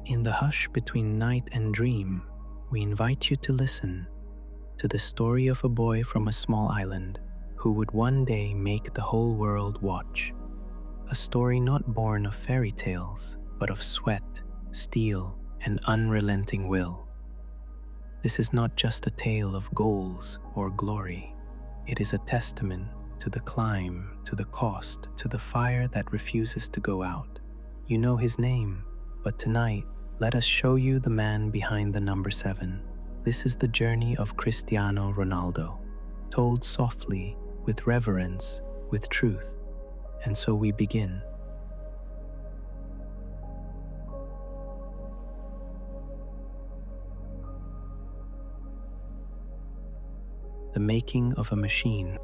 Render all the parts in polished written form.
In the hush between night and dream, we invite you to listen to the story of a boy from a small island who would one day make the whole world watch. A story not born of fairy tales, but of sweat, steel, and unrelenting will. This is not just a tale of goals or glory. It is a testament to the climb, to the cost, to the fire that refuses to go out. You know his name, but tonight, let us show you the man behind the number 7. This is the journey of Cristiano Ronaldo, told softly, with reverence, with truth. And so we begin. The making of a machine.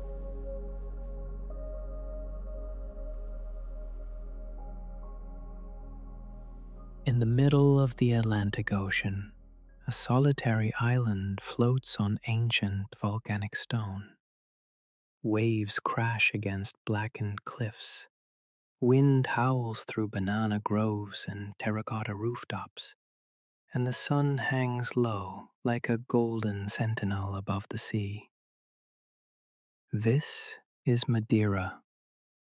In the middle of the Atlantic Ocean, a solitary island floats on ancient volcanic stone. Waves crash against blackened cliffs. Wind howls through banana groves and terracotta rooftops, and the sun hangs low like a golden sentinel above the sea. This is Madeira,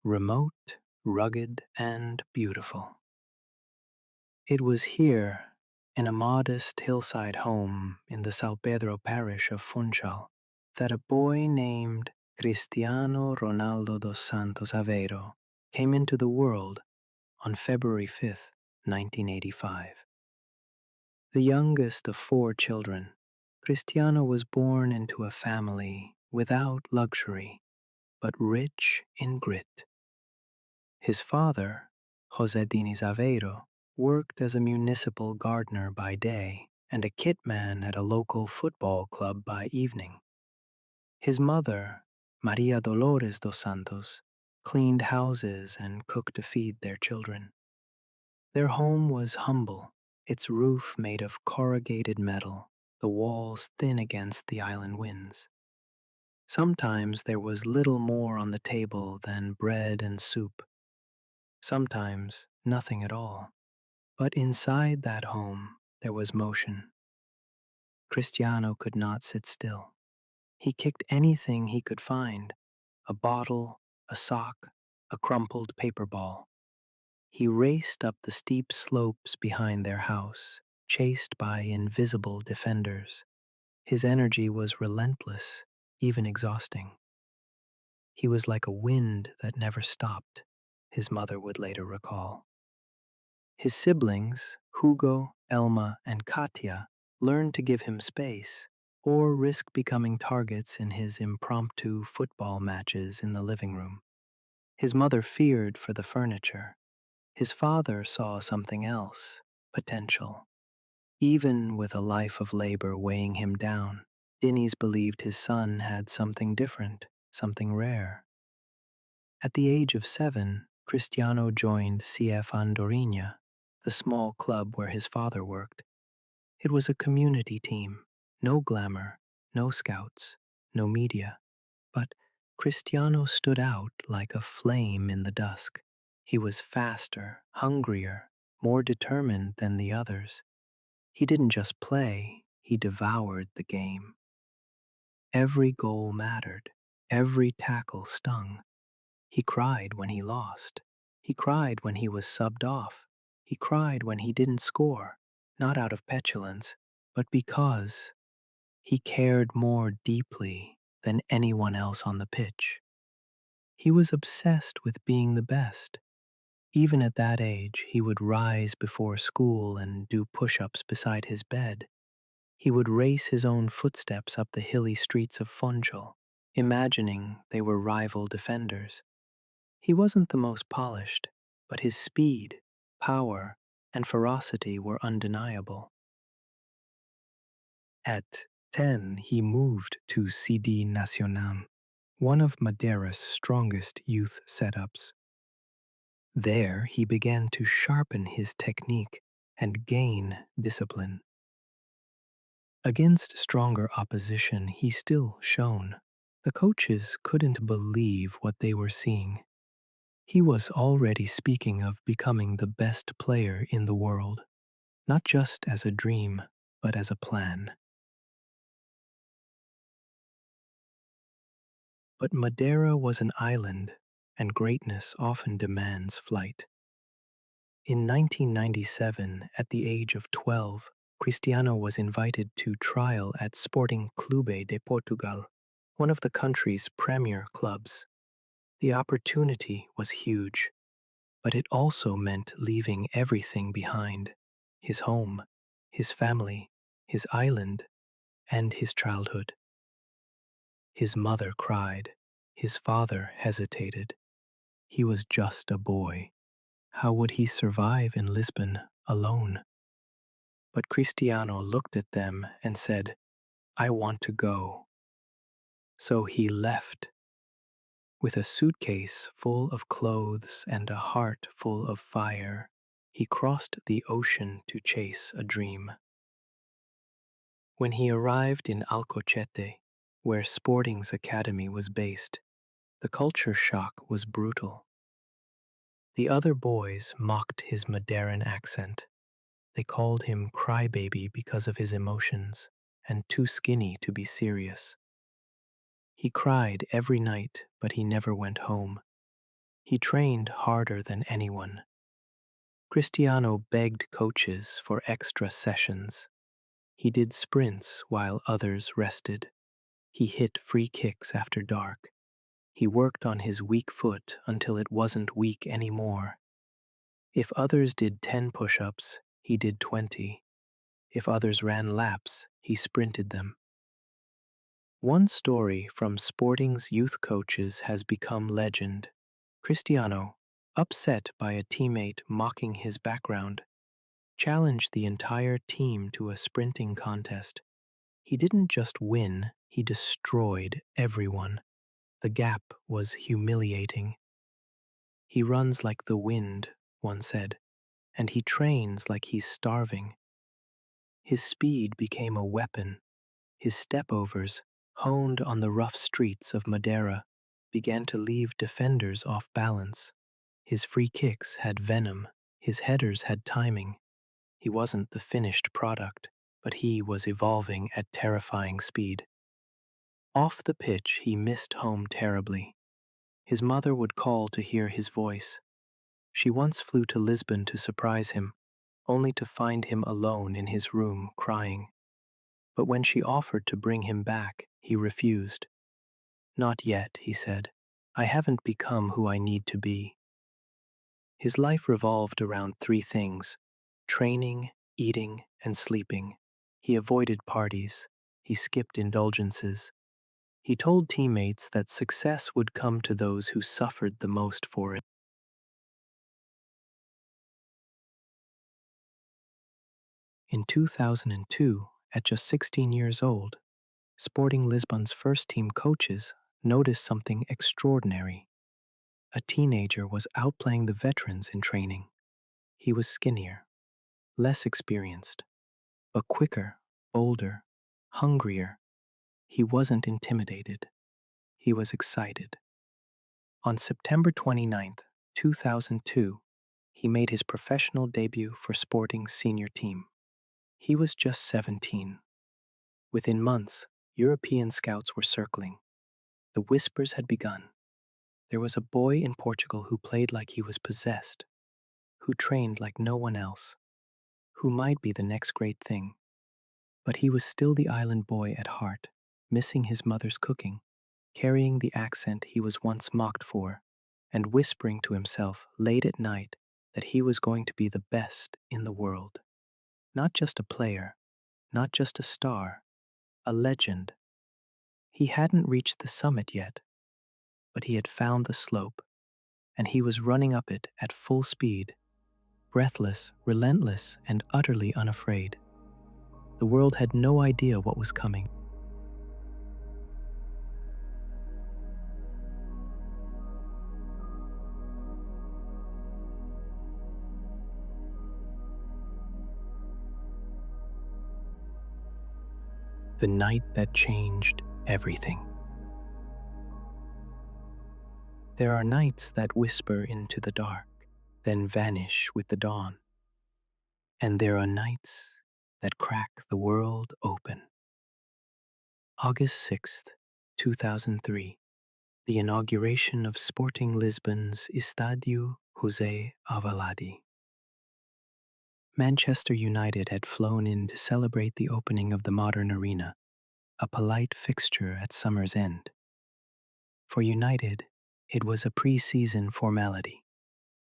remote, rugged, and beautiful. It was here, in a modest hillside home in the São Pedro parish of Funchal, that a boy named Cristiano Ronaldo dos Santos Aveiro came into the world on February 5th, 1985. The youngest of 4 children, Cristiano was born into a family without luxury, but rich in grit. His father, José Diniz Aveiro, worked as a municipal gardener by day and a kitman at a local football club by evening. His mother, Maria Dolores dos Santos, cleaned houses and cooked to feed their children. Their home was humble, its roof made of corrugated metal, the walls thin against the island winds. Sometimes there was little more on the table than bread and soup. Sometimes nothing at all. But inside that home, there was motion. Cristiano could not sit still. He kicked anything he could find, a bottle, a sock, a crumpled paper ball. He raced up the steep slopes behind their house, chased by invisible defenders. His energy was relentless, even exhausting. He was like a wind that never stopped, his mother would later recall. His siblings, Hugo, Elma, and Katia, learned to give him space or risk becoming targets in his impromptu football matches in the living room. His mother feared for the furniture. His father saw something else, potential. Even with a life of labor weighing him down, Diniz believed his son had something different, something rare. At the age of 7, Cristiano joined CF Andorinha, the small club where his father worked. It was a community team, no glamour, no scouts, no media. But Cristiano stood out like a flame in the dusk. He was faster, hungrier, more determined than the others. He didn't just play, he devoured the game. Every goal mattered, every tackle stung. He cried when he lost. He cried when he was subbed off. He cried when he didn't score, not out of petulance, but because he cared more deeply than anyone else on the pitch. He was obsessed with being the best. Even at that age, he would rise before school and do push-ups beside his bed. He would race his own footsteps up the hilly streets of Funchal, imagining they were rival defenders. He wasn't the most polished, but his speed, power, and ferocity were undeniable. At 10, he moved to CD Nacional, one of Madeira's strongest youth setups. There, he began to sharpen his technique and gain discipline. Against stronger opposition, he still shone. The coaches couldn't believe what they were seeing. He was already speaking of becoming the best player in the world. not just as a dream, but as a plan. But Madeira was an island, and greatness often demands flight. In 1997, at the age of 12, Cristiano was invited to trial at Sporting Clube de Portugal, one of the country's premier clubs. The opportunity was huge, but it also meant leaving everything behind: his home, his family, his island, and his childhood. His mother cried. His father hesitated. He was just a boy. How would he survive in Lisbon alone? But Cristiano looked at them and said, "I want to go." So he left. With a suitcase full of clothes and a heart full of fire, he crossed the ocean to chase a dream. When he arrived in Alcochete, where Sporting's academy was based, the culture shock was brutal. The other boys mocked his Madeiran accent. They called him crybaby because of his emotions and too skinny to be serious. He cried every night, but he never went home. He trained harder than anyone. Cristiano begged coaches for extra sessions. He did sprints while others rested. He hit free kicks after dark. He worked on his weak foot until it wasn't weak anymore. If others did 10 push-ups, he did 20. If others ran laps, he sprinted them. One story from Sporting's youth coaches has become legend. Cristiano, upset by a teammate mocking his background, challenged the entire team to a sprinting contest. He didn't just win, he destroyed everyone. The gap was humiliating. "He runs like the wind," one said, "and he trains like he's starving." His speed became a weapon. His stepovers, honed on the rough streets of Madeira, began to leave defenders off balance. His free kicks had venom. His headers had timing. He wasn't the finished product, but he was evolving at terrifying speed. Off the pitch, he missed home terribly. His mother would call to hear his voice. She once flew to Lisbon to surprise him, only to find him alone in his room crying. But when she offered to bring him back, he refused. "Not yet," he said. "I haven't become who I need to be." His life revolved around three things: training, eating, and sleeping. He avoided parties. He skipped indulgences. He told teammates that success would come to those who suffered the most for it. In 2002, at just 16 years old, Sporting Lisbon's first team coaches noticed something extraordinary. A teenager was outplaying the veterans in training. He was skinnier, less experienced, but quicker, bolder, hungrier. He wasn't intimidated. He was excited. On September 29th, 2002, he made his professional debut for Sporting's senior team. He was just 17. Within months, European scouts were circling. The whispers had begun. There was a boy in Portugal who played like he was possessed, who trained like no one else, who might be the next great thing. But he was still the island boy at heart, missing his mother's cooking, carrying the accent he was once mocked for, and whispering to himself late at night that he was going to be the best in the world. Not just a player, not just a star, a legend. He hadn't reached the summit yet, but he had found the slope, and he was running up it at full speed, breathless, relentless, and utterly unafraid. The world had no idea what was coming. The night that changed everything. There are nights that whisper into the dark, then vanish with the dawn. and there are nights that crack the world open. August 6th, 2003, the inauguration of Sporting Lisbon's Estádio José Alvalade. Manchester United had flown in to celebrate the opening of the modern arena, a polite fixture at summer's end. For United, it was a pre-season formality.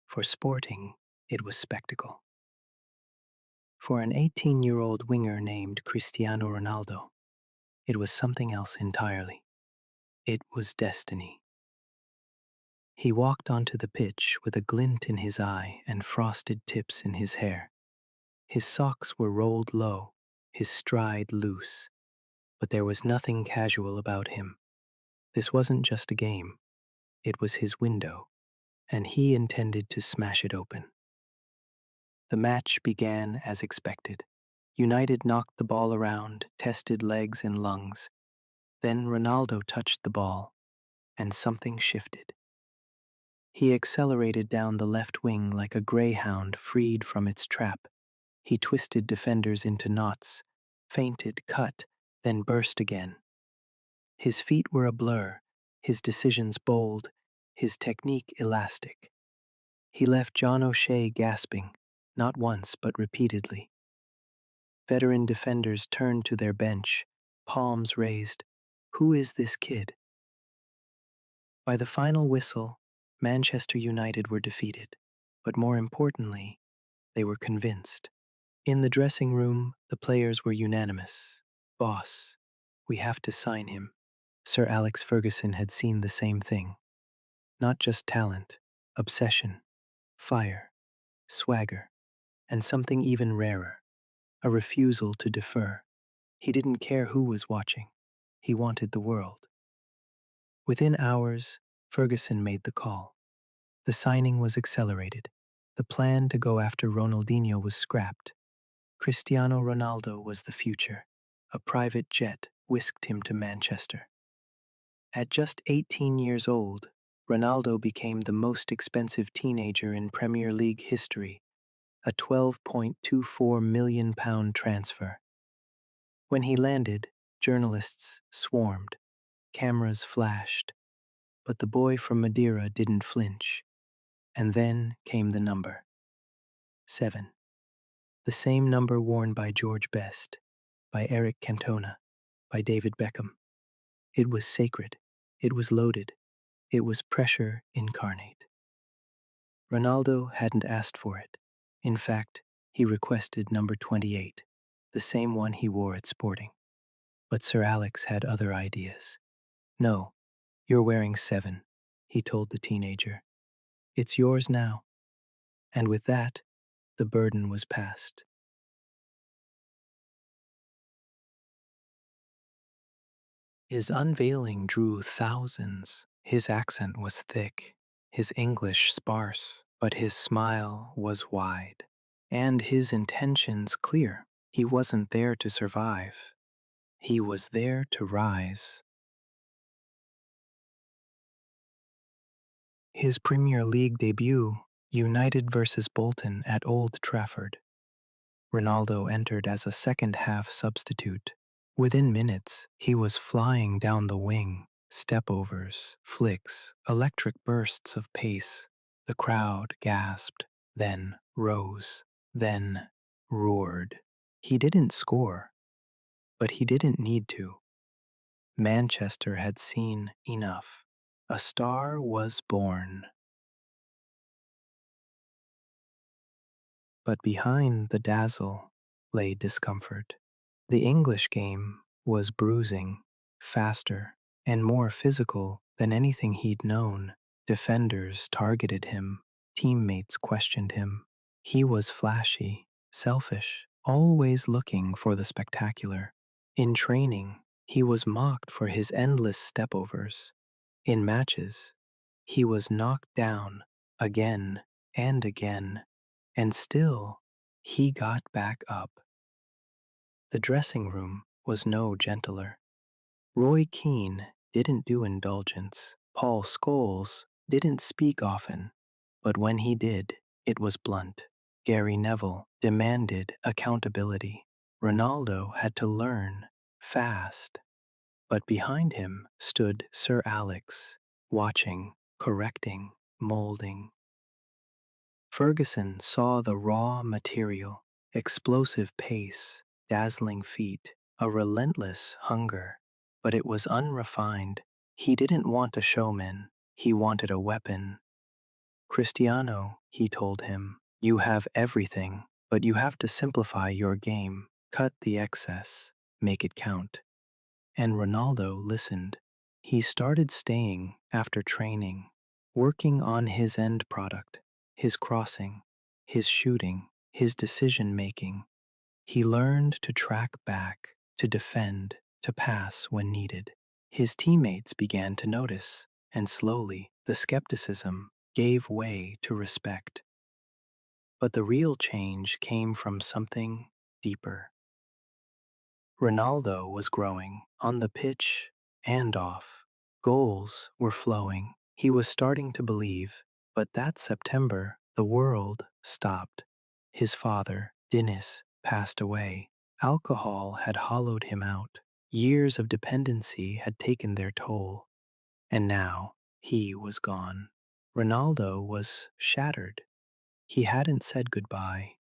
For Sporting, it was spectacle. For an 18-year-old winger named Cristiano Ronaldo, it was something else entirely. It was destiny. He walked onto the pitch with a glint in his eye and frosted tips in his hair. His socks were rolled low, his stride loose, but there was nothing casual about him. This wasn't just a game, it was his window, and he intended to smash it open. The match began as expected. United knocked the ball around, tested legs and lungs. Then Ronaldo touched the ball, and something shifted. He accelerated down the left wing like a greyhound freed from its trap. He twisted defenders into knots, feinted, cut, then burst again. His feet were a blur, his decisions bold, his technique elastic. He left John O'Shea gasping, not once but repeatedly. Veteran defenders turned to their bench, palms raised. Who is this kid? By the final whistle, Manchester United were defeated, but more importantly, they were convinced. In the dressing room, the players were unanimous. Boss, we have to sign him. Sir Alex Ferguson had seen the same thing. Not just talent, obsession, fire, swagger, and something even rarer, a refusal to defer. He didn't care who was watching. He wanted the world. Within hours, Ferguson made the call. The signing was accelerated. The plan to go after Ronaldinho was scrapped. Cristiano Ronaldo was the future. A private jet whisked him to Manchester. At just 18 years old, Ronaldo became the most expensive teenager in Premier League history, a £12.24 million transfer. When he landed, journalists swarmed, cameras flashed, but the boy from Madeira didn't flinch. And then came the number. 7. The same number worn by George Best, by Eric Cantona, by David Beckham. It was sacred. It was loaded. It was pressure incarnate. Ronaldo hadn't asked for it. In fact, he requested number 28, the same one he wore at Sporting. But Sir Alex had other ideas. No, you're wearing 7, he told the teenager. It's yours now. And with that, the burden was passed. His unveiling drew thousands. His accent was thick, his English sparse, but his smile was wide. And his intentions clear. He wasn't there to survive. He was there to rise. His Premier League debut, United versus Bolton at Old Trafford. Ronaldo entered as a second-half substitute. Within minutes, he was flying down the wing, step-overs, flicks, electric bursts of pace. The crowd gasped, then rose, then roared. He didn't score, but he didn't need to. Manchester had seen enough. A star was born. But behind the dazzle lay discomfort. The English game was bruising, faster, and more physical than anything he'd known. Defenders targeted him, teammates questioned him. He was flashy, selfish, always looking for the spectacular. In training, he was mocked for his endless stepovers. In matches, he was knocked down again and again, and still he got back up. The dressing room was no gentler. Roy Keane didn't do indulgence. Paul Scholes didn't speak often, but when he did, it was blunt. Gary Neville demanded accountability. Ronaldo had to learn fast. But behind him stood Sir Alex, watching, correcting, molding. Ferguson saw the raw material, explosive pace, dazzling feet, a relentless hunger. But it was unrefined. He didn't want a showman, he wanted a weapon. Cristiano, he told him, you have everything, but you have to simplify your game, cut the excess, make it count. And Ronaldo listened. He started staying after training, working on his end product, his crossing, his shooting, his decision making. He learned to track back, to defend, to pass when needed. His teammates began to notice, and slowly the skepticism gave way to respect. But the real change came from something deeper. Ronaldo was growing, on the pitch and off. Goals were flowing. He was starting to believe. But that September, the world stopped. His father, Dinis, passed away. Alcohol had hollowed him out. Years of dependency had taken their toll. And now he was gone. Ronaldo was shattered. He hadn't said goodbye.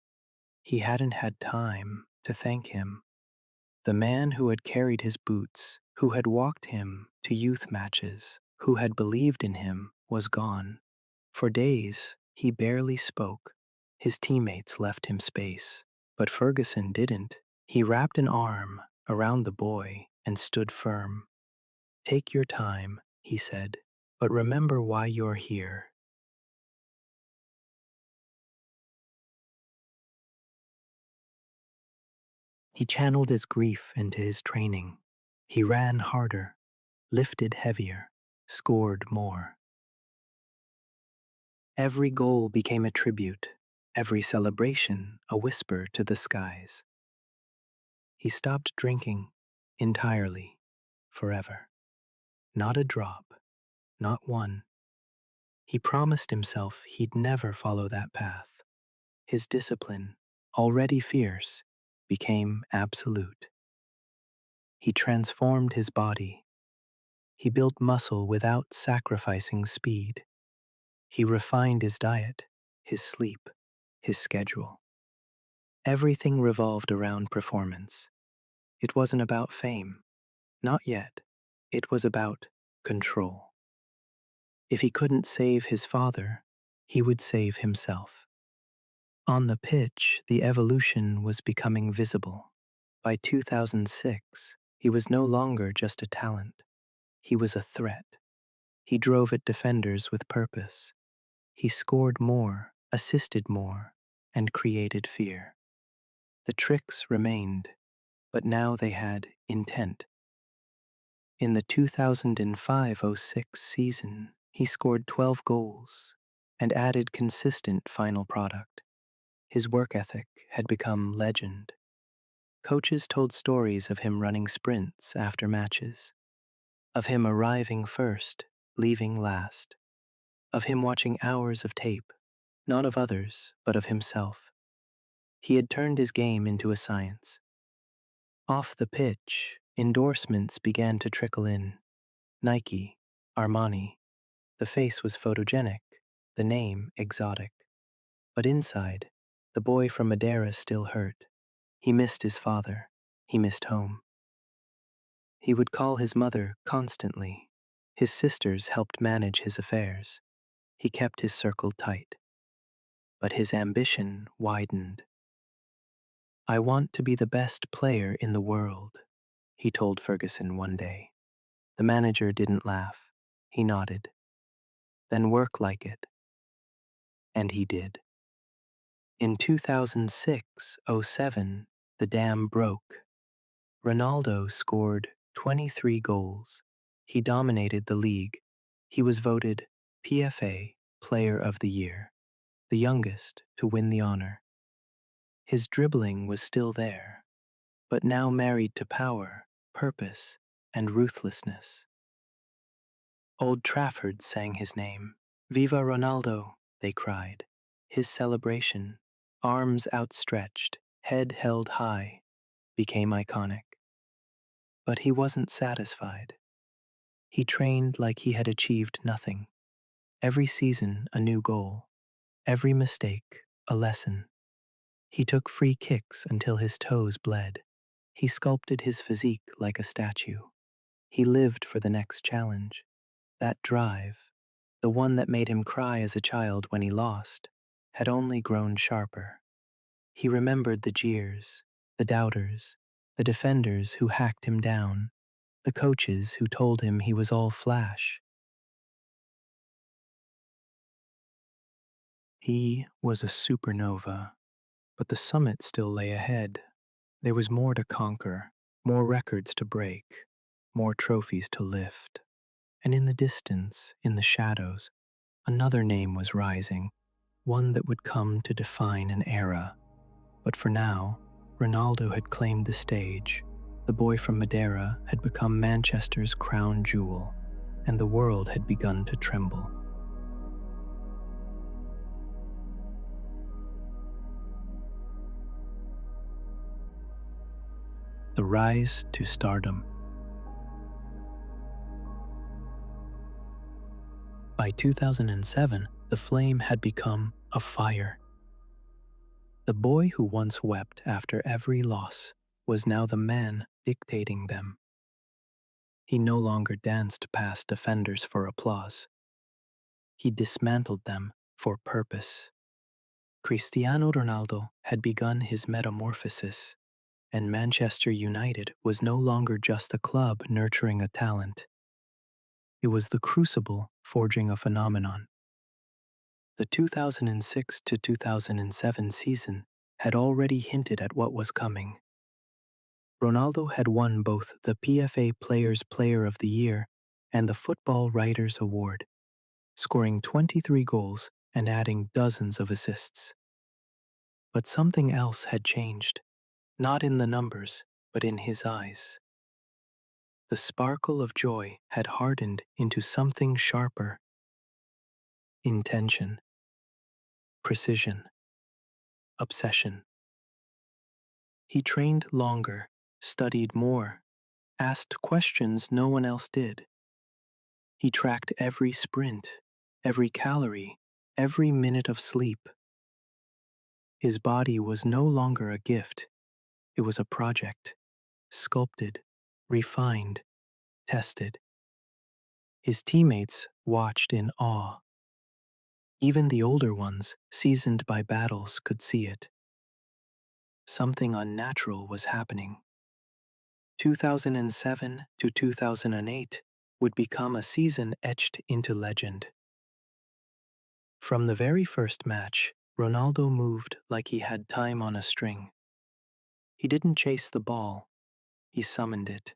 He hadn't had time to thank him. The man who had carried his boots, who had walked him to youth matches, who had believed in him, was gone. For days, he barely spoke. His teammates left him space. But Ferguson didn't. He wrapped an arm around the boy and stood firm. Take your time, he said, but remember why you're here. He channeled his grief into his training. He ran harder, lifted heavier, scored more. Every goal became a tribute, every celebration a whisper to the skies. He stopped drinking entirely, forever. Not a drop, not one. He promised himself he'd never follow that path. His discipline, already fierce, became absolute. He transformed his body. He built muscle without sacrificing speed. He refined his diet, his sleep, his schedule. Everything revolved around performance. It wasn't about fame. Not yet. It was about control. If he couldn't save his father, he would save himself. On the pitch, the evolution was becoming visible. By 2006, he was no longer just a talent. He was a threat. He drove at defenders with purpose. He scored more, assisted more, and created fear. The tricks remained, but now they had intent. In the 2005-06 season, he scored 12 goals and added consistent final product. His work ethic had become legend. Coaches told stories of him running sprints after matches, of him arriving first, leaving last, of him watching hours of tape, not of others, but of himself. He had turned his game into a science. Off the pitch, endorsements began to trickle in. Nike, Armani. The face was photogenic, the name exotic. But inside, the boy from Madeira still hurt. He missed his father. He missed home. He would call his mother constantly. His sisters helped manage his affairs. He kept his circle tight. But his ambition widened. I want to be the best player in the world, he told Ferguson one day. The manager didn't laugh. He nodded. Then work like it. And he did. In 2006-07, the dam broke. Ronaldo scored 23 goals. He dominated the league. He was voted PFA Player of the Year, the youngest to win the honor. His dribbling was still there, but now married to power, purpose, and ruthlessness. Old Trafford sang his name. Viva Ronaldo, they cried. His celebration, arms outstretched, head held high, became iconic. But he wasn't satisfied. He trained like he had achieved nothing. Every season, a new goal. Every mistake, a lesson. He took free kicks until his toes bled. He sculpted his physique like a statue. He lived for the next challenge. That drive, the one that made him cry as a child when he lost, had only grown sharper. He remembered the jeers, the doubters, the defenders who hacked him down, the coaches who told him he was all flash. He was a supernova, but the summit still lay ahead. There was more to conquer, more records to break, more trophies to lift. And in the distance, in the shadows, another name was rising, one that would come to define an era. But for now, Ronaldo had claimed the stage. The boy from Madeira had become Manchester's crown jewel, and the world had begun to tremble. The rise to stardom. By 2007, the flame had become a fire. The boy who once wept after every loss was now the man dictating them. He no longer danced past defenders for applause. He dismantled them for purpose. Cristiano Ronaldo had begun his metamorphosis, and Manchester United was no longer just a club nurturing a talent. It was the crucible forging a phenomenon. The 2006 to 2007 season had already hinted at what was coming. Ronaldo had won both the PFA Players Player of the Year and the Football Writers Award, scoring 23 goals and adding dozens of assists. But something else had changed, not in the numbers, but in his eyes. The sparkle of joy had hardened into something sharper. Intention, precision, obsession. He trained longer, studied more, asked questions no one else did. He tracked every sprint, every calorie, every minute of sleep. His body was no longer a gift, it was a project, sculpted, refined, tested. His teammates watched in awe. Even the older ones, seasoned by battles, could see it. Something unnatural was happening. 2007 to 2008 would become a season etched into legend. From the very first match, Ronaldo moved like he had time on a string. He didn't chase the ball, he summoned it.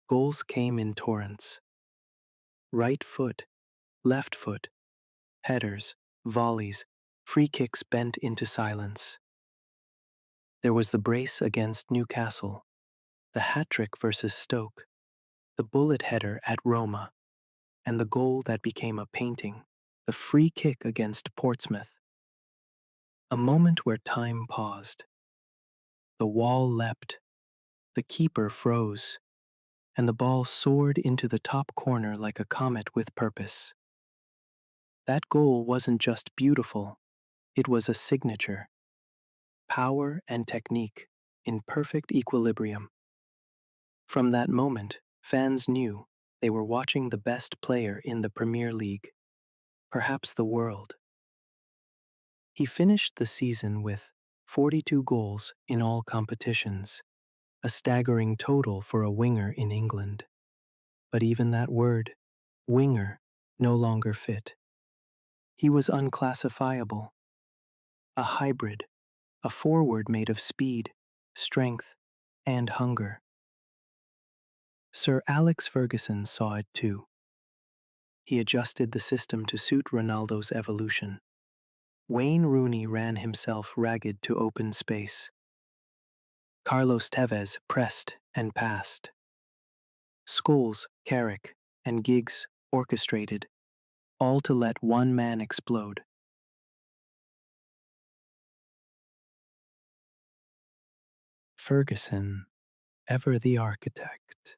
Goals came in torrents. Right foot, left foot, headers, volleys, free kicks bent into silence. There was the brace against Newcastle, the hat-trick versus Stoke, the bullet header at Roma, and the goal that became a painting, the free kick against Portsmouth. A moment where time paused. The wall leapt, the keeper froze, and the ball soared into the top corner like a comet with purpose. That goal wasn't just beautiful, it was a signature. Power and technique in perfect equilibrium. From that moment, fans knew they were watching the best player in the Premier League, perhaps the world. He finished the season with 42 goals in all competitions, a staggering total for a winger in England. But even that word, winger, no longer fit. He was unclassifiable, a hybrid, a forward made of speed, strength, and hunger. Sir Alex Ferguson saw it too. He adjusted the system to suit Ronaldo's evolution. Wayne Rooney ran himself ragged to open space. Carlos Tevez pressed and passed. Scholes, Carrick, and Giggs orchestrated, all to let one man explode. Ferguson, ever the architect,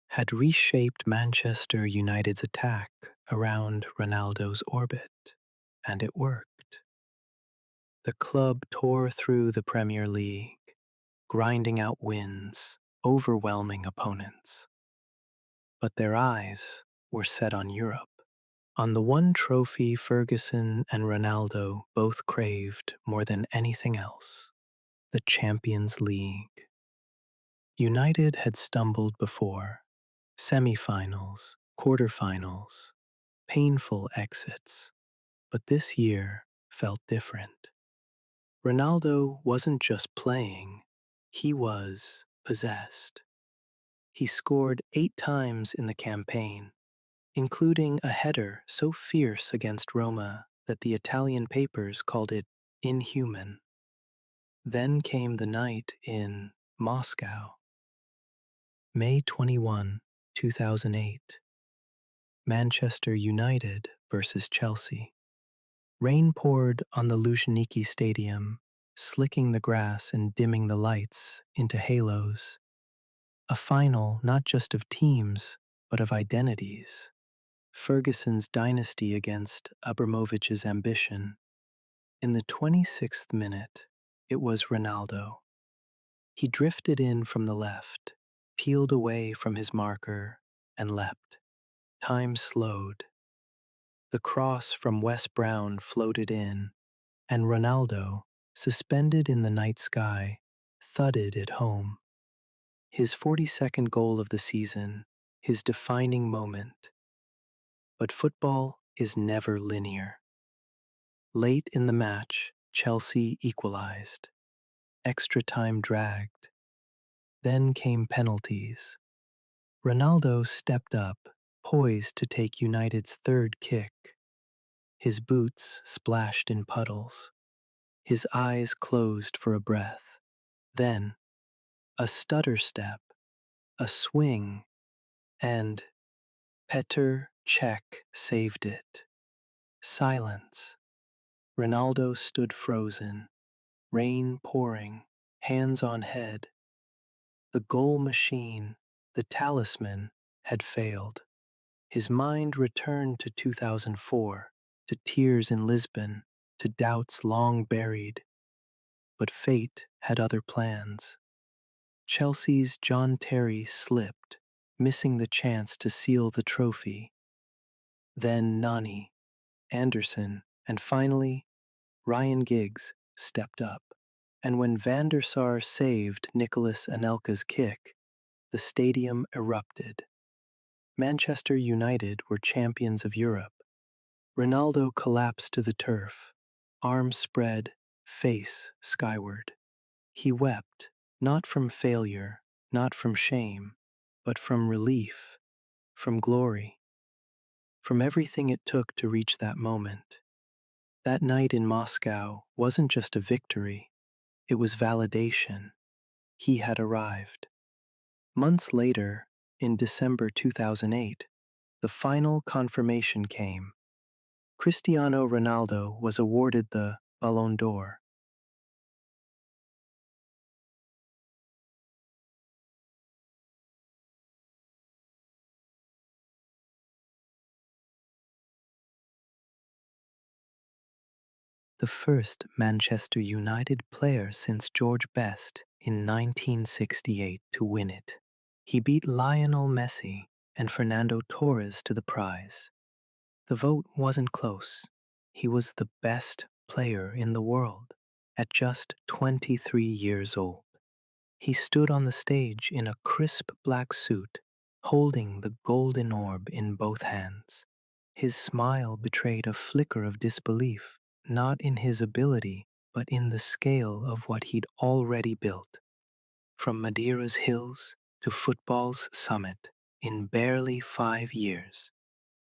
had reshaped Manchester United's attack around Ronaldo's orbit, and it worked. The club tore through the Premier League, grinding out wins, overwhelming opponents. But their eyes were set on Europe, on the one trophy Ferguson and Ronaldo both craved more than anything else: the Champions League. United had stumbled before: semi-finals, quarter-finals, painful exits. But this year felt different. Ronaldo wasn't just playing, he was possessed. He scored 8 times in the campaign, including a header so fierce against Roma that the Italian papers called it inhuman. Then came the night in Moscow. May 21, 2008. Manchester United versus Chelsea. Rain poured on the Luzhniki Stadium, slicking the grass and dimming the lights into halos. A final not just of teams, but of identities. Ferguson's dynasty against Abramovich's ambition. In the 26th minute, it was Ronaldo. He drifted in from the left, peeled away from his marker, and leapt. Time slowed. The cross from Wes Brown floated in, and Ronaldo, suspended in the night sky, thudded it home. His 42nd goal of the season, his defining moment. But football is never linear. Late in the match, Chelsea equalized. Extra time dragged. Then came penalties. Ronaldo stepped up, poised to take United's third kick. His boots splashed in puddles. His eyes closed for a breath. Then, a stutter step, a swing, and Petr Cech saved it. Silence. Ronaldo stood frozen, rain pouring, hands on head. The goal machine, the talisman, had failed. His mind returned to 2004, to tears in Lisbon, to doubts long buried. But fate had other plans. Chelsea's John Terry slipped, missing the chance to seal the trophy. Then Nani, Anderson, and finally Ryan Giggs stepped up. And when Van der Sar saved Nicolas Anelka's kick, the stadium erupted. Manchester United were champions of Europe. Ronaldo collapsed to the turf, arms spread, face skyward. He wept, not from failure, not from shame, but from relief, from glory, from everything it took to reach that moment. That night in Moscow wasn't just a victory, it was validation. He had arrived. Months later, in December 2008, the final confirmation came. Cristiano Ronaldo was awarded the Ballon d'Or. The first Manchester United player since George Best in 1968 to win it. He beat Lionel Messi and Fernando Torres to the prize. The vote wasn't close. He was the best player in the world at just 23 years old. He stood on the stage in a crisp black suit, holding the golden orb in both hands. His smile betrayed a flicker of disbelief, not in his ability, but in the scale of what he'd already built. From Madeira's hills to football's summit, in barely 5 years.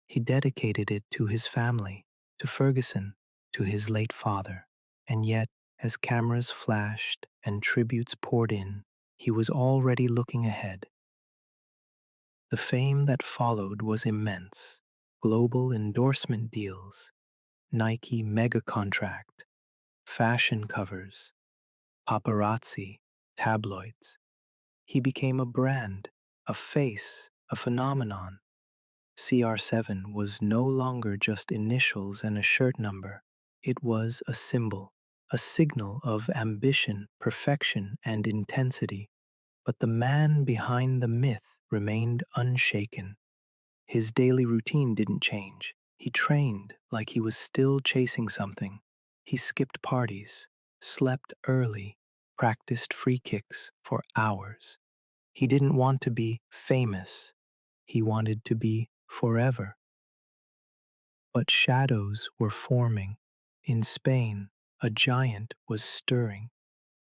He dedicated it to his family, to Ferguson, to his late father. And yet, as cameras flashed and tributes poured in, he was already looking ahead. The fame that followed was immense. Global endorsement deals, Nike mega contract, fashion covers, paparazzi, tabloids. He became a brand, a face, a phenomenon. CR7 was no longer just initials and a shirt number. It was a symbol, a signal of ambition, perfection, and intensity. But the man behind the myth remained unshaken. His daily routine didn't change. He trained like he was still chasing something. He skipped parties, slept early, practiced free kicks for hours. He didn't want to be famous. He wanted to be forever. But shadows were forming. In Spain, a giant was stirring.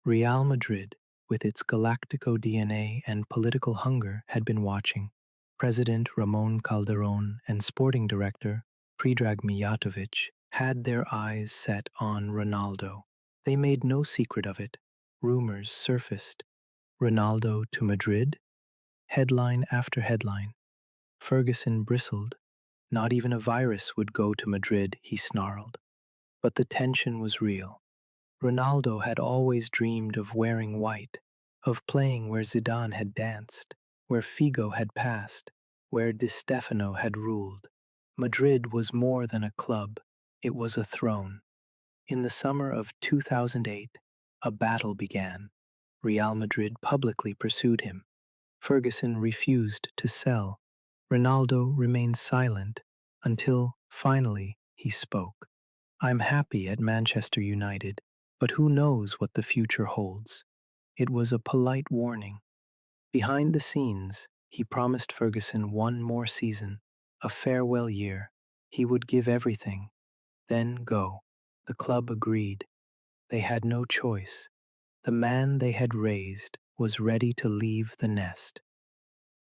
Real Madrid, with its Galactico DNA and political hunger, had been watching. President Ramon Calderón and sporting director Predrag Mijatovic had their eyes set on Ronaldo. They made no secret of it. Rumors surfaced. Ronaldo to Madrid? Headline after headline. Ferguson bristled. Not even a virus would go to Madrid, he snarled. But the tension was real. Ronaldo had always dreamed of wearing white, of playing where Zidane had danced, where Figo had passed, where Di Stefano had ruled. Madrid was more than a club, it was a throne. In the summer of 2008, a battle began. Real Madrid publicly pursued him. Ferguson refused to sell. Ronaldo remained silent until, finally, he spoke. I'm happy at Manchester United, but who knows what the future holds? It was a polite warning. Behind the scenes, he promised Ferguson one more season, a farewell year. He would give everything, then go. The club agreed. They had no choice. The man they had raised was ready to leave the nest.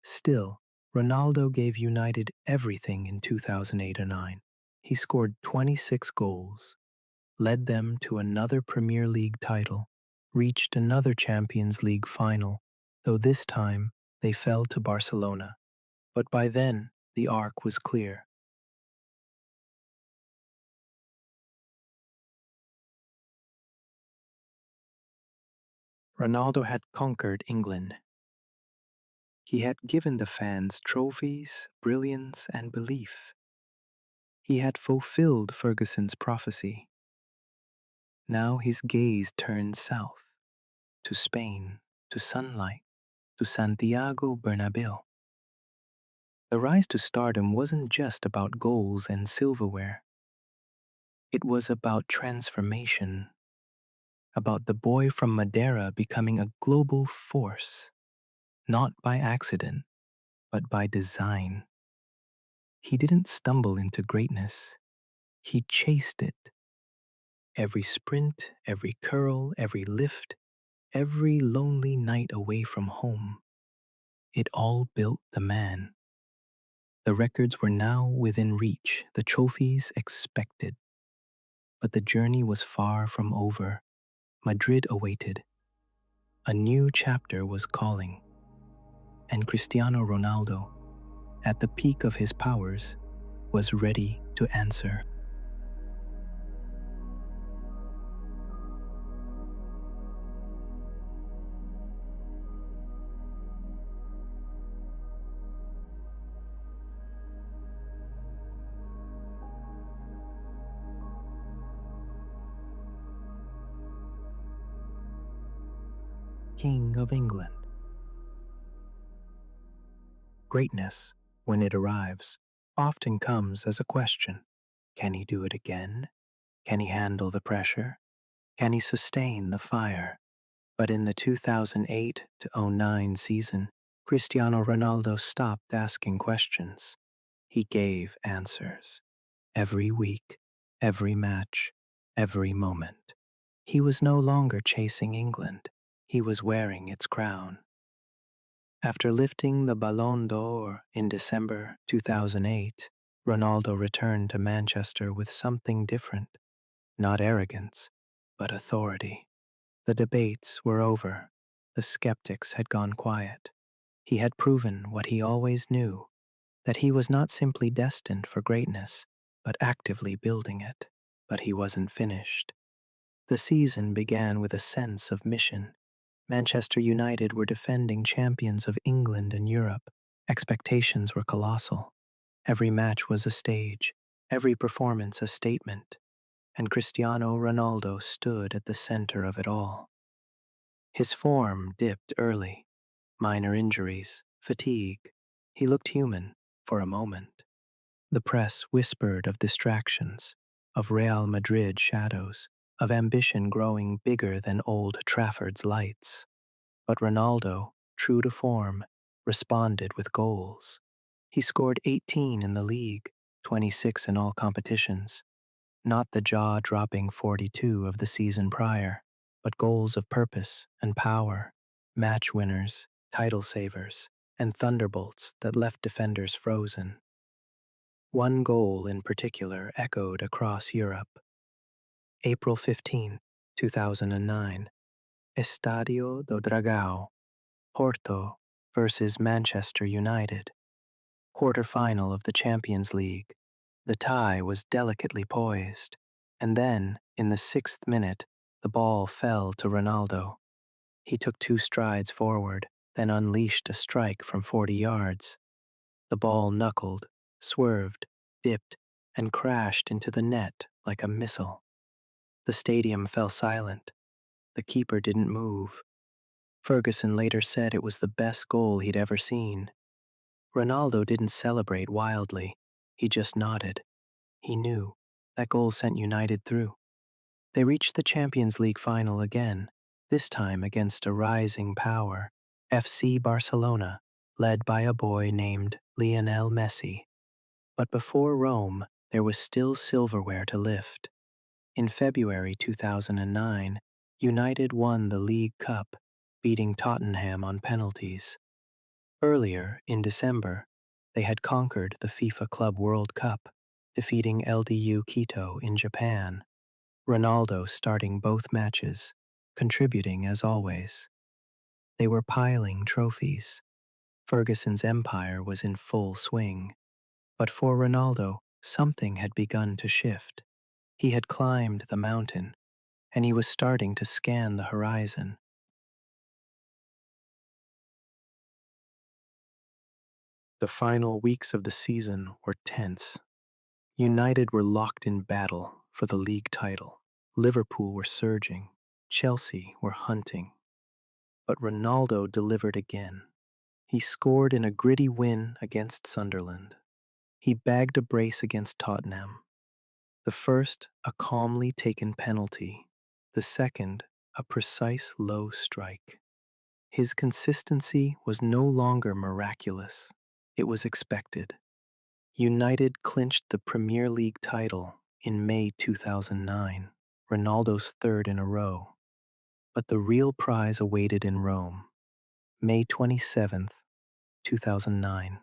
Still, Ronaldo gave United everything in 2008 or 9. He scored 26 goals, led them to another Premier League title, reached another Champions League final, though this time they fell to Barcelona. But by then, the arc was clear. Ronaldo had conquered England. He had given the fans trophies, brilliance, and belief. He had fulfilled Ferguson's prophecy. Now his gaze turned south, to Spain, to sunlight, to Santiago Bernabeu. The rise to stardom wasn't just about goals and silverware. It was about transformation, about the boy from Madeira becoming a global force, not by accident, but by design. He didn't stumble into greatness. He chased it. Every sprint, every curl, every lift, every lonely night away from home. It all built the man. The records were now within reach, the trophies expected. But the journey was far from over. Madrid awaited. A new chapter was calling. And Cristiano Ronaldo, at the peak of his powers, was ready to answer. King of England. Greatness, when it arrives, often comes as a question. Can he do it again? Can he handle the pressure? Can he sustain the fire? But in the 2008 to 09 season, Cristiano Ronaldo stopped asking questions. He gave answers. Every week, every match, every moment. He was no longer chasing England. He was wearing its crown. After lifting the Ballon d'Or in December 2008, Ronaldo returned to Manchester with something different. Not arrogance, but authority. The debates were over. The skeptics had gone quiet. He had proven what he always knew, that he was not simply destined for greatness, but actively building it. But he wasn't finished. The season began with a sense of mission. Manchester United were defending champions of England and Europe. Expectations were colossal. Every match was a stage, every performance a statement, and Cristiano Ronaldo stood at the center of it all. His form dipped early, minor injuries, fatigue. He looked human for a moment. The press whispered of distractions, of Real Madrid shadows, of ambition growing bigger than Old Trafford's lights. But Ronaldo, true to form, responded with goals. He scored 18 in the league, 26 in all competitions, not the jaw-dropping 42 of the season prior, but goals of purpose and power, match winners, title savers, and thunderbolts that left defenders frozen. One goal in particular echoed across Europe. April 15, 2009, Estadio do Dragão, Porto versus Manchester United. Quarter-final of the Champions League. The tie was delicately poised, and then, in the 6th minute, the ball fell to Ronaldo. He took 2 strides forward, then unleashed a strike from 40 yards. The ball knuckled, swerved, dipped, and crashed into the net like a missile. The stadium fell silent. The keeper didn't move. Ferguson later said it was the best goal he'd ever seen. Ronaldo didn't celebrate wildly. He just nodded. He knew that goal sent United through. They reached the Champions League final again, this time against a rising power, FC Barcelona, led by a boy named Lionel Messi. But before Rome, there was still silverware to lift. In February 2009, United won the League Cup, beating Tottenham on penalties. Earlier, in December, they had conquered the FIFA Club World Cup, defeating LDU Quito in Japan. Ronaldo starting both matches, contributing as always. They were piling trophies. Ferguson's empire was in full swing. But for Ronaldo, something had begun to shift. He had climbed the mountain, and he was starting to scan the horizon. The final weeks of the season were tense. United were locked in battle for the league title. Liverpool were surging. Chelsea were hunting. But Ronaldo delivered again. He scored in a gritty win against Sunderland. He bagged a brace against Tottenham. The first, a calmly taken penalty. The second, a precise low strike. His consistency was no longer miraculous. It was expected. United clinched the Premier League title in May 2009, Ronaldo's 3rd in a row. But the real prize awaited in Rome. May 27th, 2009.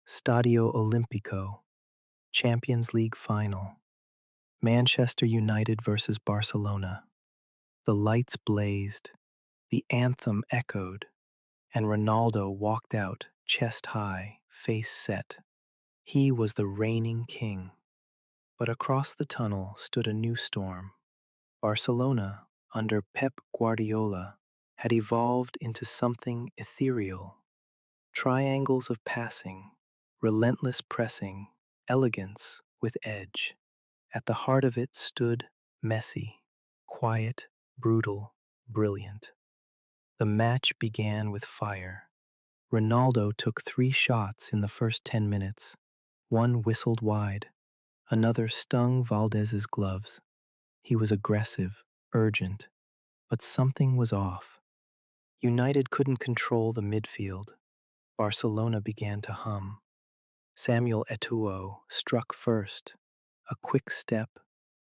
Stadio Olimpico, Champions League Final. Manchester United versus Barcelona. The lights blazed, the anthem echoed, and Ronaldo walked out, chest high, face set. He was the reigning king. But across the tunnel stood a new storm. Barcelona, under Pep Guardiola, had evolved into something ethereal. Triangles of passing, relentless pressing, elegance with edge. At the heart of it stood Messi, quiet, brutal, brilliant. The match began with fire. Ronaldo took 3 shots in the first 10 minutes. One whistled wide. Another stung Valdez's gloves. He was aggressive, urgent, but something was off. United couldn't control the midfield. Barcelona began to hum. Samuel Eto'o struck first. A quick step,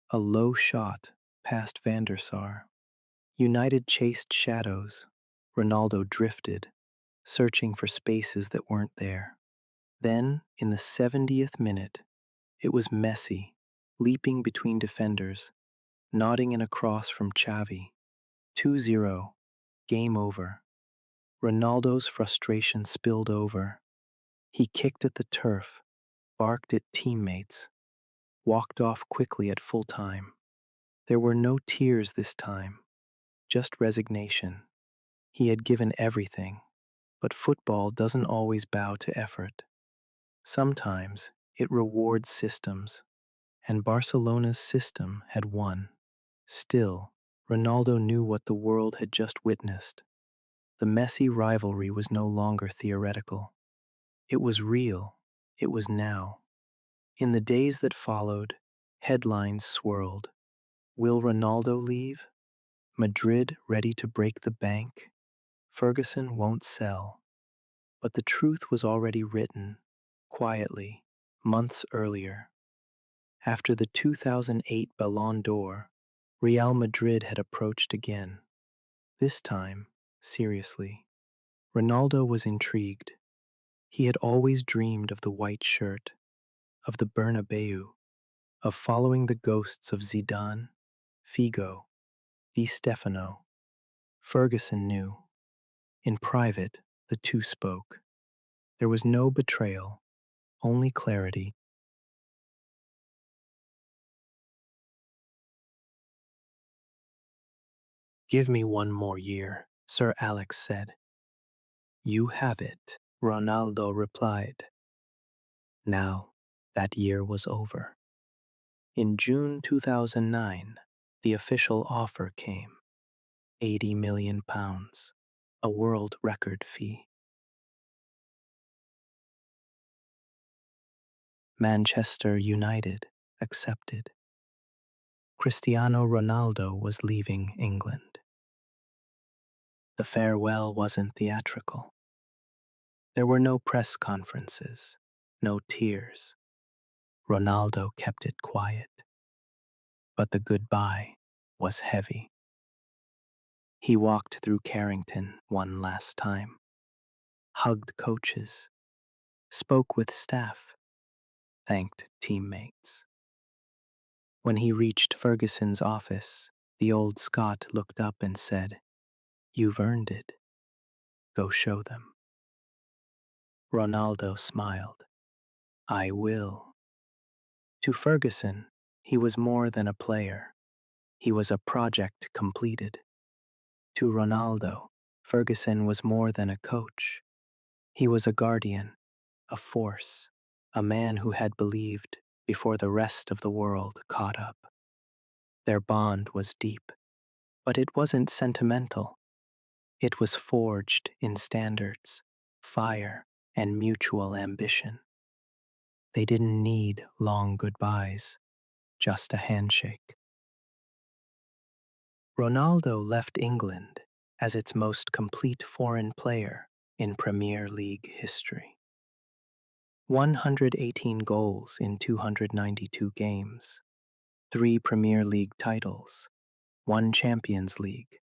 a low shot past Van der Sar. United chased shadows. Ronaldo drifted, searching for spaces that weren't there. Then, in the 70th minute, it was Messi, leaping between defenders, nodding in a cross from Xavi. 2-0, game over. Ronaldo's frustration spilled over. He kicked at the turf, barked at teammates, walked off quickly at full time. There were no tears this time, just resignation. He had given everything, but football doesn't always bow to effort. Sometimes it rewards systems, and Barcelona's system had won. Still, Ronaldo knew what the world had just witnessed. The Messi rivalry was no longer theoretical. It was real. It was now. In the days that followed, headlines swirled. Will Ronaldo leave? Madrid ready to break the bank? Ferguson won't sell. But the truth was already written, quietly, months earlier. After the 2008 Ballon d'Or, Real Madrid had approached again. This time, seriously. Ronaldo was intrigued. He had always dreamed of the white shirt, of the Bernabeu, of following the ghosts of Zidane, Figo, Di Stefano. Ferguson knew. In private, the two spoke. There was no betrayal, only clarity. "Give me one more year," Sir Alex said. "You have it," Ronaldo replied. Now, that year was over. In June 2009, the official offer came. £80 million, a world record fee. Manchester United accepted. Cristiano Ronaldo was leaving England. The farewell wasn't theatrical. There were no press conferences, no tears. Ronaldo kept it quiet. But the goodbye was heavy. He walked through Carrington one last time, hugged coaches, spoke with staff, thanked teammates. When he reached Ferguson's office, the old Scot looked up and said, "You've earned it. Go show them." Ronaldo smiled. "I will." To Ferguson, he was more than a player. He was a project completed. To Ronaldo, Ferguson was more than a coach. He was a guardian, a force, a man who had believed before the rest of the world caught up. Their bond was deep, but it wasn't sentimental. It was forged in standards, fire, and mutual ambition. They didn't need long goodbyes, just a handshake. Ronaldo left England as its most complete foreign player in Premier League history. 118 goals in 292 games, 3 Premier League titles, 1 Champions League,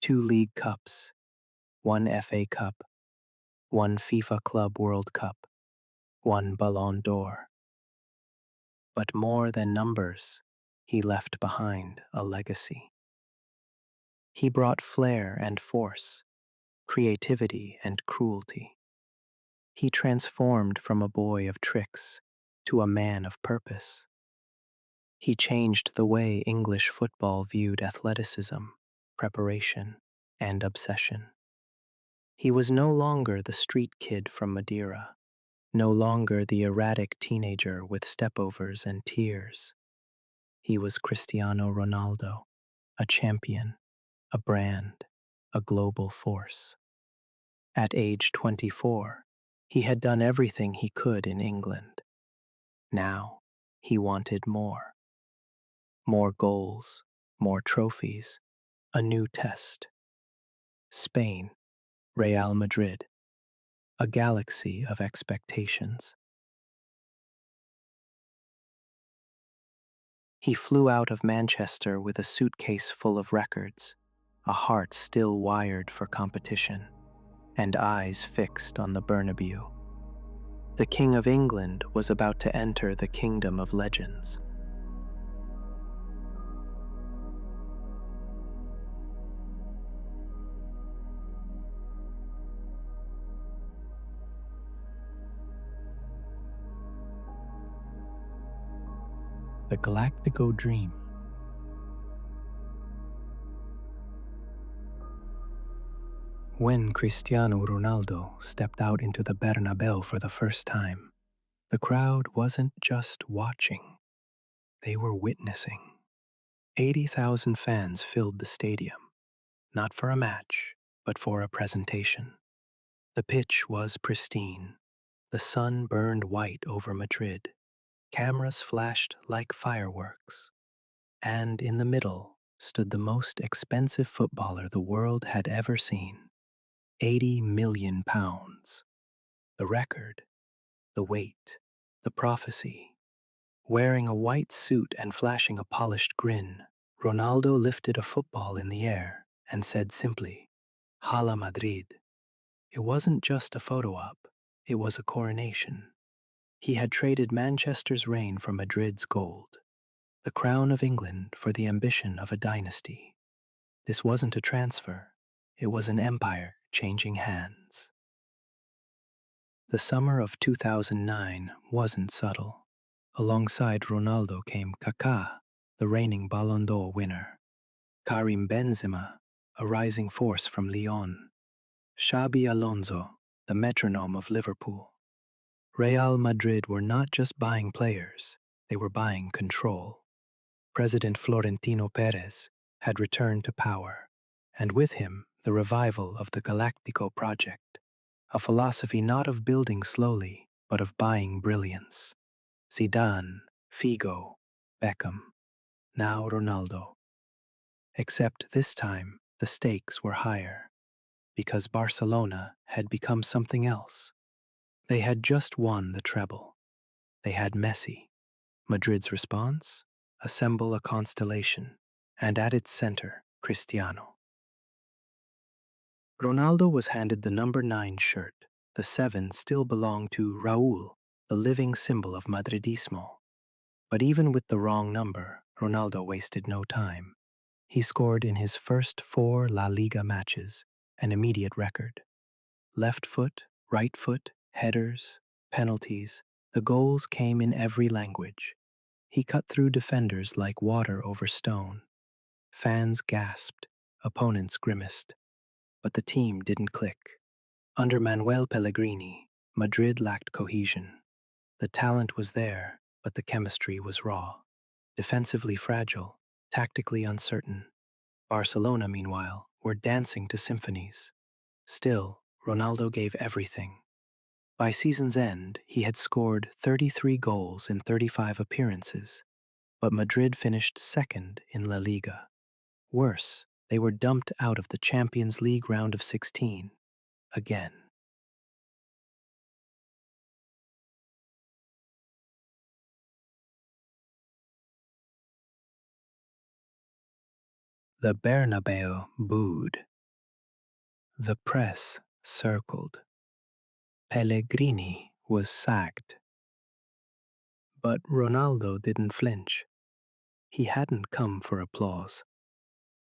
2 League Cups, 1 FA Cup, 1 FIFA Club World Cup, 1 Ballon d'Or. But more than numbers, he left behind a legacy. He brought flair and force, creativity and cruelty. He transformed from a boy of tricks to a man of purpose. He changed the way English football viewed athleticism, preparation, and obsession. He was no longer the street kid from Madeira, no longer the erratic teenager with stepovers and tears. He was Cristiano Ronaldo, a champion, a brand, a global force. At age 24, he had done everything he could in England. Now, he wanted more. More goals, more trophies, a new test. Spain, Real Madrid, a galaxy of expectations. He flew out of Manchester with a suitcase full of records, a heart still wired for competition, and eyes fixed on the Bernabeu. The King of England was about to enter the kingdom of legends. The Galactico Dream. When Cristiano Ronaldo stepped out into the Bernabeu for the first time, the crowd wasn't just watching, they were witnessing. 80,000 fans filled the stadium, not for a match, but for a presentation. The pitch was pristine. The sun burned white over Madrid. Cameras flashed like fireworks. And in the middle stood the most expensive footballer the world had ever seen. 80 million pounds. The record, the weight, the prophecy. Wearing a white suit and flashing a polished grin, Ronaldo lifted a football in the air and said simply, Hala Madrid. It wasn't just a photo op, it was a coronation. He had traded Manchester's reign for Madrid's gold, the crown of England for the ambition of a dynasty. This wasn't a transfer, it was an empire changing hands. The summer of 2009 wasn't subtle. Alongside Ronaldo came Kaká, the reigning Ballon d'Or winner, Karim Benzema, a rising force from Lyon, Xabi Alonso, the metronome of Liverpool. Real Madrid were not just buying players, they were buying control. President Florentino Perez had returned to power, and with him the revival of the Galactico project, a philosophy not of building slowly, but of buying brilliance. Zidane, Figo, Beckham, now Ronaldo. Except this time, the stakes were higher, because Barcelona had become something else. They had just won the treble. They had Messi. Madrid's response? Assemble a constellation, and at its center, Cristiano. Ronaldo was handed the number 9 shirt. The 7 still belonged to Raúl, the living symbol of Madridismo. But even with the wrong number, Ronaldo wasted no time. He scored in his first 4 La Liga matches, an immediate record. Left foot, right foot, headers, penalties, the goals came in every language. He cut through defenders like water over stone. Fans gasped, opponents grimaced. But the team didn't click. Under Manuel Pellegrini, Madrid lacked cohesion. The talent was there, but the chemistry was raw. Defensively fragile, tactically uncertain. Barcelona, meanwhile, were dancing to symphonies. Still, Ronaldo gave everything. By season's end, he had scored 33 goals in 35 appearances, but Madrid finished second in La Liga. Worse, they were dumped out of the Champions League round of 16. Again. The Bernabeu booed. The press circled. Pellegrini was sacked. But Ronaldo didn't flinch. He hadn't come for applause.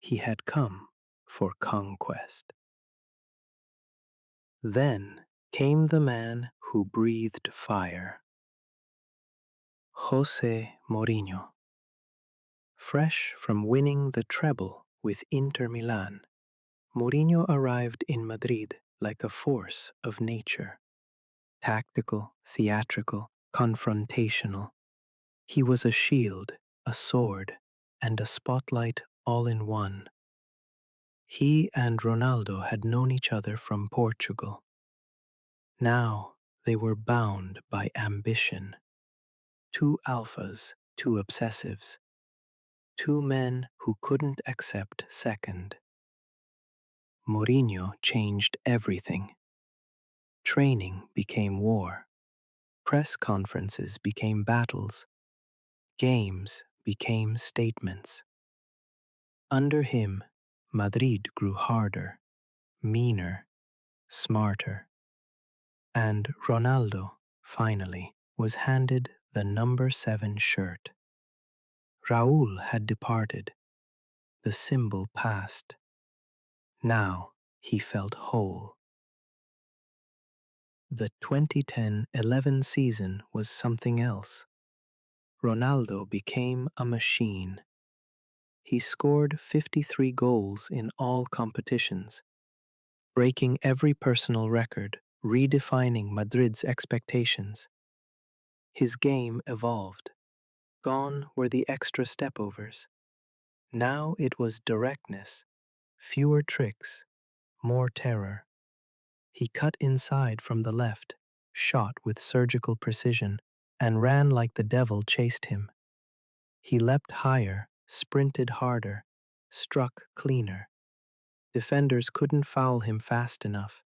He had come for conquest. Then came the man who breathed fire. Jose Mourinho. Fresh from winning the treble with Inter Milan, Mourinho arrived in Madrid like a force of nature. Tactical, theatrical, confrontational. He was a shield, a sword, and a spotlight all in one. He and Ronaldo had known each other from Portugal. Now they were bound by ambition. 2 alphas, 2 obsessives. 2 men who couldn't accept second. Mourinho changed everything. Training became war. Press conferences became battles. Games became statements. Under him, Madrid grew harder, meaner, smarter. And Ronaldo, finally, was handed the number 7 shirt. Raúl had departed. The symbol passed. Now he felt whole. The 2010-11 season was something else. Ronaldo became a machine. He scored 53 goals in all competitions, breaking every personal record, redefining Madrid's expectations. His game evolved. Gone were the extra stepovers. Now it was directness, fewer tricks, more terror. He cut inside from the left, shot with surgical precision, and ran like the devil chased him. He leapt higher, sprinted harder, struck cleaner. Defenders couldn't foul him fast enough.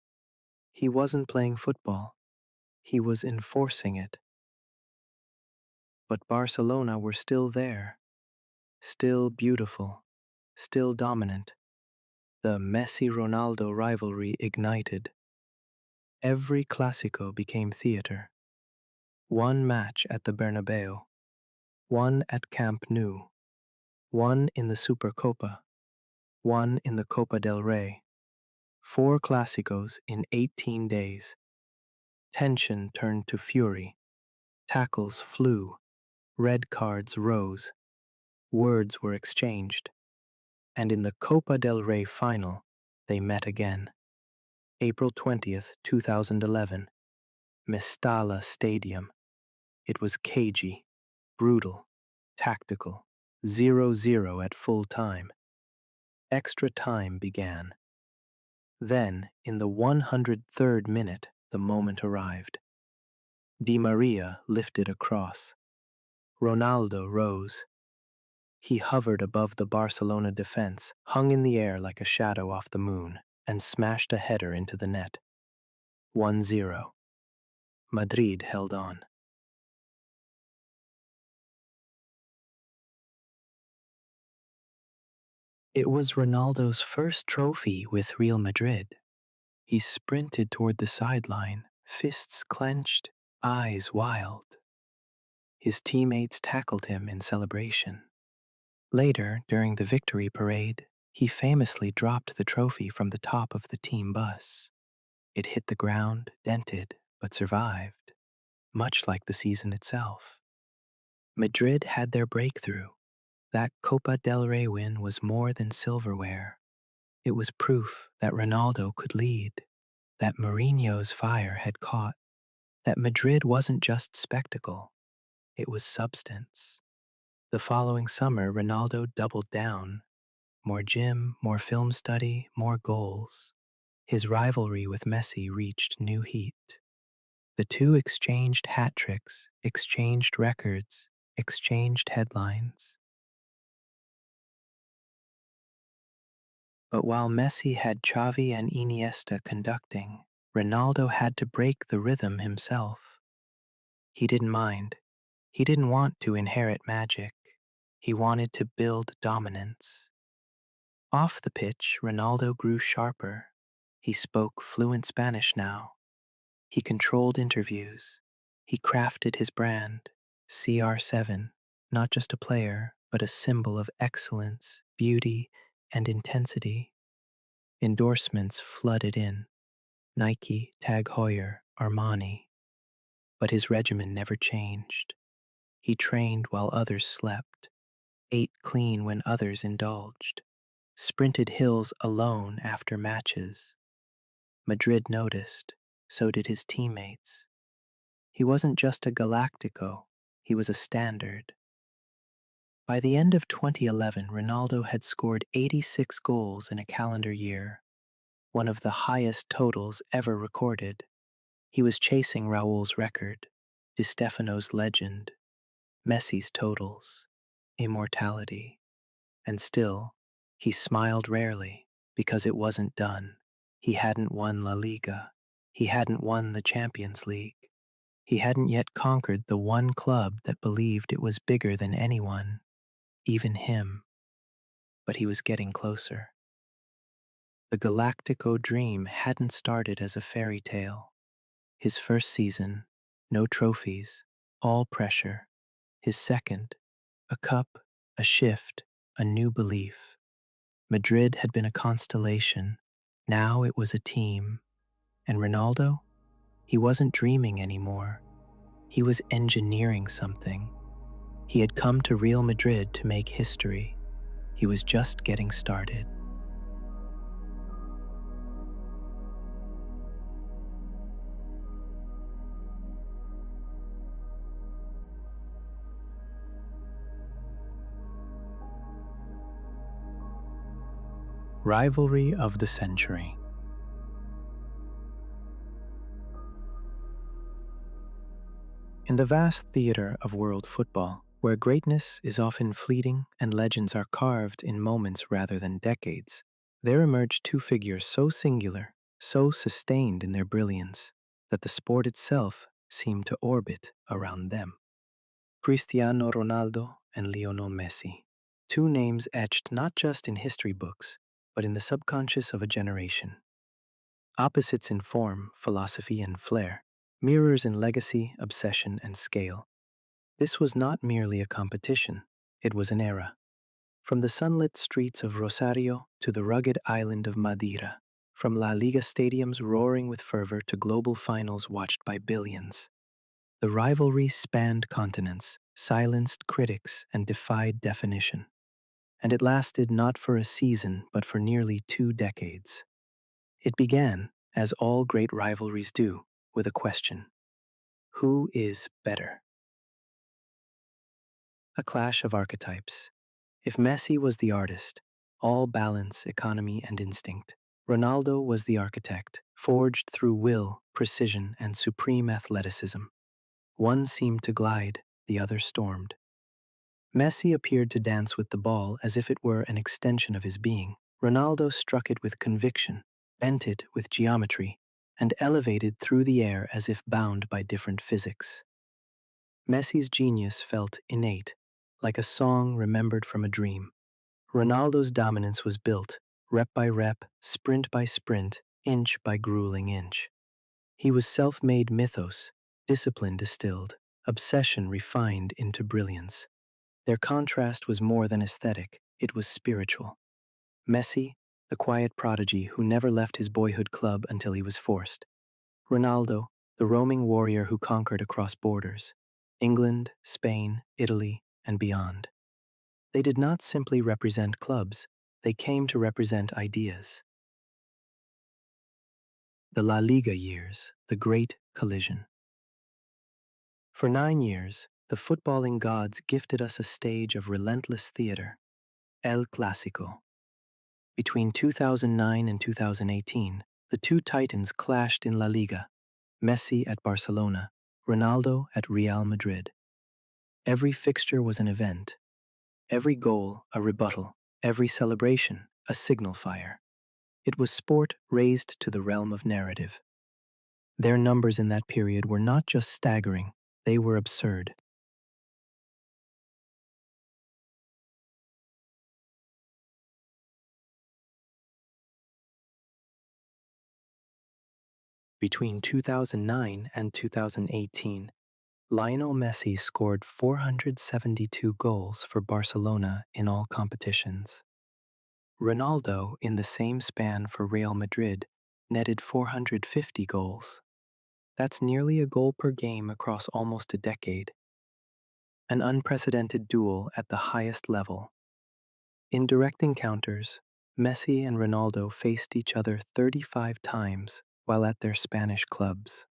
He wasn't playing football. He was enforcing it. But Barcelona were still there, still beautiful, still dominant. The Messi-Ronaldo rivalry ignited. Every Clásico became theater. One match at the Bernabeu, one at Camp Nou, one in the Supercopa, one in the Copa del Rey. 4 Clásicos in 18 days. Tension turned to fury. Tackles flew. Red cards rose. Words were exchanged. And in the Copa del Rey final, they met again. April 20th, 2011. Mestalla Stadium. It was cagey, brutal, tactical. 0-0 at full time. Extra time began. Then, in the 103rd minute, the moment arrived. Di Maria lifted a cross. Ronaldo rose. He hovered above the Barcelona defense, hung in the air like a shadow off the moon, and smashed a header into the net. 1-0. Madrid held on. It was Ronaldo's first trophy with Real Madrid. He sprinted toward the sideline, fists clenched, eyes wild. His teammates tackled him in celebration. Later, during the victory parade, he famously dropped the trophy from the top of the team bus. It hit the ground, dented, but survived, much like the season itself. Madrid had their breakthrough. That Copa del Rey win was more than silverware. It was proof that Ronaldo could lead, that Mourinho's fire had caught, that Madrid wasn't just spectacle, it was substance. The following summer, Ronaldo doubled down. More gym, more film study, more goals. His rivalry with Messi reached new heat. The two exchanged hat tricks, exchanged records, exchanged headlines. But while Messi had Xavi and Iniesta conducting, Ronaldo had to break the rhythm himself. He didn't mind. He didn't want to inherit magic. He wanted to build dominance. Off the pitch, Ronaldo grew sharper. He spoke fluent Spanish now. He controlled interviews. He crafted his brand, CR7, not just a player, but a symbol of excellence, beauty, and intensity. Endorsements flooded in. Nike, Tag Heuer, Armani. But his regimen never changed. He trained while others slept, ate clean when others indulged, sprinted hills alone after matches. Madrid noticed, so did his teammates. He wasn't just a Galactico, he was a standard. By the end of 2011, Ronaldo had scored 86 goals in a calendar year, one of the highest totals ever recorded. He was chasing Raul's record, Di Stefano's legend, Messi's totals, immortality. And still, he smiled rarely because it wasn't done. He hadn't won La Liga. He hadn't won the Champions League. He hadn't yet conquered the one club that believed it was bigger than anyone, even him. But he was getting closer. The Galactico Dream hadn't started as a fairy tale. His first season, no trophies, all pressure. His second, a cup, a shift, a new belief. Madrid had been a constellation. Now it was a team. And Ronaldo? He wasn't dreaming anymore. He was engineering something. He had come to Real Madrid to make history. He was just getting started. Rivalry of the century. In the vast theater of world football, where greatness is often fleeting and legends are carved in moments rather than decades, there emerge two figures so singular, so sustained in their brilliance, that the sport itself seemed to orbit around them. Cristiano Ronaldo and Lionel Messi. Two names etched not just in history books, but in the subconscious of a generation. Opposites in form, philosophy, and flair, mirrors in legacy, obsession, and scale. This was not merely a competition, it was an era. From the sunlit streets of Rosario to the rugged island of Madeira, from La Liga stadiums roaring with fervor to global finals watched by billions. The rivalry spanned continents, silenced critics, and defied definition. And it lasted not for a season, but for nearly 2 decades. It began, as all great rivalries do, with a question: who is better? A clash of archetypes. If Messi was the artist, all balance, economy, and instinct, Ronaldo was the architect, forged through will, precision, and supreme athleticism. One seemed to glide, the other stormed. Messi appeared to dance with the ball as if it were an extension of his being. Ronaldo struck it with conviction, bent it with geometry, and elevated through the air as if bound by different physics. Messi's genius felt innate, like a song remembered from a dream. Ronaldo's dominance was built, rep by rep, sprint by sprint, inch by grueling inch. He was self-made mythos, discipline distilled, obsession refined into brilliance. Their contrast was more than aesthetic, it was spiritual. Messi, the quiet prodigy who never left his boyhood club until he was forced. Ronaldo, the roaming warrior who conquered across borders. England, Spain, Italy, and beyond. They did not simply represent clubs, they came to represent ideas. The La Liga years, the great collision. For 9 years, the footballing gods gifted us a stage of relentless theater, El Clásico. Between 2009 and 2018, the two titans clashed in La Liga, Messi at Barcelona, Ronaldo at Real Madrid. Every fixture was an event, every goal a rebuttal, every celebration a signal fire. It was sport raised to the realm of narrative. Their numbers in that period were not just staggering, they were absurd. Between 2009 and 2018, Lionel Messi scored 472 goals for Barcelona in all competitions. Ronaldo, in the same span for Real Madrid, netted 450 goals. That's nearly a goal per game across almost a decade. An unprecedented duel at the highest level. In direct encounters, Messi and Ronaldo faced each other 35 times while at their Spanish clubs.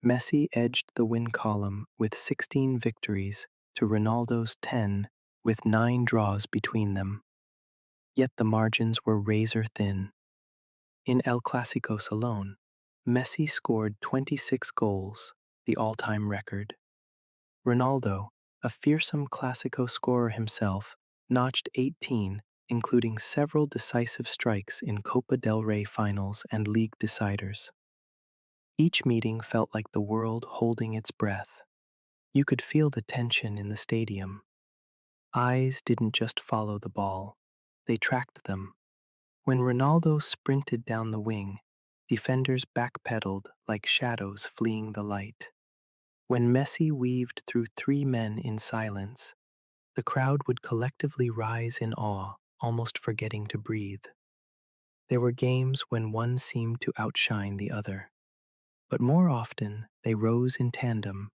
Messi edged the win column with 16 victories to Ronaldo's 10, with 9 draws between them. Yet the margins were razor thin. In El Clásicos alone, Messi scored 26 goals, the all-time record. Ronaldo, a fearsome Clásico scorer himself, notched 18, including several decisive strikes in Copa del Rey finals and league deciders. Each meeting felt like the world holding its breath. You could feel the tension in the stadium. Eyes didn't just follow the ball, they tracked them. When Ronaldo sprinted down the wing, defenders backpedaled like shadows fleeing the light. When Messi weaved through 3 men in silence, the crowd would collectively rise in awe, almost forgetting to breathe. There were games when one seemed to outshine the other, but more often they rose in tandem,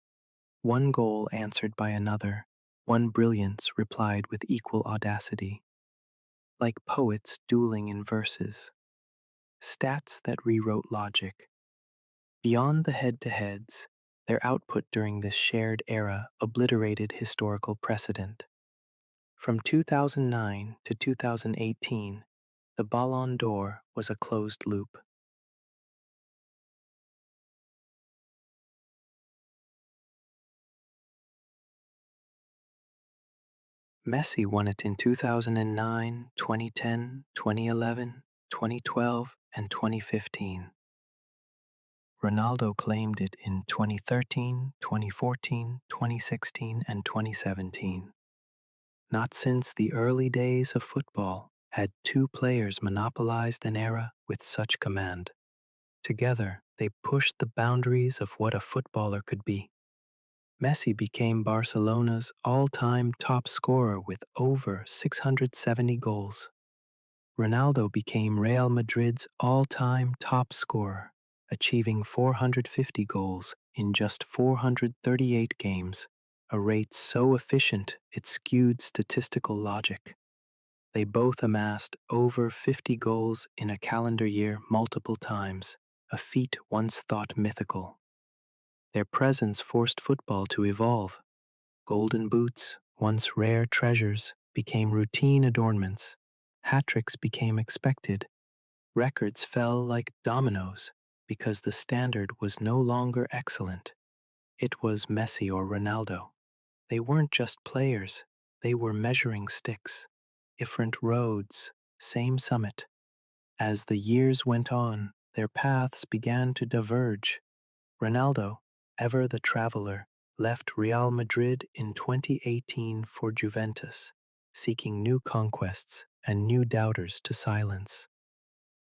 one goal answered by another, one brilliance replied with equal audacity. Like poets dueling in verses, stats that rewrote logic. Beyond the head-to-heads, their output during this shared era obliterated historical precedent. From 2009 to 2018, The Ballon d'Or was a closed loop. Messi won it in 2009, 2010, 2011, 2012, and 2015. Ronaldo claimed it in 2013, 2014, 2016, and 2017. Not since the early days of football had two players monopolized an era with such command. Together, they pushed the boundaries of what a footballer could be. Messi became Barcelona's all-time top scorer with over 670 goals. Ronaldo became Real Madrid's all-time top scorer, achieving 450 goals in just 438 games, a rate so efficient it skewed statistical logic. They both amassed over 50 goals in a calendar year multiple times, a feat once thought mythical. Their presence forced football to evolve. Golden boots, once rare treasures, became routine adornments. Hat-tricks became expected. Records fell like dominoes because the standard was no longer excellent. It was Messi or Ronaldo. They weren't just players, they were measuring sticks. Different roads, same summit. As the years went on, their paths began to diverge. Ronaldo, ever the traveler, left Real Madrid in 2018 for Juventus, seeking new conquests and new doubters to silence.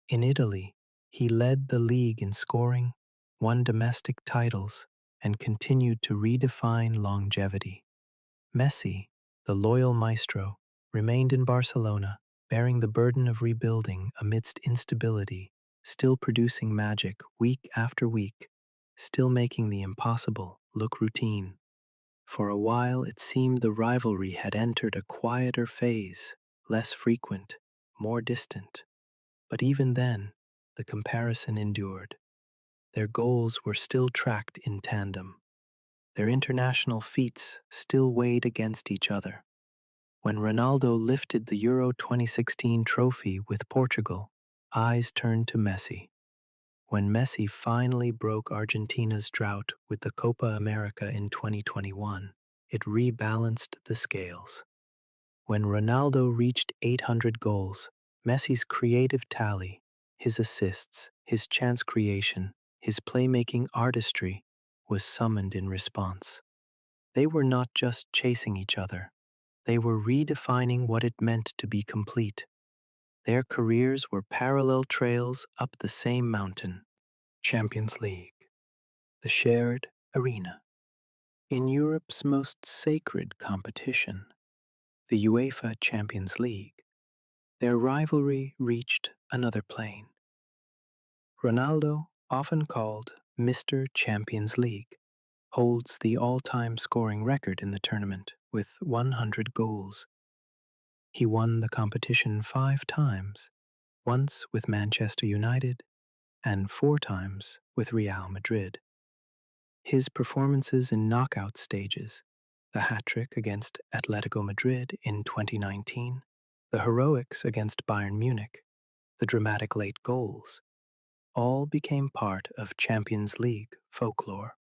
In Italy, he led the league in scoring, won domestic titles, and continued to redefine longevity. Messi, the loyal maestro, remained in Barcelona, bearing the burden of rebuilding amidst instability, still producing magic week after week, still making the impossible look routine. For a while, it seemed the rivalry had entered a quieter phase, less frequent, more distant. But even then, the comparison endured. Their goals were still tracked in tandem. Their international feats still weighed against each other. When Ronaldo lifted the Euro 2016 trophy with Portugal, eyes turned to Messi. When Messi finally broke Argentina's drought with the Copa America in 2021, it rebalanced the scales. When Ronaldo reached 800 goals, Messi's creative tally, his assists, his chance creation, his playmaking artistry, was summoned in response. They were not just chasing each other, they were redefining what it meant to be complete. Their careers were parallel trails up the same mountain. Champions League, the shared arena. In Europe's most sacred competition, the UEFA Champions League, their rivalry reached another plane. Ronaldo, often called Mr. Champions League, holds the all-time scoring record in the tournament with 100 goals. He won the competition 5 times, once with Manchester United and 4 times with Real Madrid. His performances in knockout stages, the hat-trick against Atletico Madrid in 2019, the heroics against Bayern Munich, the dramatic late goals, all became part of Champions League folklore.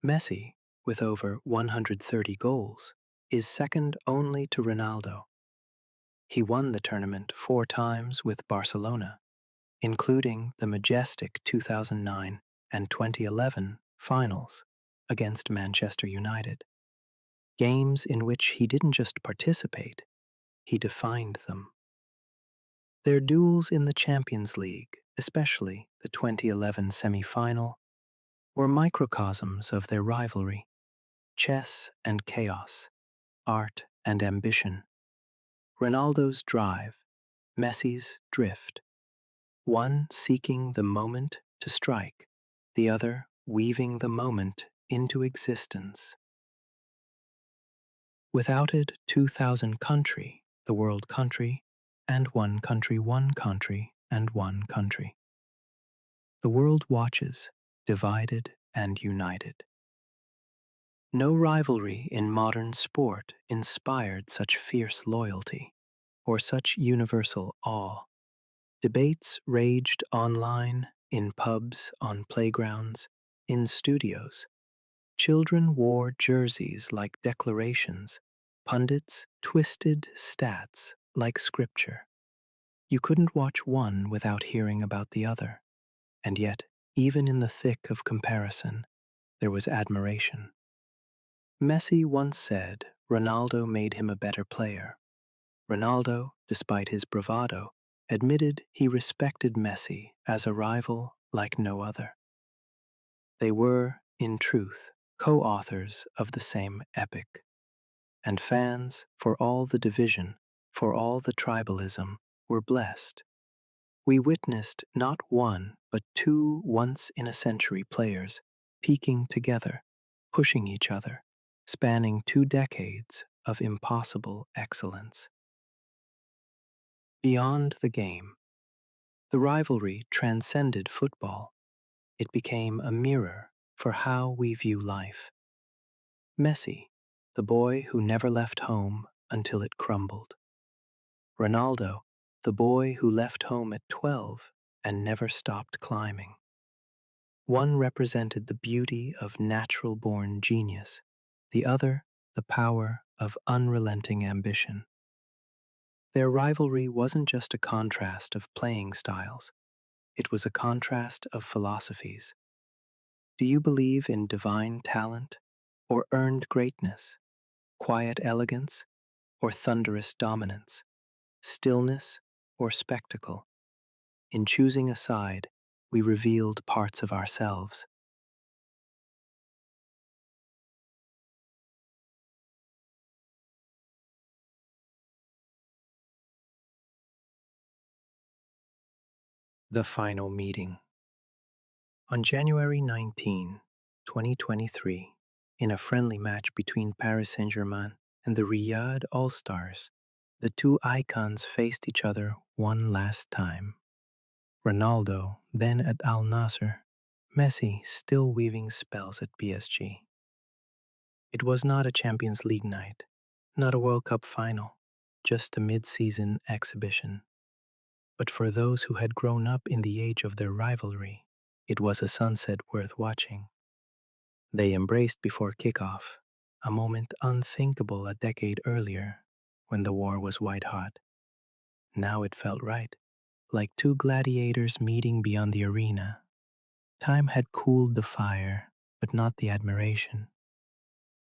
Messi, with over 130 goals, is second only to Ronaldo. He won the tournament 4 times with Barcelona, including the majestic 2009 and 2011 finals against Manchester United. Games in which he didn't just participate, he defined them. Their duels in the Champions League, especially the 2011 semi-final, were microcosms of their rivalry, chess and chaos, art and ambition. Ronaldo's drive, Messi's drift, one seeking the moment to strike, the other weaving the moment into existence. Without it, 2,000 country, the world country, and one country, and one country. The world watches, divided and united. No rivalry in modern sport inspired such fierce loyalty or such universal awe. Debates raged online, in pubs, on playgrounds, in studios. Children wore jerseys like declarations. Pundits twisted stats like scripture. You couldn't watch one without hearing about the other. And yet, even in the thick of comparison, there was admiration. Messi once said Ronaldo made him a better player. Ronaldo, despite his bravado, admitted he respected Messi as a rival like no other. They were, in truth, co-authors of the same epic. And fans, for all the division, for all the tribalism, were blessed. We witnessed not one, but two once-in-a-century players peaking together, pushing each other, spanning 2 decades of impossible excellence. Beyond the game, the rivalry transcended football. It became a mirror for how we view life. Messi, the boy who never left home until it crumbled. Ronaldo, the boy who left home at 12 and never stopped climbing. One represented the beauty of natural-born genius, the other the power of unrelenting ambition. Their rivalry wasn't just a contrast of playing styles, it was a contrast of philosophies. Do you believe in divine talent or earned greatness, quiet elegance or thunderous dominance, stillness or spectacle? In choosing a side, we revealed parts of ourselves. The final meeting. On January 19, 2023, in a friendly match between Paris Saint-Germain and the Riyadh All-Stars, the two icons faced each other one last time. Ronaldo, then at Al Nassr, Messi still weaving spells at PSG. It was not a Champions League night, not a World Cup final, just a mid-season exhibition. But for those who had grown up in the age of their rivalry, it was a sunset worth watching. They embraced before kickoff, a moment unthinkable a decade earlier when the war was white hot. Now it felt right, like two gladiators meeting beyond the arena. Time had cooled the fire, but not the admiration.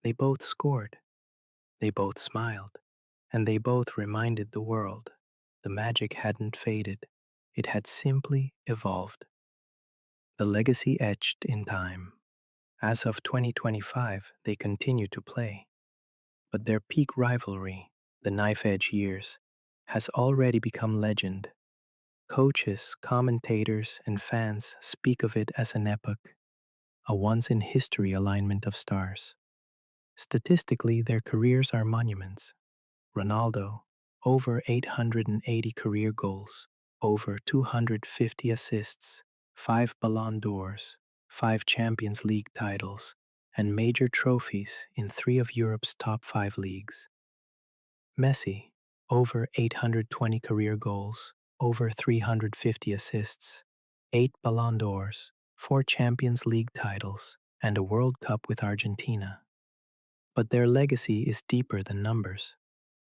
They both scored, they both smiled, and they both reminded the world the magic hadn't faded, it had simply evolved. The legacy etched in time. As of 2025, they continue to play, but their peak rivalry, the knife-edge years, has already become legend. Coaches, commentators, and fans speak of it as an epoch, a once-in-history alignment of stars. Statistically, their careers are monuments. Ronaldo, over 880 career goals, over 250 assists, 5 Ballon d'Ors, 5 Champions League titles, and major trophies in 3 of Europe's top 5 leagues. Messi, over 820 career goals, over 350 assists, 8 Ballon d'Ors, 4 Champions League titles, and a World Cup with Argentina. But their legacy is deeper than numbers.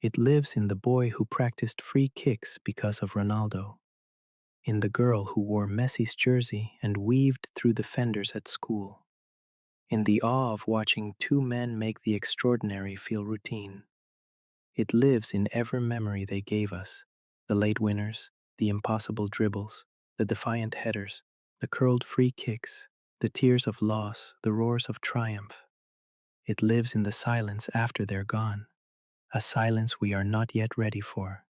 It lives in the boy who practiced free kicks because of Ronaldo, in the girl who wore Messi's jersey and weaved through the fenders at school, in the awe of watching two men make the extraordinary feel routine. It lives in every memory they gave us, the late winners, the impossible dribbles, the defiant headers, the curled free kicks, the tears of loss, the roars of triumph. It lives in the silence after they're gone, a silence we are not yet ready for.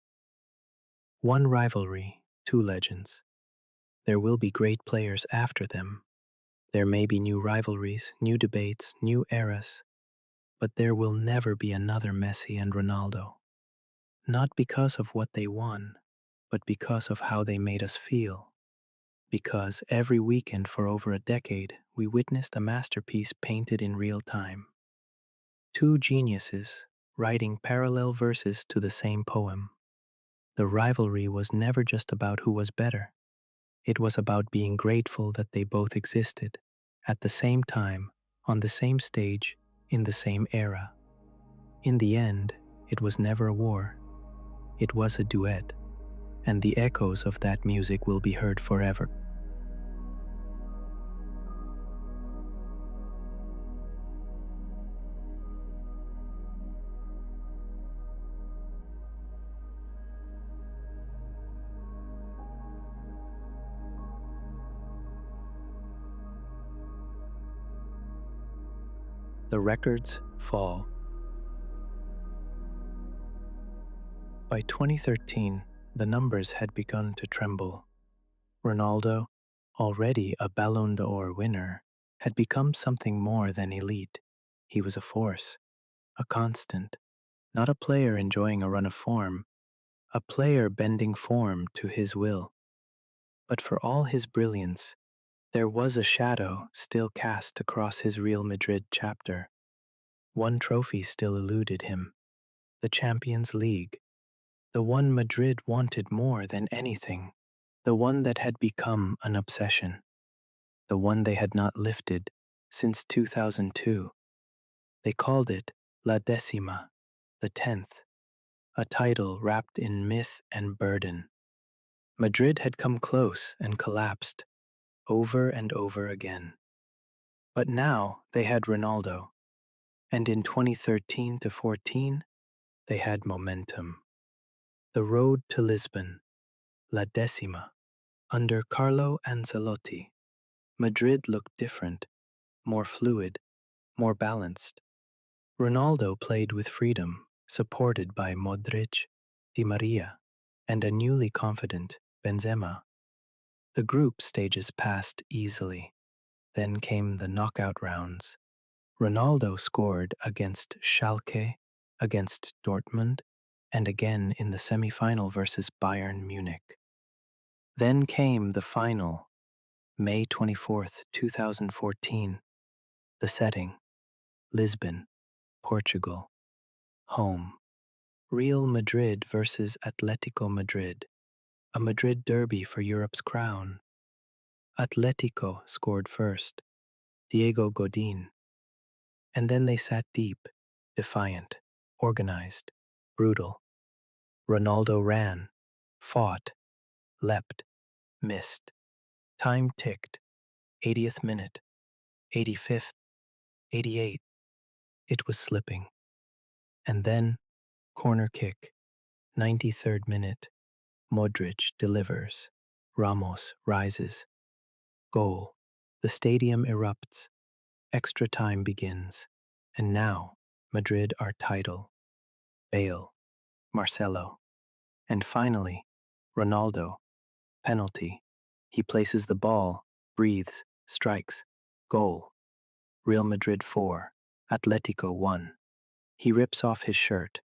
One rivalry, two legends. There will be great players after them. There may be new rivalries, new debates, new eras, but there will never be another Messi and Ronaldo. Not because of what they won, but because of how they made us feel. Because every weekend for over a decade, we witnessed a masterpiece painted in real time. Two geniuses writing parallel verses to the same poem. The rivalry was never just about who was better. It was about being grateful that they both existed, at the same time, on the same stage, in the same era. In the end, it was never a war. It was a duet, and the echoes of that music will be heard forever. The records fall. By 2013, the numbers had begun to tremble. Ronaldo, already a Ballon d'Or winner, had become something more than elite. He was a force, a constant, not a player enjoying a run of form, a player bending form to his will. But for all his brilliance, there was a shadow still cast across his Real Madrid chapter. One trophy still eluded him, the Champions League, the one Madrid wanted more than anything, the one that had become an obsession, the one they had not lifted since 2002. They called it La Décima, the 10th, a title wrapped in myth and burden. Madrid had come close and collapsed, over and over again. But now they had Ronaldo, and in 2013 to 14, they had momentum. The road to Lisbon, La Décima, under Carlo Ancelotti. Madrid looked different, more fluid, more balanced. Ronaldo played with freedom, supported by Modric, Di Maria, and a newly confident Benzema. The group stages passed easily. Then came the knockout rounds. Ronaldo scored against Schalke, against Dortmund, and again in the semi-final versus Bayern Munich. Then came the final, May 24th, 2014. The setting, Lisbon, Portugal. Home, Real Madrid versus Atletico Madrid, a Madrid derby for Europe's crown. Atletico scored first, Diego Godin, and then they sat deep, defiant, organized, brutal. Ronaldo ran, fought, leapt, missed. Time ticked. 80th minute, 85th, 88th. It was slipping. And then, corner kick, 93rd minute. Modric delivers. Ramos rises. Goal. The stadium erupts. Extra time begins. And now, Madrid are title. Bale. Marcelo. And finally, Ronaldo. Penalty. He places the ball, breathes, strikes. Goal. Real Madrid 4. Atletico 1. He rips off his shirt,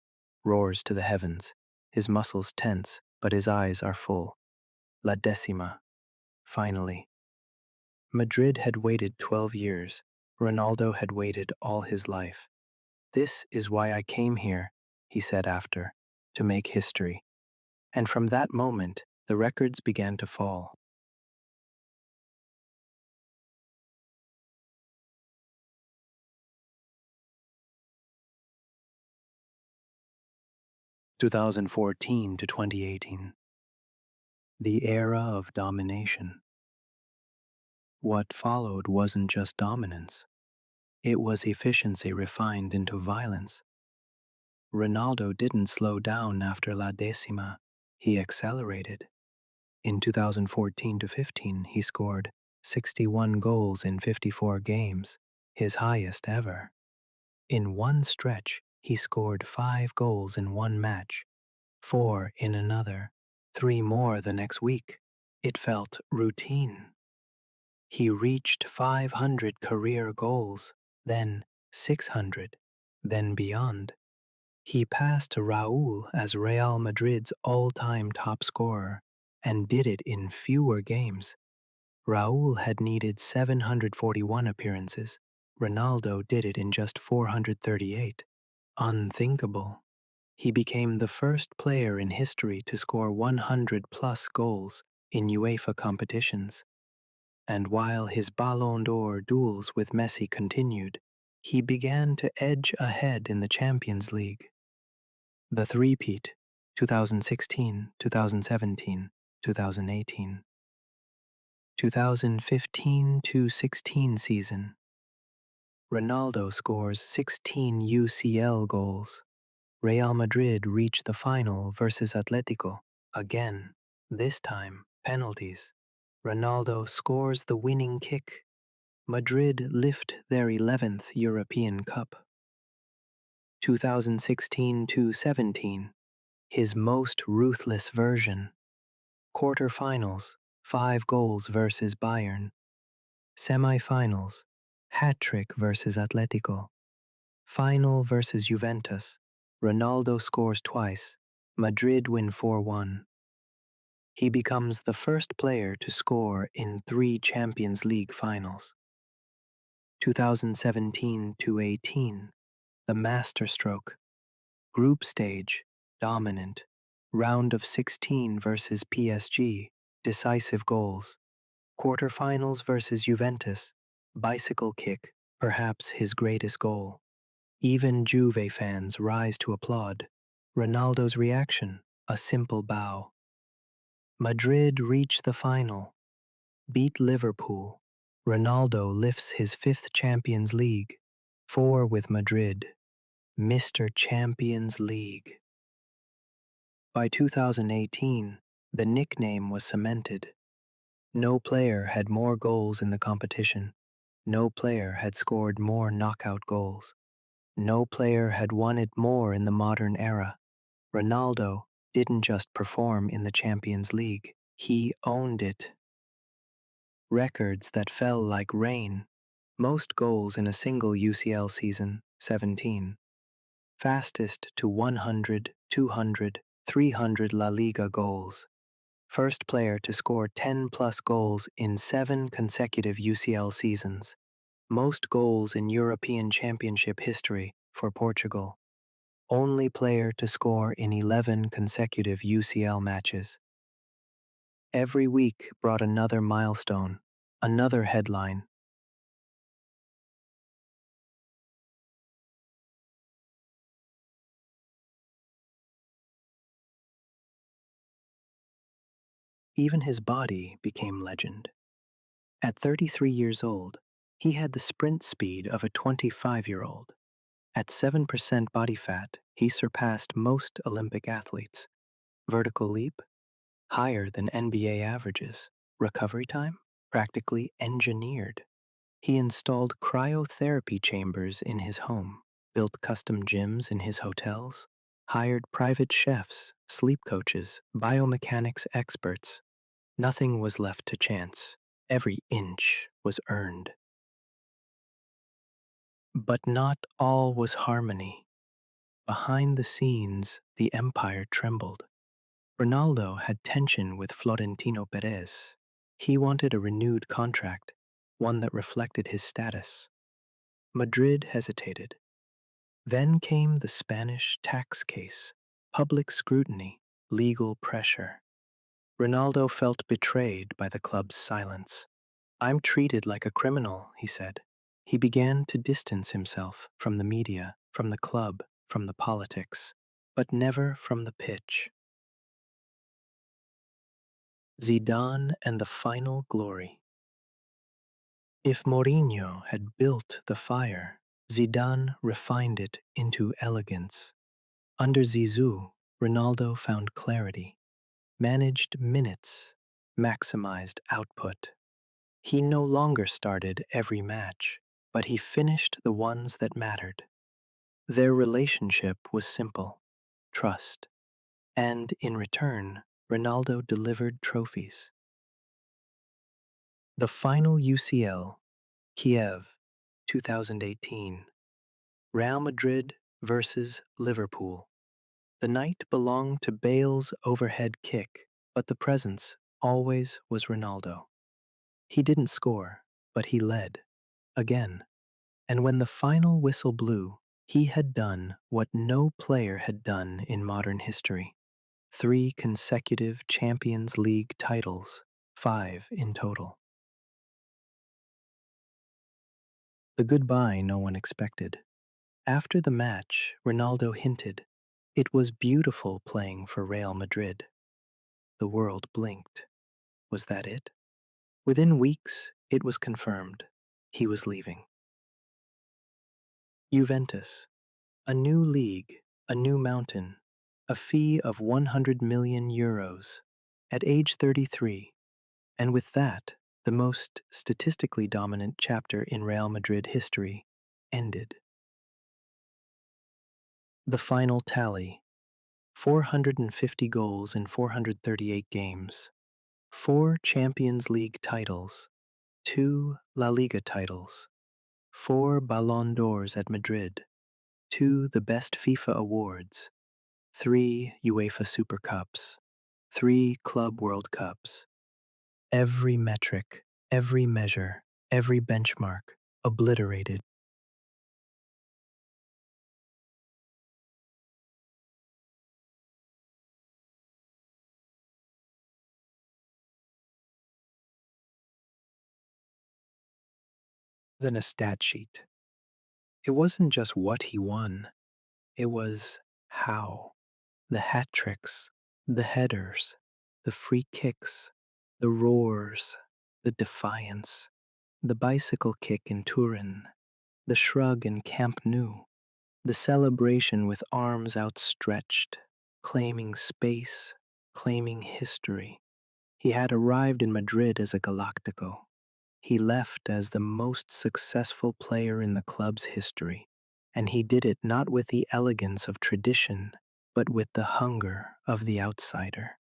roars to the heavens. His muscles tense, but his eyes are full. La Décima. Finally. Madrid had waited 12 years. Ronaldo had waited all his life. This is why I came here, he said after, to make history. And from that moment, the records began to fall. 2014 to 2018. The era of domination. What followed wasn't just dominance. It was efficiency refined into violence. Ronaldo didn't slow down after La Décima, he accelerated. In 2014 to 15, he scored 61 goals in 54 games, his highest ever. In one stretch, he scored 5 goals in one match, 4 in another, 3 more the next week. It felt routine. He reached 500 career goals, then 600, then beyond. He passed Raúl as Real Madrid's all-time top scorer and did it in fewer games. Raúl had needed 741 appearances. Ronaldo did it in just 438. Unthinkable. He became the first player in history to score 100-plus goals in UEFA competitions. And while his Ballon d'Or duels with Messi continued, he began to edge ahead in the Champions League. The three-peat, 2016, 2017, 2018. 2015-16 season. Ronaldo scores 16 UCL goals. Real Madrid reach the final versus Atletico. Again, this time, penalties. Ronaldo scores the winning kick. Madrid lift their 11th European Cup. 2016-17, his most ruthless version. Quarter-finals, 5 goals versus Bayern. Semi-finals, hat-trick versus Atletico. Final versus Juventus. Ronaldo scores twice. Madrid win 4-1. He becomes the first player to score in 3 Champions League finals. 2017-18, the masterstroke. Group stage, dominant. Round of 16 versus PSG, decisive goals. Quarterfinals versus Juventus, bicycle kick, perhaps his greatest goal. Even Juve fans rise to applaud. Ronaldo's reaction, a simple bow. Madrid reach the final, beat Liverpool. Ronaldo lifts his 5th Champions League, 4 with Madrid. Mr. Champions League. By 2018, the nickname was cemented. No player had more goals in the competition. No player had scored more knockout goals. No player had won it more in the modern era. Ronaldo didn't just perform in the Champions League, he owned it. Records that fell like rain. Most goals in a single UCL season, 17. Fastest to 100, 200, 300 La Liga goals. First player to score 10-plus goals in 7 consecutive UCL seasons. Most goals in European Championship history for Portugal. Only player to score in 11 consecutive UCL matches. Every week brought another milestone, another headline. Even his body became legend. At 33 years old, he had the sprint speed of a 25-year-old. At 7% body fat, he surpassed most Olympic athletes. Vertical leap, higher than NBA averages. Recovery time, practically engineered. He installed cryotherapy chambers in his home, built custom gyms in his hotels, hired private chefs, sleep coaches, biomechanics experts. Nothing was left to chance. Every inch was earned. But not all was harmony. Behind the scenes, the empire trembled. Ronaldo had tension with Florentino Perez. He wanted a renewed contract, one that reflected his status. Madrid hesitated. Then came the Spanish tax case, public scrutiny, legal pressure. Ronaldo felt betrayed by the club's silence. "I'm treated like a criminal," he said. He began to distance himself from the media, from the club, from the politics, but never from the pitch. Zidane and the final glory. If Mourinho had built the fire, Zidane refined it into elegance. Under Zizou, Ronaldo found clarity, managed minutes, maximized output. He no longer started every match, but he finished the ones that mattered. Their relationship was simple, trust, and in return, Ronaldo delivered trophies. The final UCL, Kiev, 2018. Real Madrid versus Liverpool. The night belonged to Bale's overhead kick, but the presence always was Ronaldo. He didn't score, but he led. Again. And when the final whistle blew, He had done what no player had done in modern history: 3 consecutive Champions League titles, 5 in total. The goodbye no one expected. After the match, Ronaldo hinted, "It was beautiful playing for Real Madrid." The world blinked. Was that it? Within weeks, it was confirmed. He was leaving. Juventus, a new league, a new mountain, a fee of 100 million euros. At age 33, and with that, the most statistically dominant chapter in Real Madrid history ended. The final tally: 450 goals in 438 games, 4 Champions League titles, 2 La Liga titles, 4 Ballon d'Ors at Madrid, 2 the best FIFA awards, 3 UEFA Super Cups, 3 Club World Cups. Every metric, every measure, every benchmark obliterated. Than a stat sheet. It wasn't just what he won, it was how. The hat tricks, the headers, the free kicks, the roars, the defiance, the bicycle kick in Turin, the shrug in Camp Nou, the celebration with arms outstretched, claiming space, claiming history. He had arrived in Madrid as a Galactico. He left as the most successful player in the club's history, and he did it not with the elegance of tradition, but with the hunger of the outsider.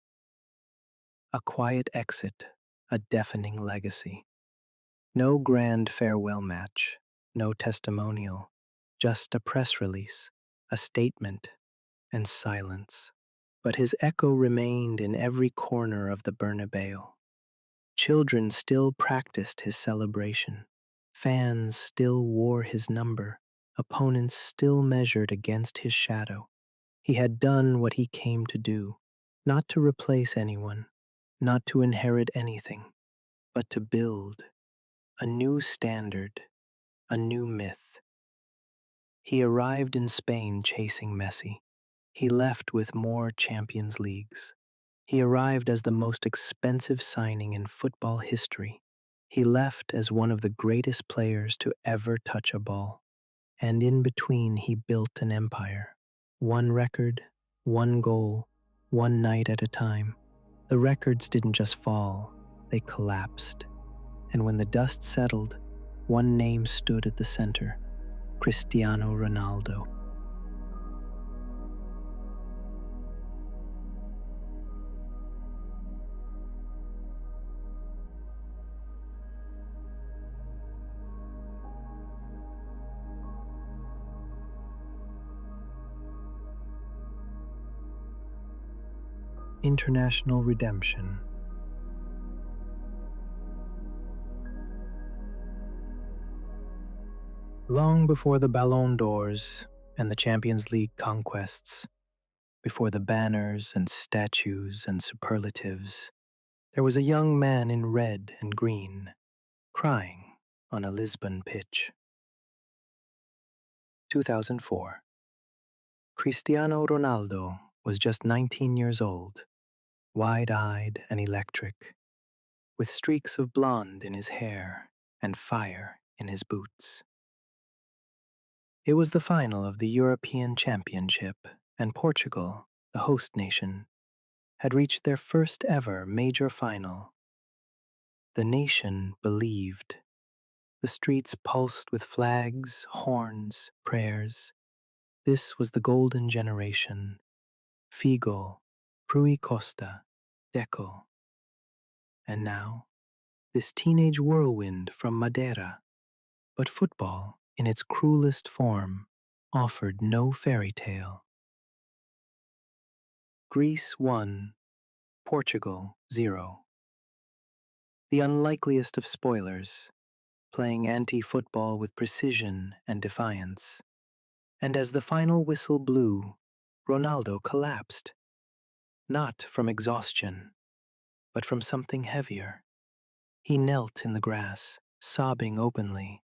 A quiet exit, a deafening legacy. No grand farewell match, no testimonial, just a press release, a statement, and silence. But his echo remained in every corner of the Bernabeu. Children still practiced his celebration. Fans still wore his number. Opponents still measured against his shadow. He had done what he came to do, not to replace anyone, not to inherit anything, but to build a new standard, a new myth. He arrived in Spain chasing Messi. He left with more Champions Leagues. He arrived as the most expensive signing in football history. He left as one of the greatest players to ever touch a ball. And in between, he built an empire. One record, one goal, one night at a time. The records didn't just fall, they collapsed. And when the dust settled, one name stood at the center: Cristiano Ronaldo. International redemption. Long before the Ballon d'Ors and the Champions League conquests, before the banners and statues and superlatives, there was a young man in red and green, crying on a Lisbon pitch. 2004. Cristiano Ronaldo was just 19 years old, wide-eyed and electric, with streaks of blonde in his hair and fire in his boots. It was the final of the European Championship, and Portugal, the host nation, had reached their first ever major final. The nation believed. The streets pulsed with flags, horns, prayers. This was the golden generation. Figo, Rui Costa, Deco. And now, this teenage whirlwind from Madeira. But football, in its cruelest form, offered no fairy tale. Greece 1, Portugal 0. The unlikeliest of spoilers, playing anti-football with precision and defiance. And as the final whistle blew, Ronaldo collapsed, not from exhaustion, but from something heavier. He knelt in the grass, sobbing openly,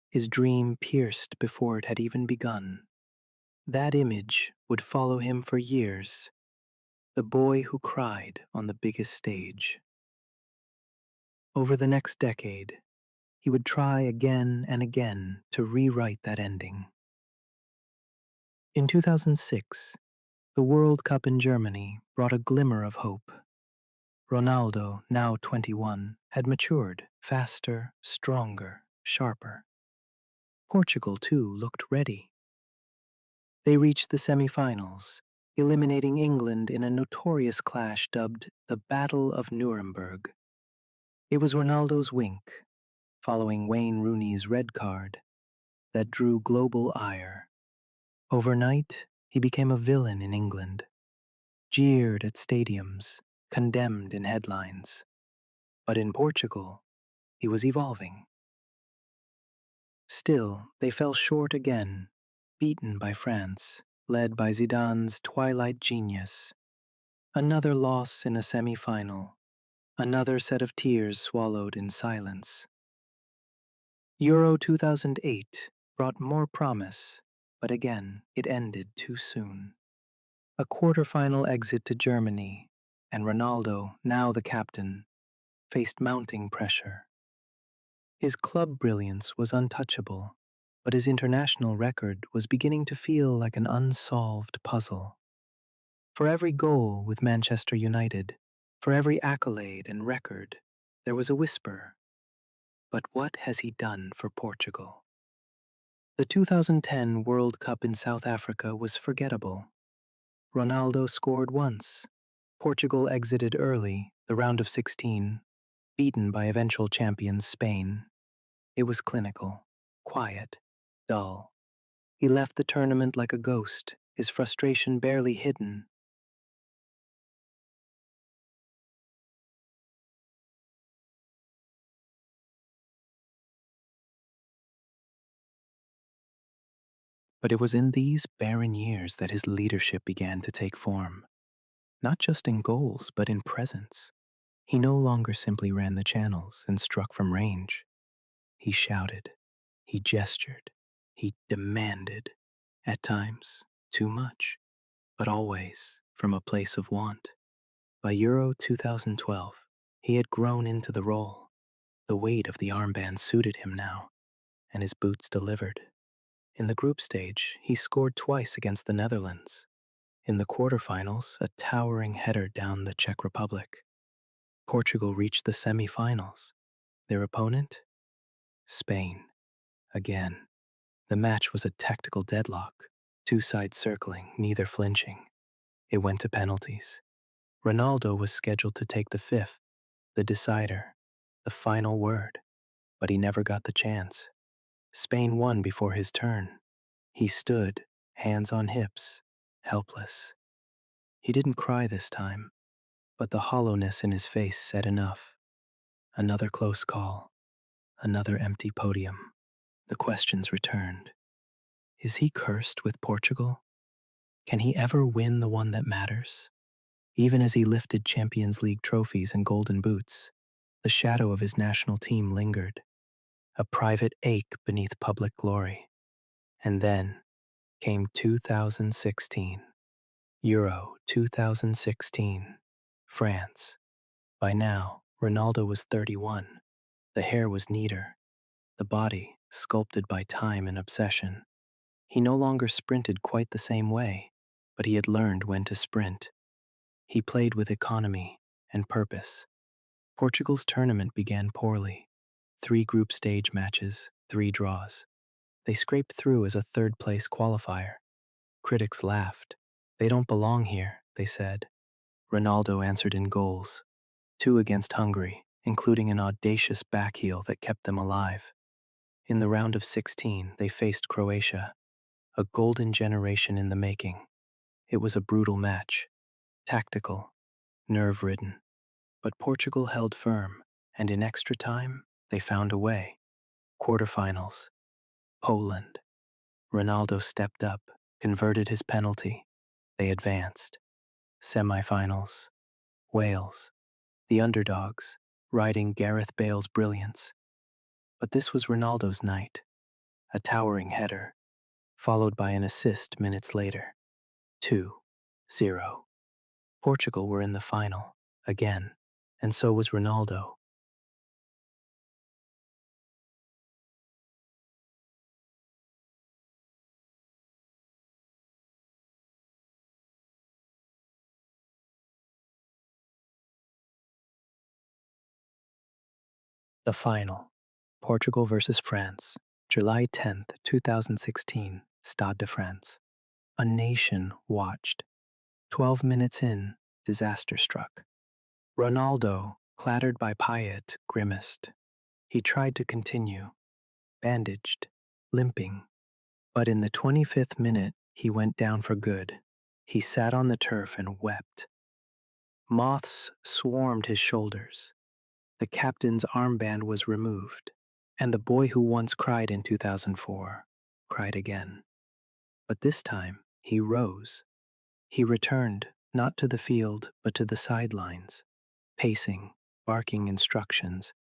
his dream pierced before it had even begun. That image would follow him for years, the boy who cried on the biggest stage. Over the next decade, he would try again and again to rewrite that ending. In 2006, the World Cup in Germany brought a glimmer of hope. Ronaldo, now 21, had matured, faster, stronger, sharper. Portugal, too, looked ready. They reached the semi-finals, eliminating England in a notorious clash dubbed the Battle of Nuremberg. It was Ronaldo's wink, following Wayne Rooney's red card, that drew global ire. Overnight, he became a villain in England, jeered at stadiums, condemned in headlines. But in Portugal, he was evolving. Still, they fell short again, beaten by France, led by Zidane's twilight genius. Another loss in a semi-final, another set of tears swallowed in silence. Euro 2008 brought more promise, but again it ended too soon. A quarter-final exit to Germany, and Ronaldo, now the captain, faced mounting pressure. His club brilliance was untouchable, but his international record was beginning to feel like an unsolved puzzle. For every goal with Manchester United, for every accolade and record, there was a whisper. But what has he done for Portugal? The 2010 World Cup in South Africa was forgettable. Ronaldo scored once. Portugal exited early, the round of 16, beaten by eventual champions Spain. It was clinical, quiet, dull. He left the tournament like a ghost, his frustration barely hidden. But it was in these barren years that his leadership began to take form, not just in goals, but in presence. He no longer simply ran the channels and struck from range. He shouted, he gestured, he demanded, at times too much, but always from a place of want. By Euro 2012, he had grown into the role. The weight of the armband suited him now, and his boots delivered. In the group stage, he scored twice against the Netherlands. In the quarterfinals, a towering header down the Czech Republic. Portugal reached the semi-finals. Their opponent? Spain. Again. The match was a tactical deadlock, two sides circling, neither flinching. It went to penalties. Ronaldo was scheduled to take the fifth, the decider, the final word, but he never got the chance. Spain won before his turn. He stood, hands on hips, helpless. He didn't cry this time, but the hollowness in his face said enough. Another close call, another empty podium. The questions returned. Is he cursed with Portugal? Can he ever win the one that matters? Even as he lifted Champions League trophies and golden boots, the shadow of his national team lingered, a private ache beneath public glory. And then came 2016. Euro 2016. France. By now, Ronaldo was 31. The hair was neater, the body sculpted by time and obsession. He no longer sprinted quite the same way, but he had learned when to sprint. He played with economy and purpose. Portugal's tournament began poorly. 3 group stage matches, 3 draws. They scraped through as a third-place qualifier. Critics laughed. They don't belong here, they said. Ronaldo answered in goals. 2 against Hungary, including an audacious backheel that kept them alive. In the round of 16, they faced Croatia, a golden generation in the making. It was a brutal match, tactical, nerve-ridden. But Portugal held firm, and in extra time, they found a way. Quarterfinals. Poland. Ronaldo stepped up, converted his penalty. They advanced. Semifinals. Wales, the underdogs, riding Gareth Bale's brilliance. But this was Ronaldo's night. A towering header, followed by an assist minutes later. 2-0. Portugal were in the final, again, and so was Ronaldo. The final. Portugal versus France. July 10th, 2016. Stade de France. A nation watched. 12 minutes in, disaster struck. Ronaldo, clattered by Payet, grimaced. He tried to continue, bandaged, limping. But in the 25th minute, he went down for good. He sat on the turf and wept. Moths swarmed his shoulders. The captain's armband was removed, and the boy who once cried in 2004 cried again. But this time, he rose. He returned, not to the field, but to the sidelines, pacing, barking instructions,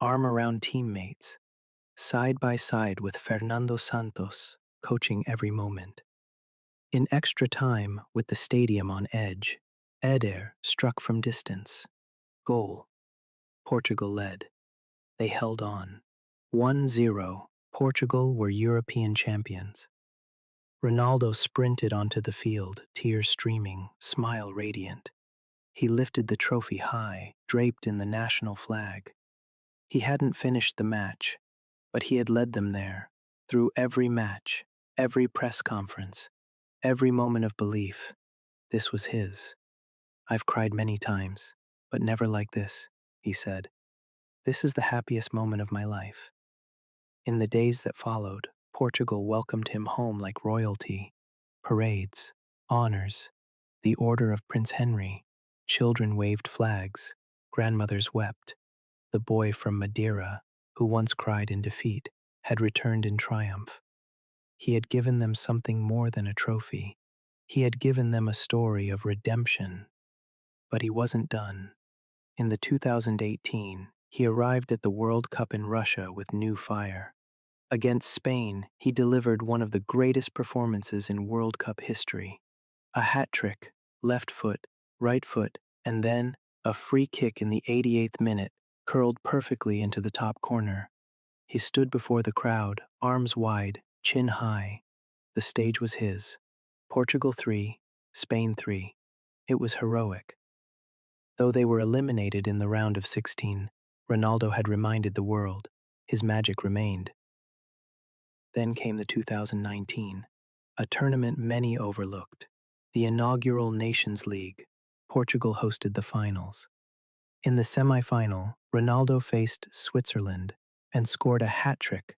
arm around teammates, side by side with Fernando Santos, coaching every moment. In extra time, with the stadium on edge, Eder struck from distance. Goal. Portugal led. They held on. 1-0. Portugal were European champions. Ronaldo sprinted onto the field, tears streaming, smile radiant. He lifted the trophy high, draped in the national flag. He hadn't finished the match, but he had led them there, through every match, every press conference, every moment of belief. This was his. I've cried many times, but never like this, he said. This is the happiest moment of my life. In the days that followed, Portugal welcomed him home like royalty. Parades, honors, the Order of Prince Henry. Children waved flags, grandmothers wept. The boy from Madeira, who once cried in defeat, had returned in triumph. He had given them something more than a trophy. He had given them a story of redemption. But he wasn't done. In the 2018, he arrived at the World Cup in Russia with new fire. Against Spain, he delivered one of the greatest performances in World Cup history. A hat trick, left foot, right foot, and then a free kick in the 88th minute, curled perfectly into the top corner. He stood before the crowd, arms wide, chin high. The stage was his. Portugal 3, Spain 3. It was heroic. Though they were eliminated in the round of 16, Ronaldo had reminded the world. His magic remained. Then came the 2019, a tournament many overlooked. The inaugural Nations League. Portugal hosted the finals. In the semi-final, Ronaldo faced Switzerland and scored a hat trick.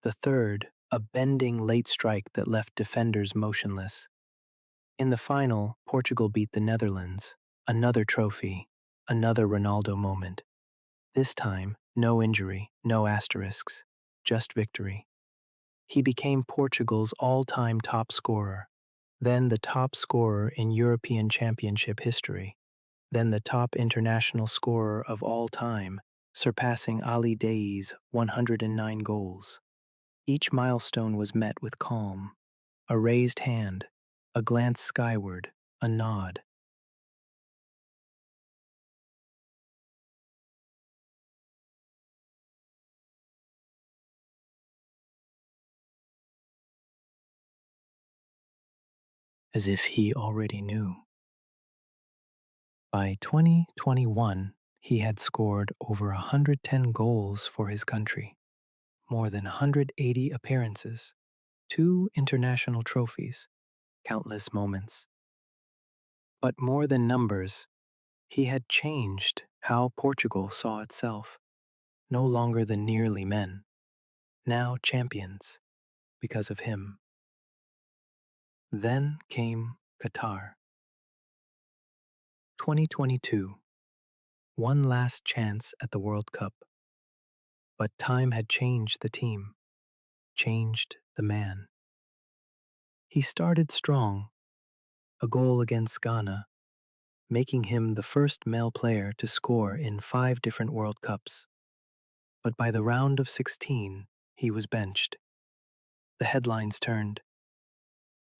The third, a bending late strike that left defenders motionless. In the final, Portugal beat the Netherlands. Another trophy, another Ronaldo moment. This time, no injury, no asterisks, just victory. He became Portugal's all-time top scorer, then the top scorer in European Championship history, then the top international scorer of all time, surpassing Ali Dei's 109 goals. Each milestone was met with calm, a raised hand, a glance skyward, a nod. As if he already knew. By 2021, he had scored over 110 goals for his country, more than 180 appearances, 2 international trophies, countless moments. But more than numbers, he had changed how Portugal saw itself. No longer the nearly men, now champions, because of him. Then came Qatar. 2022, one last chance at the World Cup. But time had changed the team, changed the man. He started strong, a goal against Ghana, making him the first male player to score in 5 different World Cups. But by the round of 16, he was benched. The headlines turned.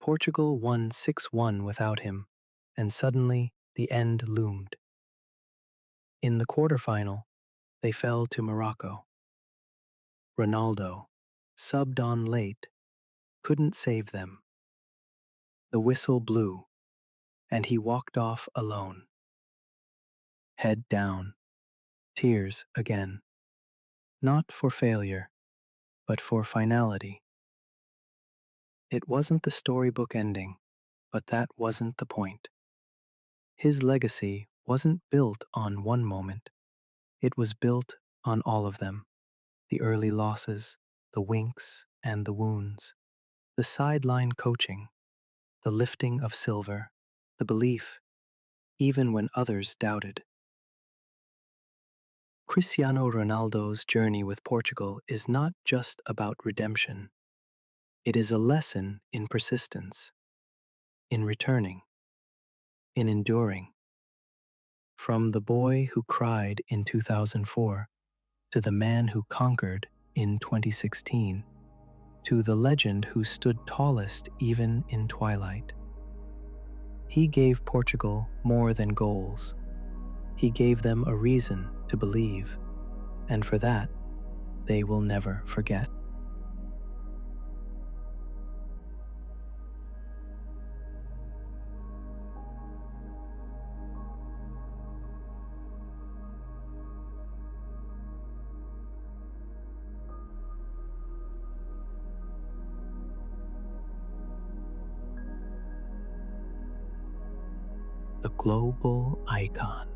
Portugal won 6-1 without him, and suddenly the end loomed. In the quarterfinal, they fell to Morocco. Ronaldo, subbed on late, couldn't save them. The whistle blew, and he walked off alone. Head down, tears again. Not for failure, but for finality. It wasn't the storybook ending, but that wasn't the point. His legacy wasn't built on one moment. It was built on all of them: the early losses, the winks and the wounds, the sideline coaching, the lifting of silver, the belief, even when others doubted. Cristiano Ronaldo's journey with Portugal is not just about redemption. It is a lesson in persistence, in returning, in enduring. From the boy who cried in 2004 to the man who conquered in 2016, to the legend who stood tallest even in twilight. He gave Portugal more than goals. He gave them a reason to believe, and for that, they will never forget. The global icon.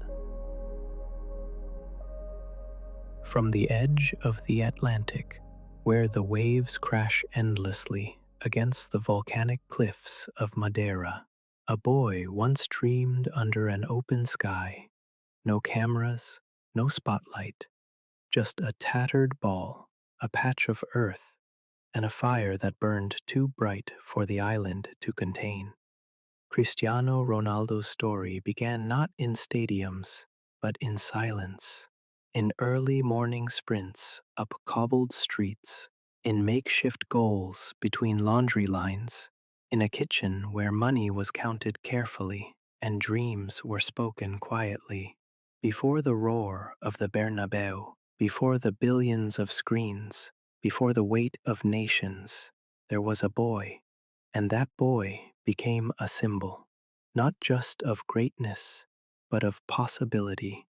From the edge of the Atlantic, where the waves crash endlessly against the volcanic cliffs of Madeira, a boy once dreamed under an open sky. No cameras, no spotlight, just a tattered ball, a patch of earth, and a fire that burned too bright for the island to contain. Cristiano Ronaldo's story began not in stadiums, but in silence, in early morning sprints up cobbled streets, in makeshift goals between laundry lines, in a kitchen where money was counted carefully and dreams were spoken quietly. Before the roar of the Bernabeu, before the billions of screens, before the weight of nations, there was a boy, and that boy became a symbol, not just of greatness, but of possibility.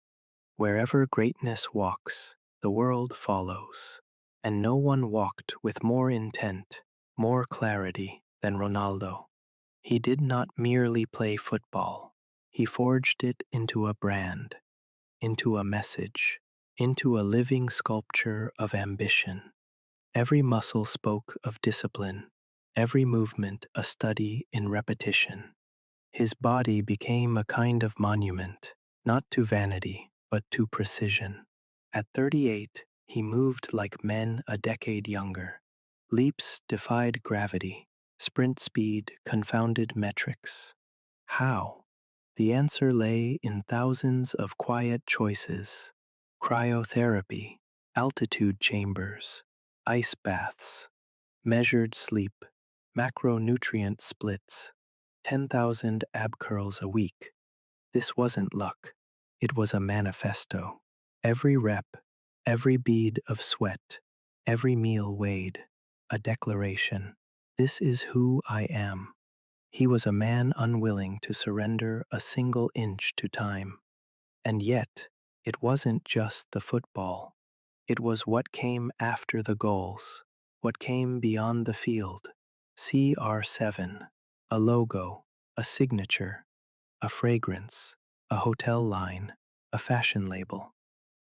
Wherever greatness walks, the world follows, and no one walked with more intent, more clarity than Ronaldo. He did not merely play football, he forged it into a brand, into a message, into a living sculpture of ambition. Every muscle spoke of discipline, every movement a study in repetition. His body became a kind of monument, not to vanity, but to precision. At 38, he moved like men a decade younger. Leaps defied gravity, sprint speed confounded metrics. How? The answer lay in thousands of quiet choices: cryotherapy, altitude chambers, ice baths, measured sleep, macronutrient splits, 10,000 ab curls a week. This wasn't luck, it was a manifesto. Every rep, every bead of sweat, every meal weighed, a declaration. This is who I am. He was a man unwilling to surrender a single inch to time. And yet, it wasn't just the football. It was what came after the goals, what came beyond the field. CR7, a logo, a signature, a fragrance, a hotel line, a fashion label.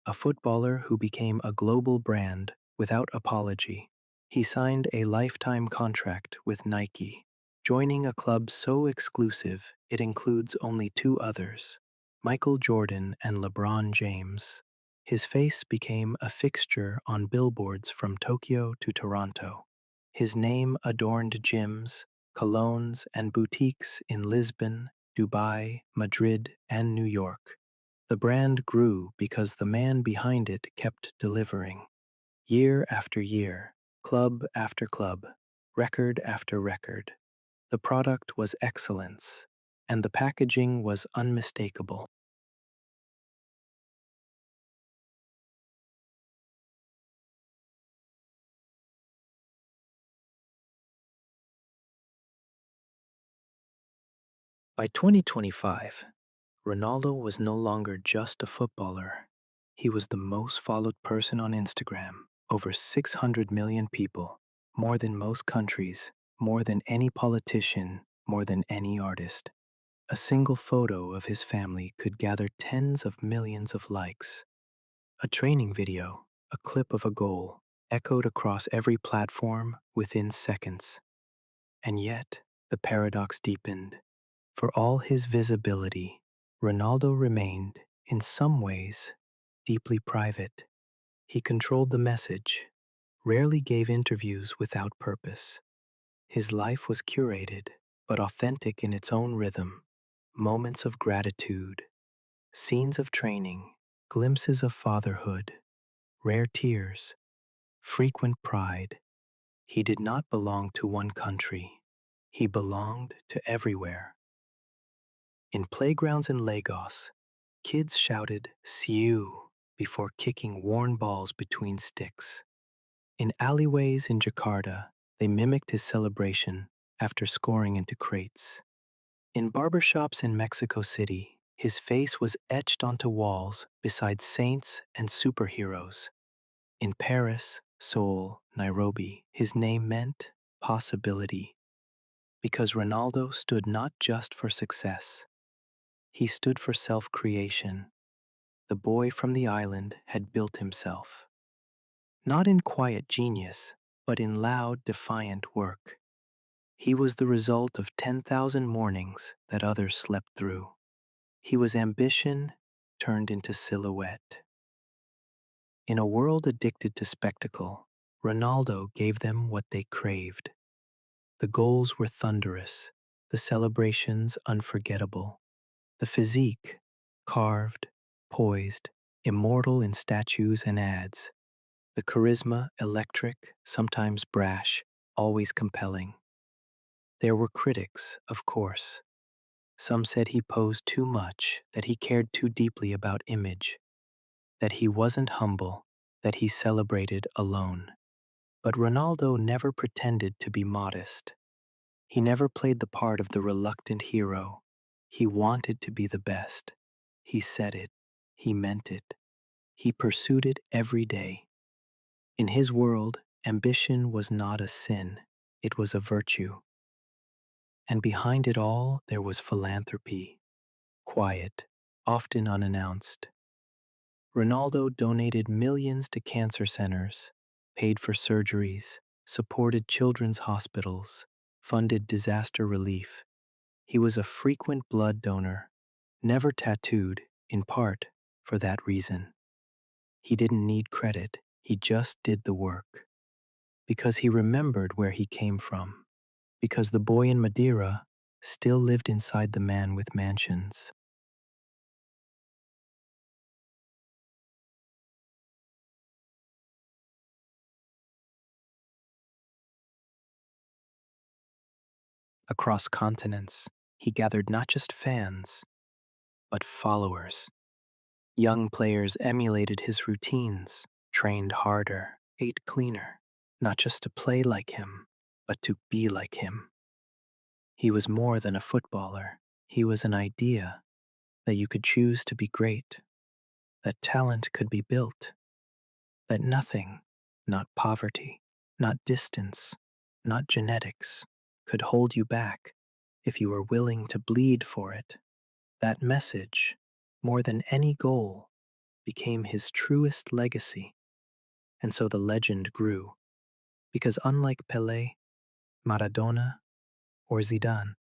A footballer who became a global brand without apology. He signed a lifetime contract with Nike, joining a club so exclusive it includes only 2 others, Michael Jordan and LeBron James. His face became a fixture on billboards from Tokyo to Toronto. His name adorned gyms, colognes, and boutiques in Lisbon, Dubai, Madrid, and New York. The brand grew because the man behind it kept delivering. Year after year, club after club, record after record. The product was excellence, and the packaging was unmistakable. By 2025, Ronaldo was no longer just a footballer. He was the most followed person on Instagram, over 600 million people, more than most countries, more than any politician, more than any artist. A single photo of his family could gather tens of millions of likes. A training video, a clip of a goal, echoed across every platform within seconds. And yet, the paradox deepened. For all his visibility, Ronaldo remained, in some ways, deeply private. He controlled the message, rarely gave interviews without purpose. His life was curated, but authentic in its own rhythm. Moments of gratitude, scenes of training, glimpses of fatherhood, rare tears, frequent pride. He did not belong to one country. He belonged to everywhere. In playgrounds in Lagos, kids shouted "Siu" before kicking worn balls between sticks. In alleyways in Jakarta, they mimicked his celebration after scoring into crates. In barbershops in Mexico City, his face was etched onto walls beside saints and superheroes. In Paris, Seoul, Nairobi, his name meant possibility, because Ronaldo stood not just for success, he stood for self-creation. The boy from the island had built himself, not in quiet genius, but in loud, defiant work. He was the result of 10,000 mornings that others slept through. He was ambition turned into silhouette. In a world addicted to spectacle, Ronaldo gave them what they craved. The goals were thunderous, the celebrations unforgettable, the physique carved, poised, immortal in statues and ads, the charisma electric, sometimes brash, always compelling. There were critics, of course. Some said he posed too much, that he cared too deeply about image, that he wasn't humble, that he celebrated alone. But Ronaldo never pretended to be modest. He never played the part of the reluctant hero. He wanted to be the best. He said it. He meant it. He pursued it every day. In his world, ambition was not a sin. It was a virtue. And behind it all, there was philanthropy, quiet, often unannounced. Ronaldo donated millions to cancer centers, paid for surgeries, supported children's hospitals, funded disaster relief. He was a frequent blood donor, never tattooed, in part for that reason. He didn't need credit, he just did the work. Because he remembered where he came from. Because the boy in Madeira still lived inside the man with mansions. Across continents, he gathered not just fans, but followers. Young players emulated his routines, trained harder, ate cleaner, not just to play like him, but to be like him. He was more than a footballer. He was an idea that you could choose to be great, that talent could be built, that nothing, not poverty, not distance, not genetics, could hold you back if you were willing to bleed for it. That message, more than any goal, became his truest legacy. And so the legend grew, because unlike Pelé, Maradona, or Zidane,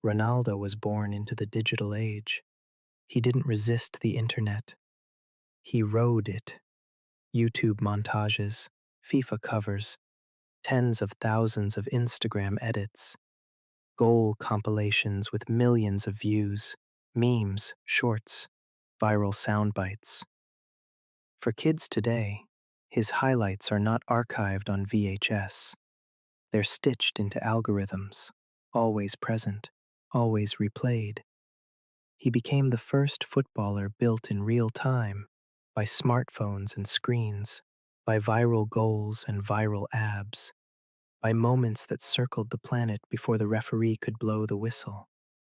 Ronaldo was born into the digital age. He didn't resist the internet. He rode it. YouTube montages, FIFA covers, tens of thousands of Instagram edits. goal compilations with millions of views, memes, shorts, viral sound bites. For kids today, his highlights are not archived on VHS. They're stitched into algorithms, always present, always replayed. He became the first footballer built in real time by smartphones and screens, by viral goals and viral abs, by moments that circled the planet before the referee could blow the whistle.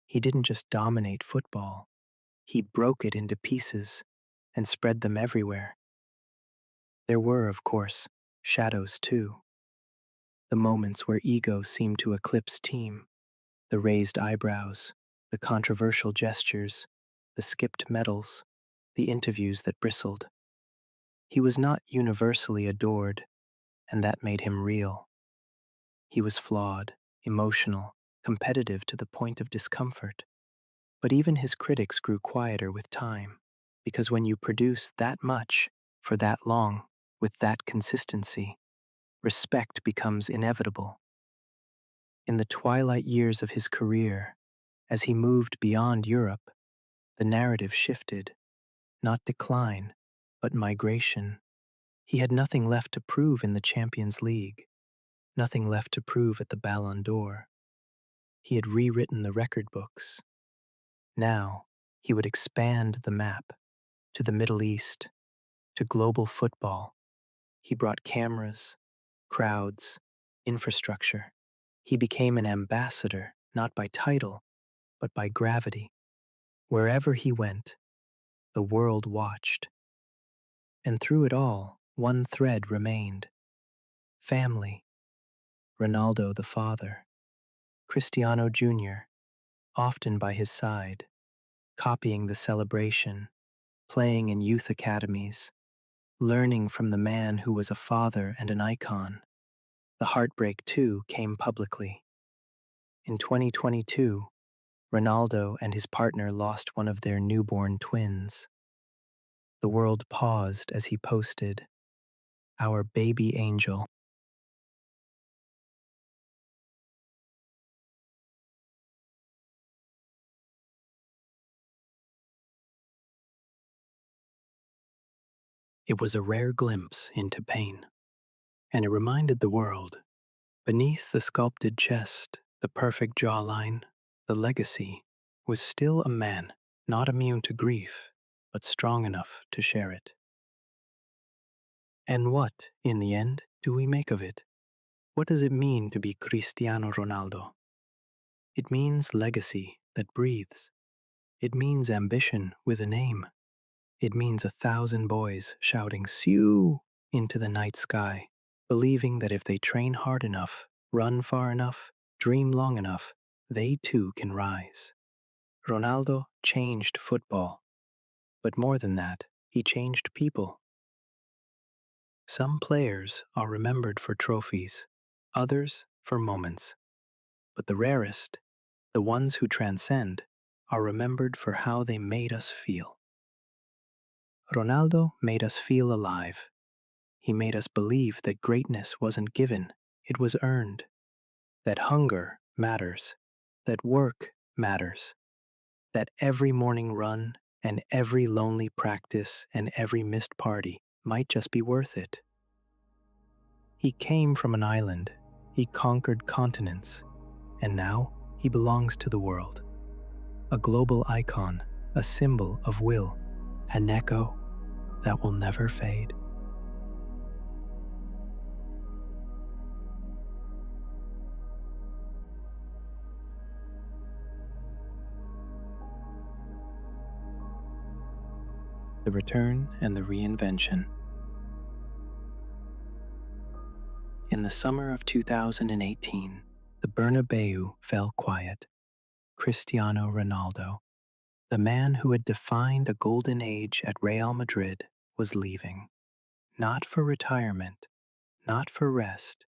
He didn't just dominate football, he broke it into pieces and spread them everywhere. There were, of course, shadows too. The moments where ego seemed to eclipse team, the raised eyebrows, the controversial gestures, the skipped medals, the interviews that bristled. He was not universally adored, and that made him real. He was flawed, emotional, competitive to the point of discomfort. But even his critics grew quieter with time, because when you produce that much, for that long, with that consistency, respect becomes inevitable. In the twilight years of his career, as he moved beyond Europe, the narrative shifted, not decline, but migration. He had nothing left to prove in the Champions League, nothing left to prove at the Ballon d'Or. He had rewritten the record books. Now, he would expand the map to the Middle East, to global football. He brought cameras, crowds, infrastructure. He became an ambassador, not by title, but by gravity. Wherever he went, the world watched. And through it all, one thread remained: family. Ronaldo the father, Cristiano Jr., often by his side, copying the celebration, playing in youth academies, learning from the man who was a father and an icon. The heartbreak, too, came publicly. In 2022, Ronaldo and his partner lost one of their newborn twins. The world paused as he posted, "Our baby angel." It was a rare glimpse into pain, and it reminded the world, beneath the sculpted chest, the perfect jawline, the legacy was still a man, not immune to grief, but strong enough to share it. And what, in the end, do we make of it? What does it mean to be Cristiano Ronaldo? It means legacy that breathes. It means ambition with a name. It means 1,000 boys shouting "Siu" into the night sky, believing that if they train hard enough, run far enough, dream long enough, they too can rise. Ronaldo changed football, but more than that, he changed people. Some players are remembered for trophies, others for moments, but the rarest, the ones who transcend, are remembered for how they made us feel. Ronaldo made us feel alive. He made us believe that greatness wasn't given, it was earned, that hunger matters, that work matters, that every morning run and every lonely practice and every missed party might just be worth it. He came from an island, he conquered continents, and now he belongs to the world. A global icon, a symbol of will, an echo that will never fade. The Return and the Reinvention. In the summer of 2018, the Bernabeu fell quiet. Cristiano Ronaldo, the man who had defined a golden age at Real Madrid, was leaving. Not for retirement, not for rest,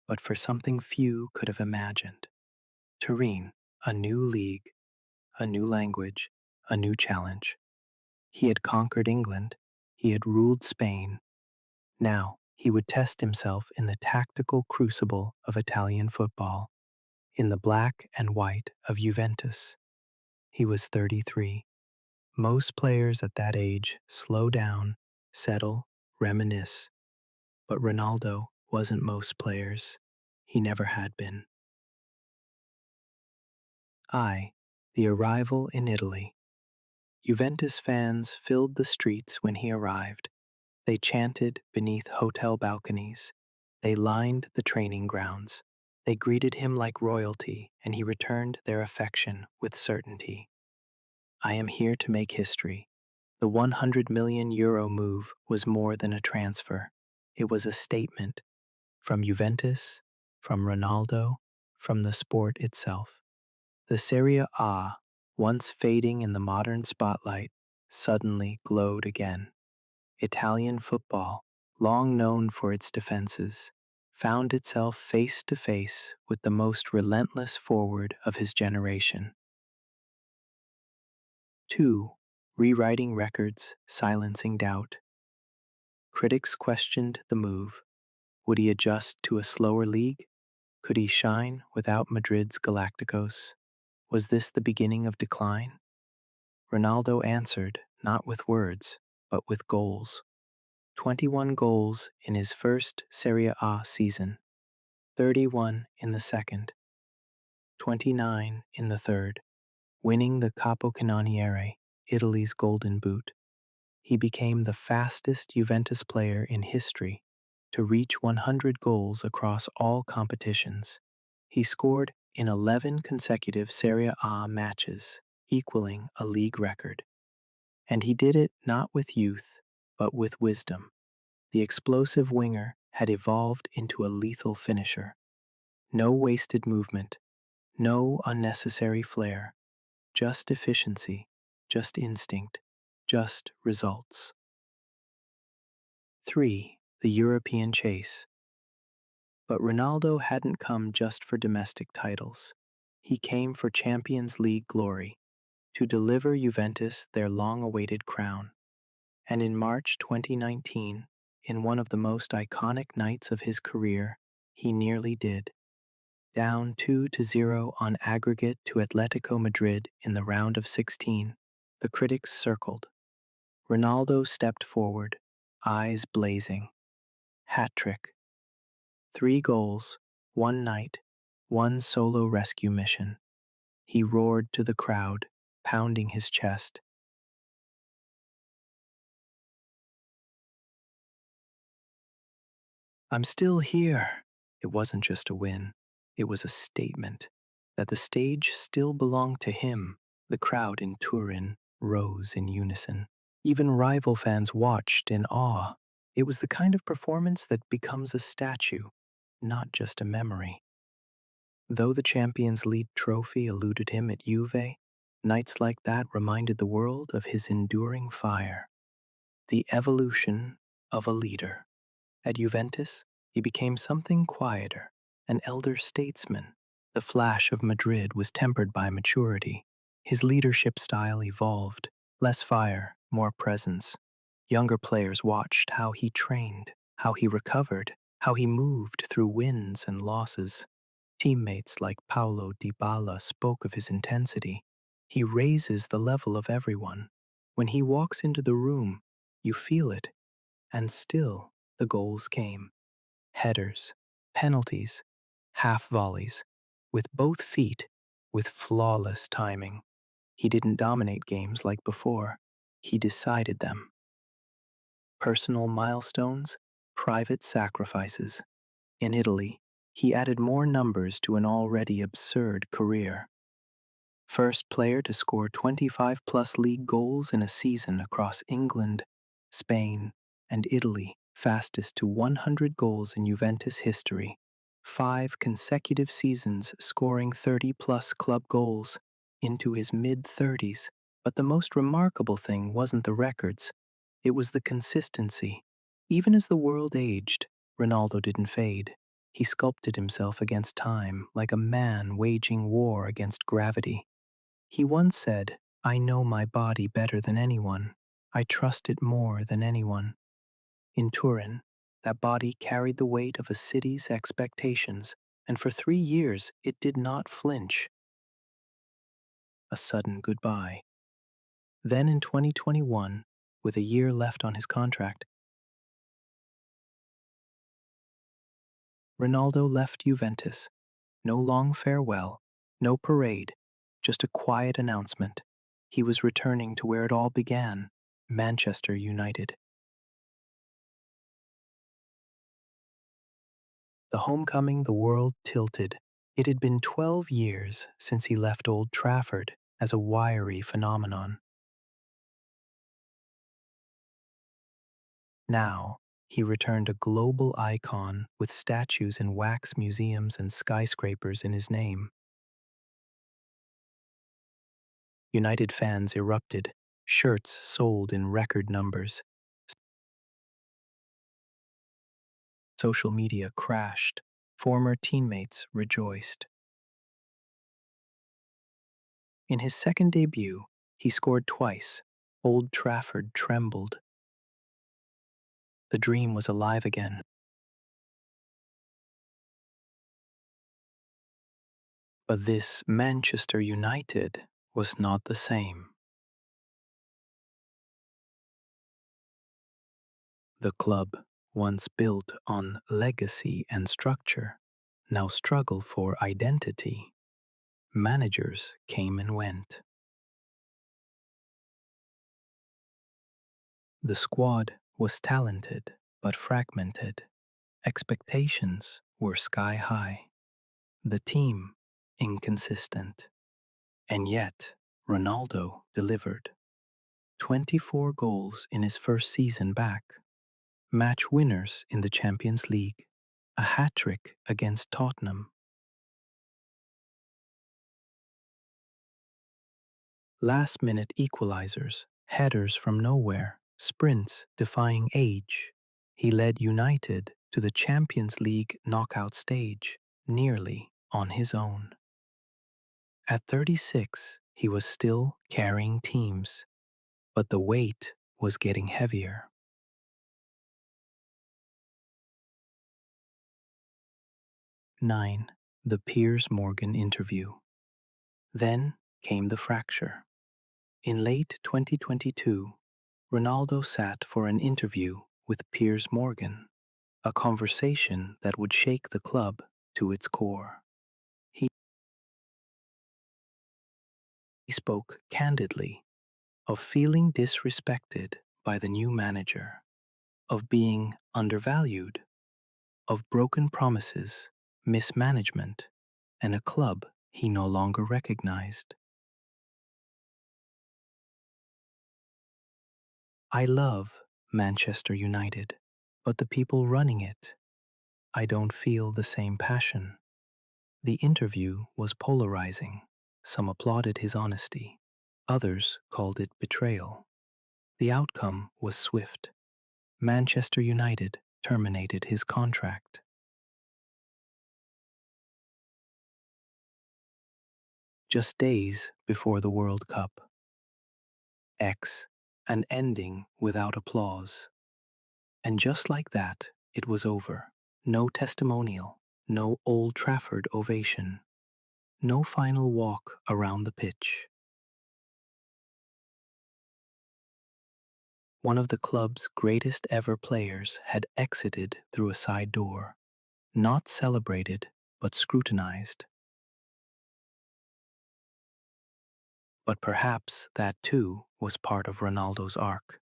but for something few could have imagined. Turin, a new league, a new language, a new challenge. He had conquered England, he had ruled Spain. Now he would test himself in the tactical crucible of Italian football. in the black and white of Juventus. He was 33. Most players at that age slow down, settle, reminisce. But Ronaldo wasn't most players. He never had been. The arrival in Italy. Juventus fans filled the streets when he arrived. They chanted beneath hotel balconies. They lined the training grounds. They greeted him like royalty, and he returned their affection with certainty. I am here to make history. The €100 million move was more than a transfer. It was a statement from Juventus, from Ronaldo, from the sport itself. The Serie A, once fading in the modern spotlight, suddenly glowed again. Italian football, long known for its defenses, found itself face to face with the most relentless forward of his generation. 2. Rewriting records, silencing doubt. Critics questioned the move. Would he adjust to a slower league? Could he shine without Madrid's Galacticos? Was this the beginning of decline? Ronaldo answered, not with words, but with goals. 21 goals in his first Serie A season, 31 in the second, 29 in the third, winning the Capocannoniere, Italy's Golden Boot. He became the fastest Juventus player in history to reach 100 goals across all competitions. He scored in 11 consecutive Serie A matches, equaling a league record. And he did it not with youth, but with wisdom. The explosive winger had evolved into a lethal finisher. No wasted movement, no unnecessary flair, just efficiency, just instinct, just results. 3. The European chase. But Ronaldo hadn't come just for domestic titles. He came for Champions League glory, to deliver Juventus their long-awaited crown. And in March 2019, in one of the most iconic nights of his career, he nearly did. Down 2-0 on aggregate to Atletico Madrid in the round of 16, the critics circled. Ronaldo stepped forward, eyes blazing. Hat trick. 3 goals, 1 night, 1 solo rescue mission. He roared to the crowd, pounding his chest. I'm still here. It wasn't just a win. It was a statement that the stage still belonged to him. The crowd in Turin rose in unison. Even rival fans watched in awe. It was the kind of performance that becomes a statue, not just a memory. Though the Champions League trophy eluded him at Juve, nights like that reminded the world of his enduring fire. The evolution of a leader. At Juventus, he became something quieter, an elder statesman. The flash of Madrid was tempered by maturity. His leadership style evolved, less fire, more presence. Younger players watched how he trained, how he recovered, how he moved through wins and losses. Teammates like Paulo Dybala spoke of his intensity. He raises the level of everyone. When he walks into the room, you feel it. And still, the goals came. Headers, penalties, half volleys, with both feet, with flawless timing. He didn't dominate games like before. He decided them. Personal milestones, private sacrifices. In Italy, he added more numbers to an already absurd career. First player to score 25-plus league goals in a season across England, Spain, and Italy, fastest to 100 goals in Juventus history. 5 consecutive seasons scoring 30-plus club goals into his mid-30s. But the most remarkable thing wasn't the records. It was the consistency. Even as the world aged, Ronaldo didn't fade. He sculpted himself against time like a man waging war against gravity. He once said, "I know my body better than anyone. I trust it more than anyone." In Turin, that body carried the weight of a city's expectations, and for 3 years it did not flinch. A sudden goodbye. Then in 2021, with a year left on his contract, Ronaldo left Juventus. No long farewell, no parade, just a quiet announcement. He was returning to where it all began, Manchester United. The homecoming, the world tilted. It had been 12 years since he left Old Trafford as a wiry phenomenon. Now, he returned a global icon with statues in wax museums and skyscrapers in his name. United fans erupted, shirts sold in record numbers. Social media crashed. Former teammates rejoiced. In his second debut, he scored twice. Old Trafford trembled. The dream was alive again. But this Manchester United was not the same. The club, once built on legacy and structure, now struggled for identity. Managers came and went. The squad was talented but fragmented. Expectations were sky high. The team inconsistent. And yet, Ronaldo delivered. 24 goals in his first season back. Match winners in the Champions League. A hat-trick against Tottenham. Last-minute equalizers, headers from nowhere, sprints defying age. He led United to the Champions League knockout stage, nearly on his own. At 36, he was still carrying teams, but the weight was getting heavier. 9. The Piers Morgan interview. Then came the fracture. In late 2022, Ronaldo sat for an interview with Piers Morgan, a conversation that would shake the club to its core. He spoke candidly of feeling disrespected by the new manager, of being undervalued, of broken promises, mismanagement, and a club he no longer recognized. I love Manchester United, but the people running it, I don't feel the same passion. The interview was polarizing. Some applauded his honesty. Others called it betrayal. The outcome was swift. Manchester United terminated his contract. Just days before the World Cup. An ending without applause. And just like that, it was over. No testimonial, no Old Trafford ovation, no final walk around the pitch. One of the club's greatest ever players had exited through a side door, not celebrated, but scrutinized. But perhaps that too was part of Ronaldo's arc.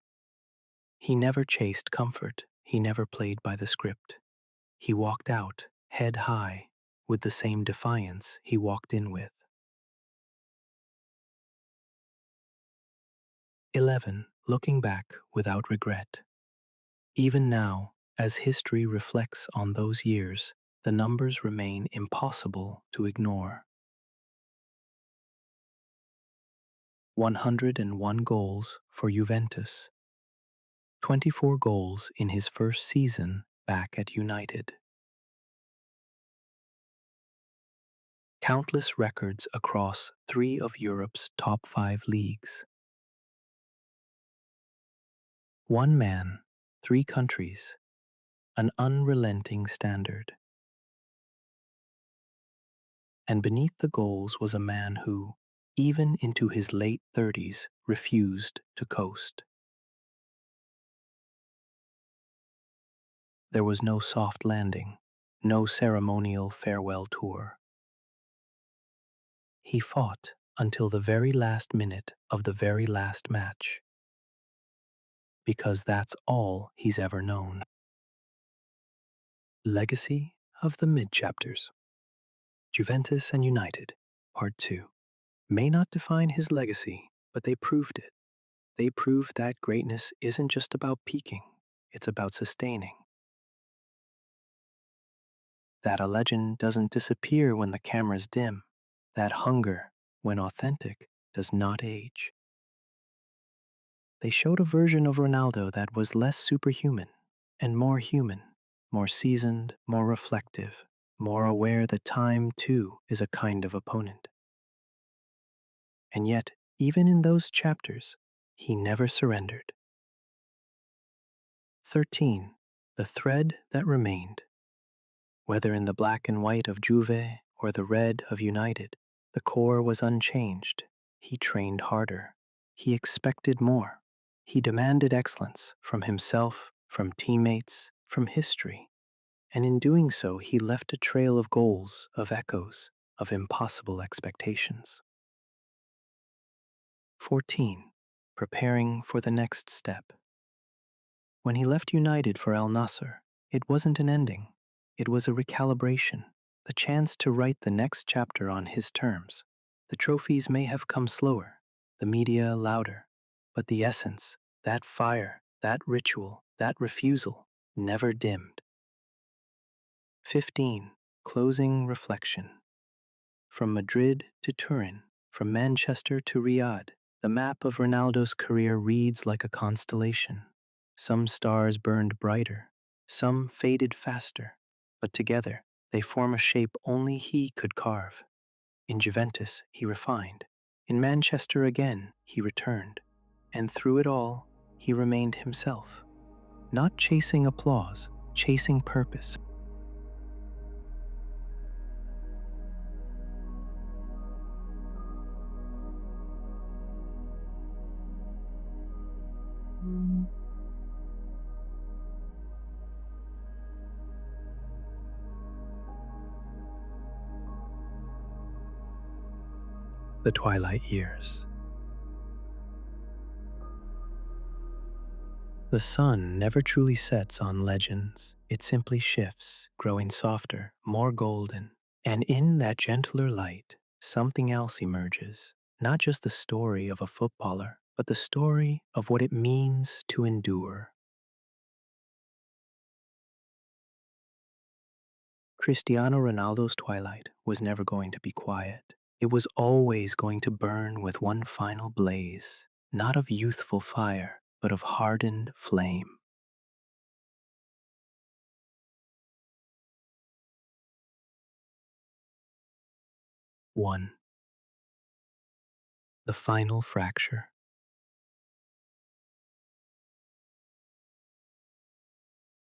He never chased comfort, he never played by the script. He walked out, head high, with the same defiance he walked in with. 11. Looking back without regret. Even now, as history reflects on those years, the numbers remain impossible to ignore. 101 goals for Juventus. 24 goals in his first season back at United. Countless records across 3 of Europe's top 5 leagues. One man, 3 countries, an unrelenting standard. And beneath the goals was a man who, even into his late 30s, refused to coast. There was no soft landing, no ceremonial farewell tour. He fought until the very last minute of the very last match, because that's all he's ever known. Legacy of the Mid-Chapters. Juventus and United, Part 2. May not define his legacy, but they proved it. They proved that greatness isn't just about peaking, it's about sustaining. That a legend doesn't disappear when the cameras dim. That hunger, when authentic, does not age. They showed a version of Ronaldo that was less superhuman and more human, more seasoned, more reflective, more aware that time, too, is a kind of opponent. And yet, even in those chapters, he never surrendered. 13. The thread that remained. Whether in the black and white of Juve or the red of United, the core was unchanged. He trained harder. He expected more. He demanded excellence from himself, from teammates, from history. And in doing so, he left a trail of goals, of echoes, of impossible expectations. 14. Preparing for the next step. When he left United for Al Nassr, it wasn't an ending. It was a recalibration, the chance to write the next chapter on his terms. The trophies may have come slower, the media louder, but the essence, that fire, that ritual, that refusal, never dimmed. 15. Closing reflection. From Madrid to Turin, from Manchester to Riyadh, the map of Ronaldo's career reads like a constellation. Some stars burned brighter, some faded faster, but together they form a shape only he could carve. In Juventus, he refined. In Manchester again, he returned. And through it all, he remained himself, not chasing applause, chasing purpose. The Twilight Years. The sun never truly sets on legends. It simply shifts, growing softer, more golden. And in that gentler light, something else emerges. Not just the story of a footballer, but the story of what it means to endure. Cristiano Ronaldo's twilight was never going to be quiet. It was always going to burn with one final blaze, not of youthful fire, but of hardened flame. One. The final fracture.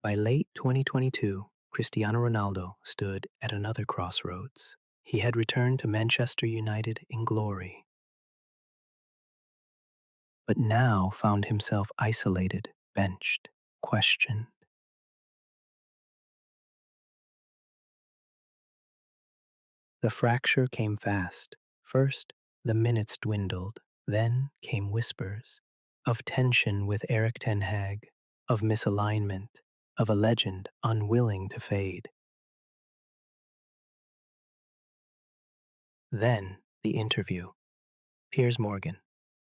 By late 2022, Cristiano Ronaldo stood at another crossroads. He had returned to Manchester United in glory, but now found himself isolated, benched, questioned. The fracture came fast. First, the minutes dwindled. Then came whispers of tension with Eric Ten Hag, of misalignment, of a legend unwilling to fade. Then the interview. Piers Morgan,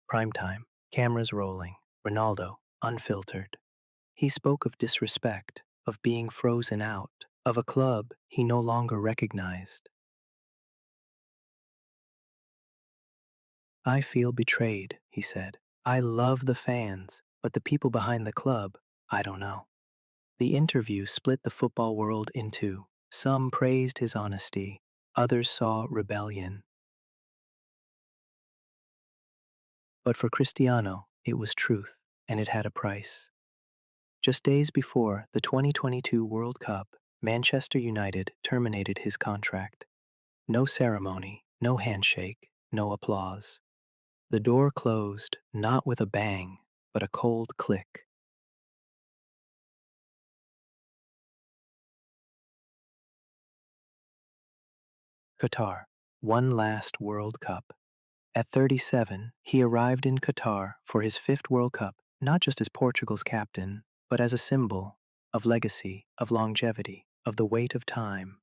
prime time, cameras rolling, Ronaldo, unfiltered. He spoke of disrespect, of being frozen out, of a club he no longer recognized. I feel betrayed, he said. I love the fans, but the people behind the club, I don't know. The interview split the football world in two. Some praised his honesty, others saw rebellion. But for Cristiano, it was truth, and it had a price. Just days before the 2022 World Cup, Manchester United terminated his contract. No ceremony, no handshake, no applause. The door closed, not with a bang, but a cold click. Qatar, one last World Cup. At 37, he arrived in Qatar for his fifth World Cup, not just as Portugal's captain, but as a symbol of legacy, of longevity, of the weight of time.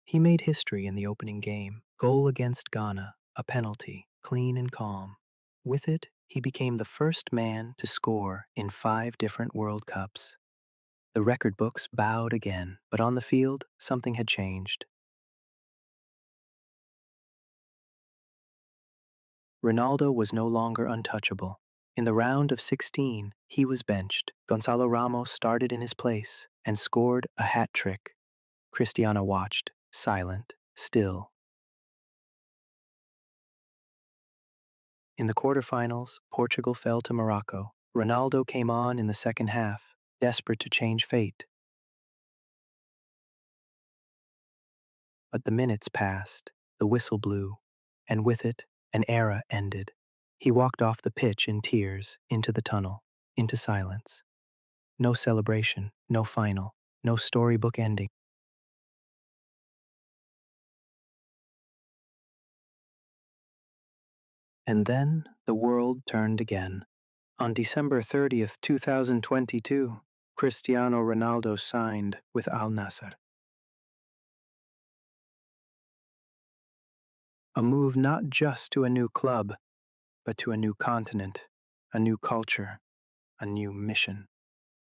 He made history in the opening game, goal against Ghana, a penalty, clean and calm. With it, he became the first man to score in 5 different World Cups. The record books bowed again, but on the field, something had changed. Ronaldo was no longer untouchable. In the round of 16, he was benched. Gonzalo Ramos started in his place and scored a hat trick. Cristiano watched, silent, still. In the quarterfinals, Portugal fell to Morocco. Ronaldo came on in the second half, desperate to change fate. But the minutes passed, the whistle blew, and with it, an era ended. He walked off the pitch in tears, into the tunnel, into silence. No celebration, no final, no storybook ending. And then the world turned again. On December 30th, 2022, Cristiano Ronaldo signed with Al Nassr. A move not just to a new club, but to a new continent, a new culture, a new mission.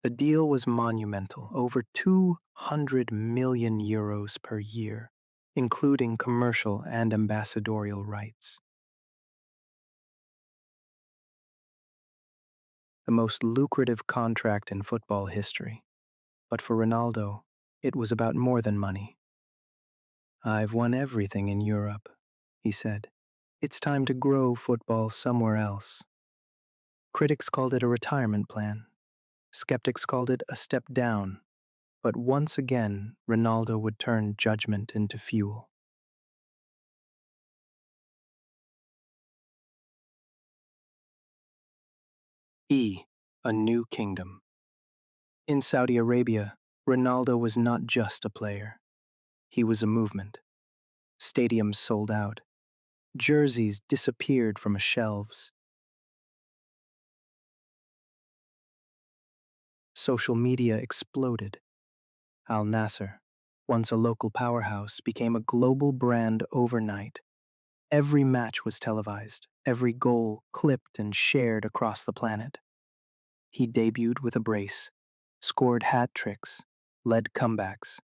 The deal was monumental, over 200 million euros per year, including commercial and ambassadorial rights. The most lucrative contract in football history. But for Ronaldo, it was about more than money. "I've won everything in Europe," he said. "It's time to grow football somewhere else." Critics called it a retirement plan. Skeptics called it a step down. But once again, Ronaldo would turn judgment into fuel. A new kingdom. In Saudi Arabia, Ronaldo was not just a player. He was a movement. Stadiums sold out. Jerseys disappeared from shelves. Social media exploded. Al Nassr, once a local powerhouse, became a global brand overnight. Every match was televised, every goal clipped and shared across the planet. He debuted with a brace, scored hat tricks, led comebacks,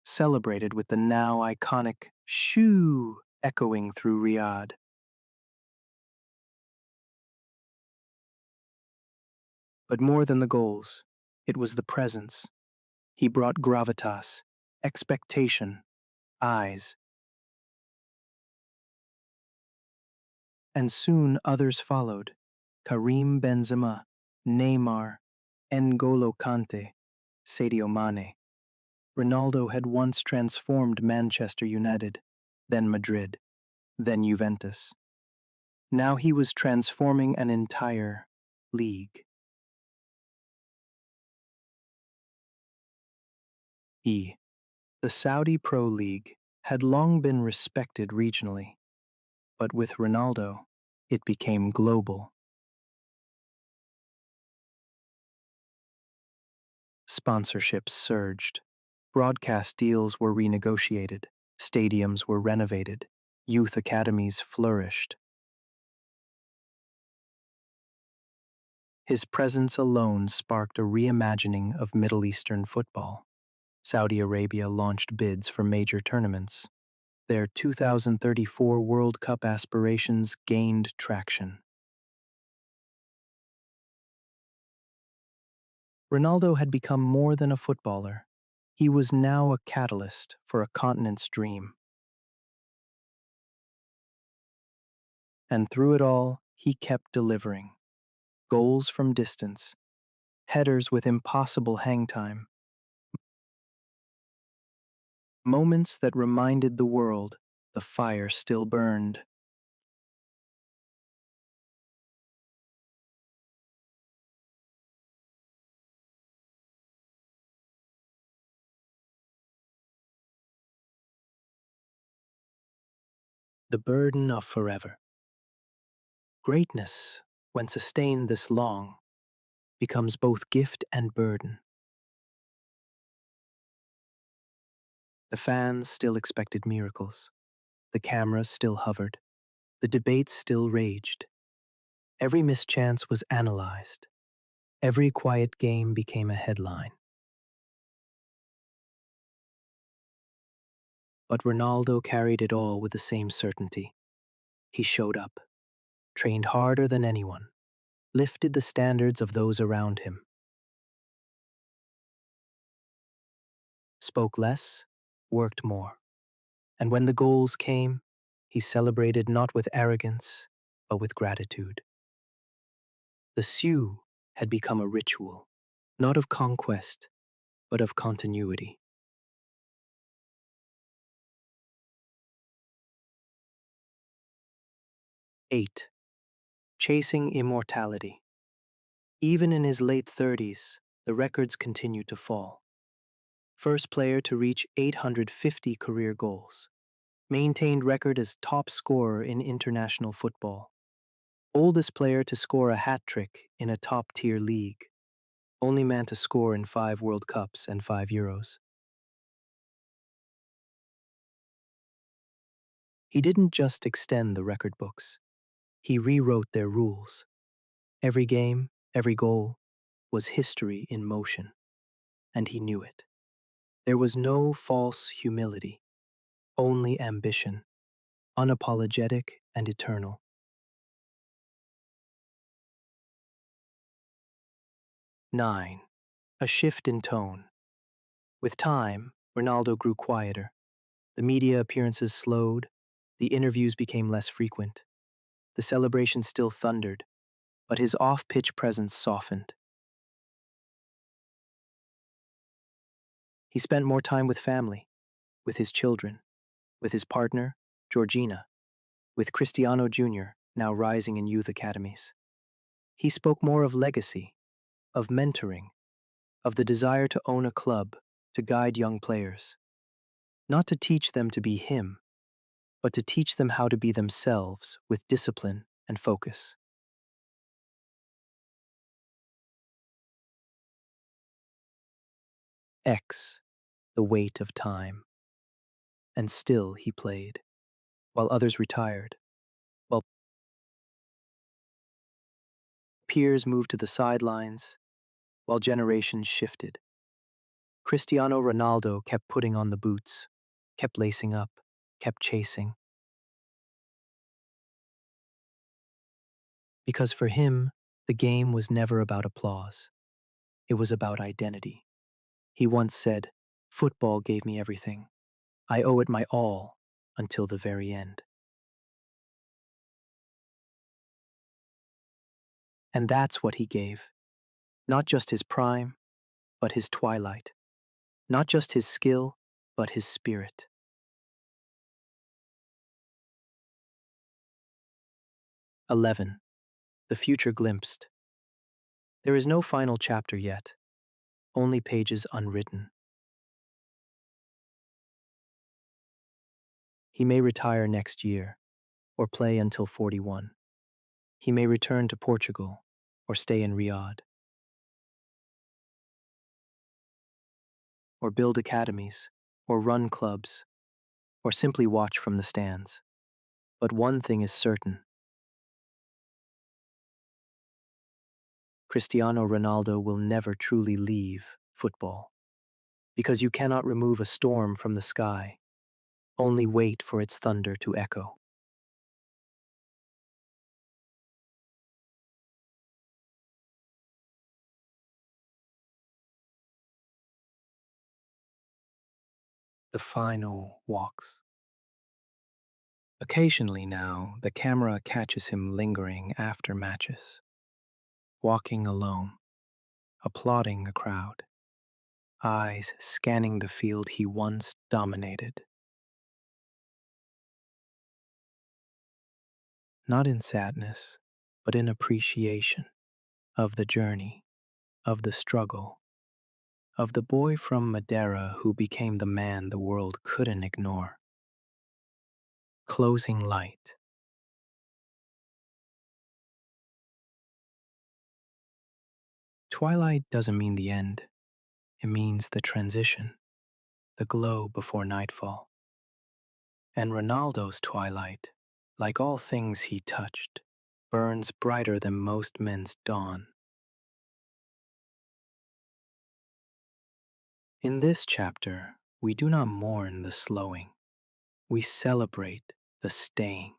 celebrated with the now iconic shoo echoing through Riyadh. But more than the goals, it was the presence. He brought gravitas, expectation, eyes, and soon others followed. Karim Benzema, Neymar, N'Golo Kante, Sadio Mane. Ronaldo had once transformed Manchester United, then Madrid, then Juventus. Now he was transforming an entire league. The Saudi Pro League had long been respected regionally, but with Ronaldo, it became global. Sponsorships surged. Broadcast deals were renegotiated. Stadiums were renovated. Youth academies flourished. His presence alone sparked a reimagining of Middle Eastern football. Saudi Arabia launched bids for major tournaments. Their 2034 World Cup aspirations gained traction. Ronaldo had become more than a footballer. He was now a catalyst for a continent's dream. And through it all, he kept delivering. Goals from distance, headers with impossible hang time, Moments that reminded the world the fire still burned. The burden of forever. Greatness, when sustained this long, becomes both gift and burden. The fans still expected miracles. The cameras still hovered. The debates still raged. Every mischance was analyzed. Every quiet game became a headline. But Ronaldo carried it all with the same certainty. He showed up, trained harder than anyone, lifted the standards of those around him, spoke less, worked more. And when the goals came, he celebrated not with arrogance, but with gratitude. The Sioux had become a ritual, not of conquest, but of continuity. 8. Chasing immortality. Even in his late 30s, the records continued to fall. First player to reach 850 career goals. Maintained record as top scorer in international football. Oldest player to score a hat trick in a top-tier league. Only man to score in 5 World Cups and 5 Euros. He didn't just extend the record books. He rewrote their rules. Every game, every goal, was history in motion, and he knew it. There was no false humility, only ambition, unapologetic and eternal. 9. A shift in tone. With time, Ronaldo grew quieter. The media appearances slowed, the interviews became less frequent. The celebration still thundered, but his off-pitch presence softened. He spent more time with family, with his children, with his partner, Georgina, with Cristiano Jr., now rising in youth academies. He spoke more of legacy, of mentoring, of the desire to own a club, to guide young players. Not to teach them to be him, but to teach them how to be themselves with discipline and focus. X, the weight of time. And still he played, while others retired, while peers moved to the sidelines, while generations shifted. Cristiano Ronaldo kept putting on the boots, kept lacing up, kept chasing. Because for him, the game was never about applause. It was about identity. He once said, "Football gave me everything. I owe it my all until the very end." And that's what he gave. Not just his prime, but his twilight. Not just his skill, but his spirit. 11. The future glimpsed. There is no final chapter yet, only pages unwritten. He may retire next year, or play until 41. He may return to Portugal, or stay in Riyadh, or build academies, or run clubs, or simply watch from the stands. But one thing is certain. Cristiano Ronaldo will never truly leave football, because you cannot remove a storm from the sky, only wait for its thunder to echo. The final walks. Occasionally now, the camera catches him lingering after matches, walking alone, applauding a crowd. eyes scanning the field he once dominated, not in sadness, but in appreciation of the journey, of the struggle, of the boy from Madeira who became the man the world couldn't ignore. Closing light. Twilight doesn't mean the end, it means the transition, the glow before nightfall. And Ronaldo's twilight, like all things he touched, burns brighter than most men's dawn. In this chapter, we do not mourn the slowing, we celebrate the staying,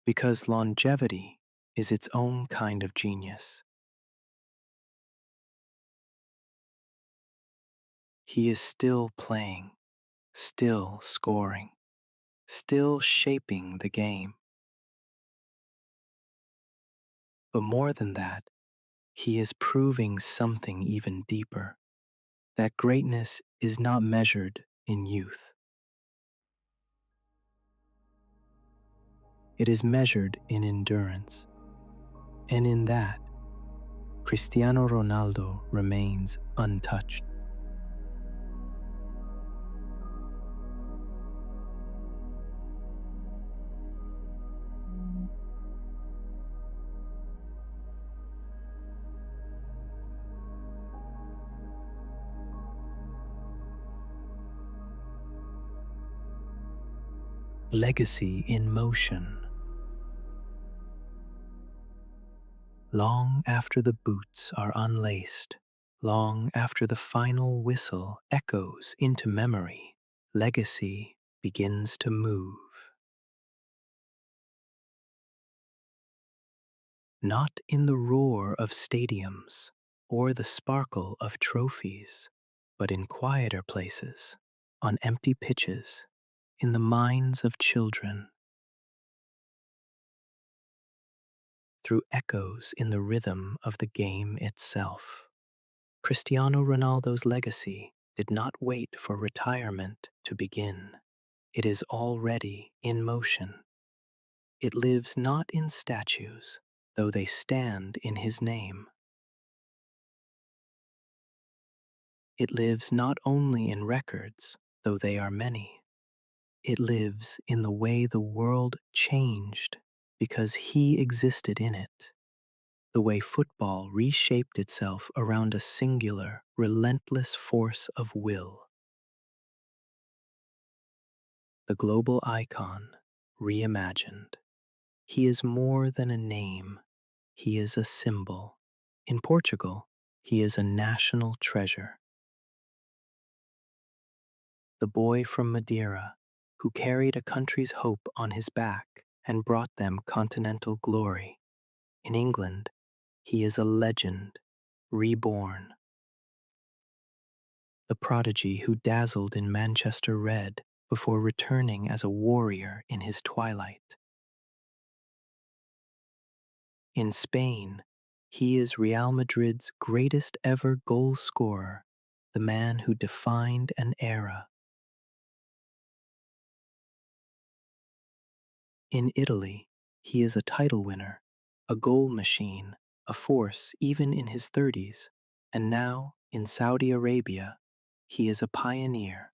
because longevity is its own kind of genius. He is still playing, still scoring, still shaping the game. But more than that, he is proving something even deeper, that greatness is not measured in youth. It is measured in endurance. And in that, Cristiano Ronaldo remains untouched. Legacy in motion. Long after the boots are unlaced, long after the final whistle echoes into memory, legacy begins to move. Not in the roar of stadiums or the sparkle of trophies, but in quieter places, on empty pitches, in the minds of children, through echoes in the rhythm of the game itself. Cristiano Ronaldo's legacy did not wait for retirement to begin. It is already in motion. It lives not in statues, though they stand in his name. It lives not only in records, though they are many. It lives in the way the world changed because he existed in it. The way football reshaped itself around a singular, relentless force of will. The global icon, reimagined. He is more than a name, he is a symbol. In Portugal, he is a national treasure. The boy from Madeira, who carried a country's hope on his back and brought them continental glory. In England, he is a legend, reborn. The prodigy who dazzled in Manchester red before returning as a warrior in his twilight. In Spain, he is Real Madrid's greatest ever goal scorer, the man who defined an era. In Italy, he is a title winner, a goal machine, a force even in his 30s, and now, in Saudi Arabia, he is a pioneer.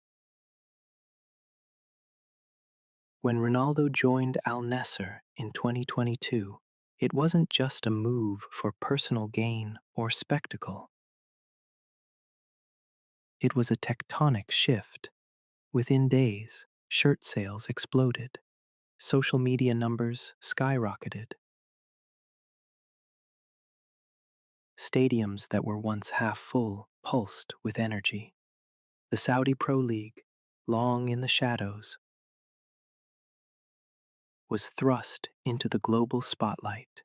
When Ronaldo joined Al Nassr in 2022, it wasn't just a move for personal gain or spectacle. It was a tectonic shift. Within days, shirt sales exploded. Social media numbers skyrocketed. Stadiums that were once half full pulsed with energy. The Saudi Pro League, long in the shadows, was thrust into the global spotlight.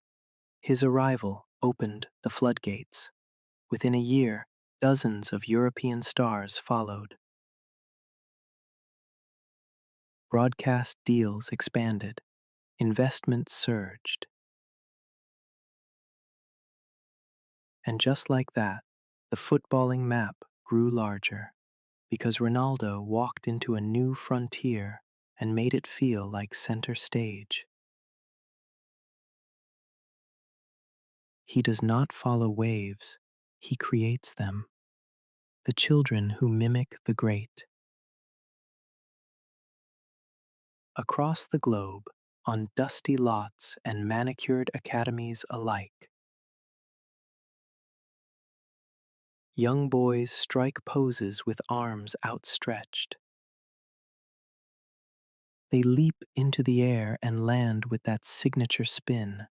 His arrival opened the floodgates. Within a year, dozens of European stars followed. Broadcast deals expanded. Investment surged. And just like that, the footballing map grew larger because Ronaldo walked into a new frontier and made it feel like center stage. He does not follow waves, he creates them, the children who mimic the great. Across the globe, on dusty lots and manicured academies alike, young boys strike poses with arms outstretched. They leap into the air and land with that signature spin.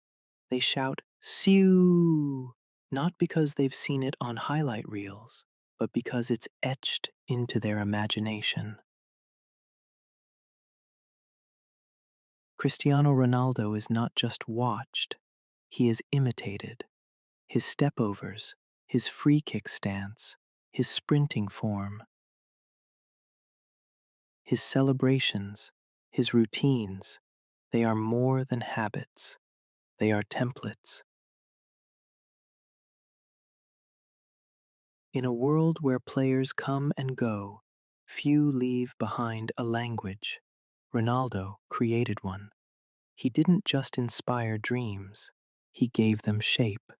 They shout, "Siu!" Not because they've seen it on highlight reels, but because it's etched into their imagination. Cristiano Ronaldo is not just watched, he is imitated. His stepovers, his free kick stance, his sprinting form, his celebrations, his routines, they are more than habits, they are templates. In a world where players come and go, few leave behind a language. Ronaldo created one. He didn't just inspire dreams, he gave them shape.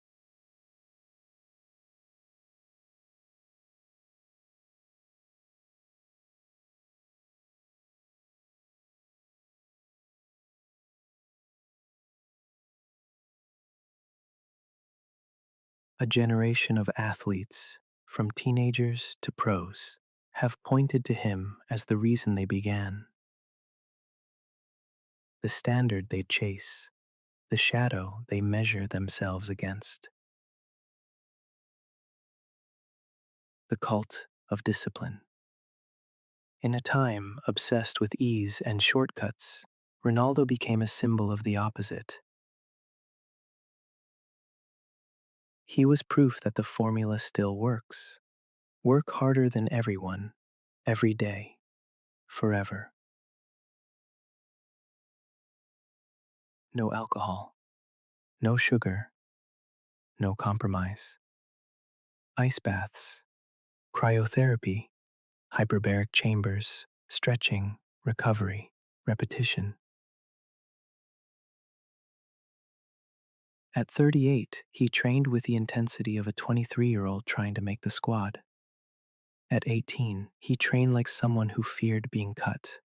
A generation of athletes, from teenagers to pros, have pointed to him as the reason they began, the standard they chase, the shadow they measure themselves against, the cult of discipline. In a time obsessed with ease and shortcuts, Ronaldo became a symbol of the opposite. He was proof that the formula still works. Work harder than everyone, every day, forever. No alcohol, no sugar, no compromise. Ice baths, cryotherapy, hyperbaric chambers, stretching, recovery, repetition. At 38, he trained with the intensity of a 23-year-old trying to make the squad. At 18, he trained like someone who feared being cut.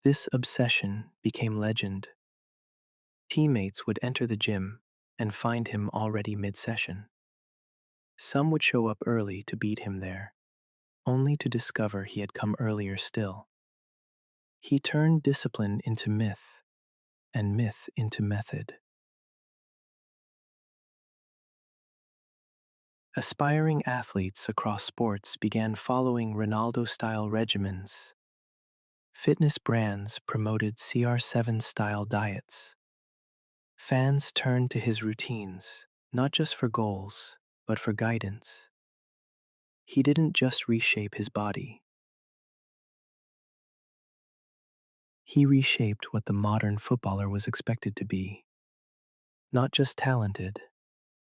This obsession became legend. Teammates would enter the gym and find him already mid-session. Some would show up early to beat him there, only to discover he had come earlier still. He turned discipline into myth, and myth into method. Aspiring athletes across sports began following Ronaldo-style regimens. Fitness brands promoted CR7-style diets. Fans turned to his routines, not just for goals, but for guidance. He didn't just reshape his body. He reshaped what the modern footballer was expected to be. Not just talented,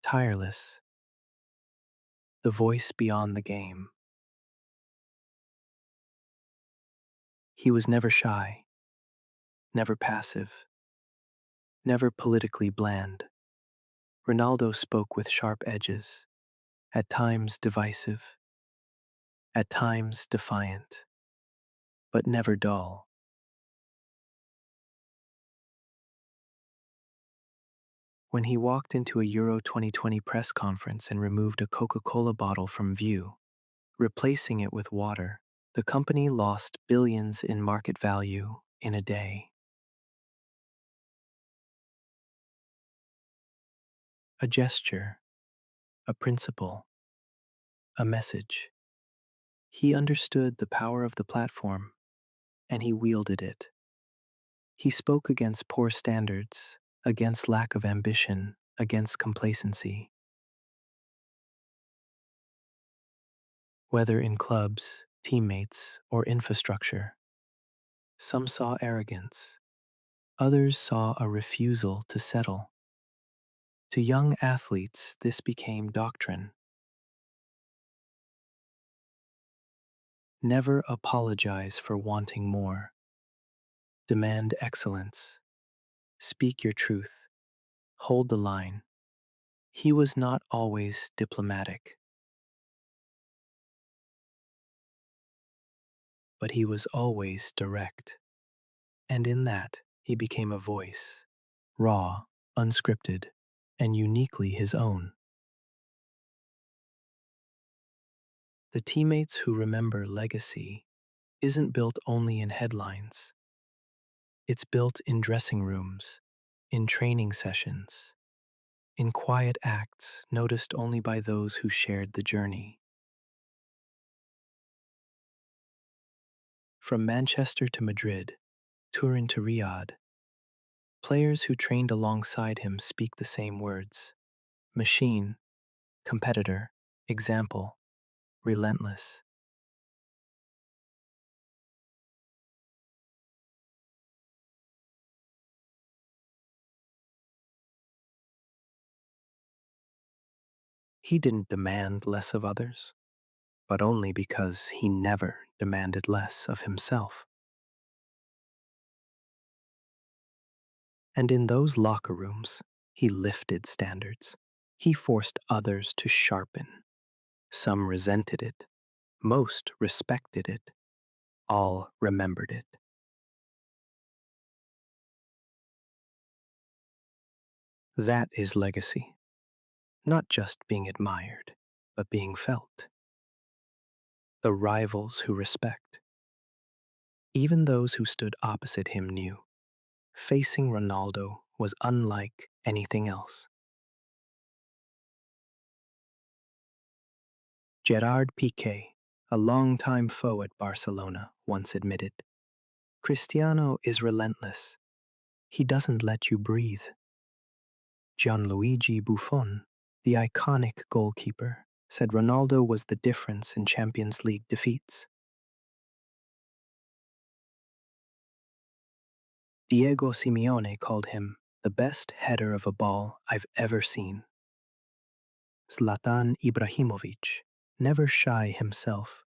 tireless, the voice beyond the game. He was never shy, never passive, never politically bland. Ronaldo spoke with sharp edges, at times divisive, at times defiant, but never dull. When he walked into a Euro 2020 press conference and removed a Coca-Cola bottle from view, replacing it with water, the company lost billions in market value in a day. A gesture, a principle, a message. He understood the power of the platform, and he wielded it. He spoke against poor standards, against lack of ambition, against complacency. Whether in clubs, teammates, or infrastructure, some saw arrogance, others saw a refusal to settle. To young athletes, this became doctrine. Never apologize for wanting more. Demand excellence. Speak your truth. Hold the line. He was not always diplomatic, but he was always direct. And in that, he became a voice, raw, unscripted, and uniquely his own. The teammates who remember legacy isn't built only in headlines. It's built in dressing rooms, in training sessions, in quiet acts noticed only by those who shared the journey. From Manchester to Madrid, Turin to Riyadh, players who trained alongside him speak the same words: machine, competitor, example, relentless. He didn't demand less of others, but only because he never demanded less of himself. And in those locker rooms, he lifted standards. He forced others to sharpen. Some resented it, most respected it, all remembered it. That is legacy, not just being admired, but being felt. The rivals who respect. Even those who stood opposite him knew facing Ronaldo was unlike anything else. Gerard Piqué, a longtime foe at Barcelona, once admitted, Cristiano is relentless. He doesn't let you breathe. Gianluigi Buffon, the iconic goalkeeper, said Ronaldo was the difference in Champions League defeats. Diego Simeone called him the best header of a ball I've ever seen. Zlatan Ibrahimovic, never shy himself,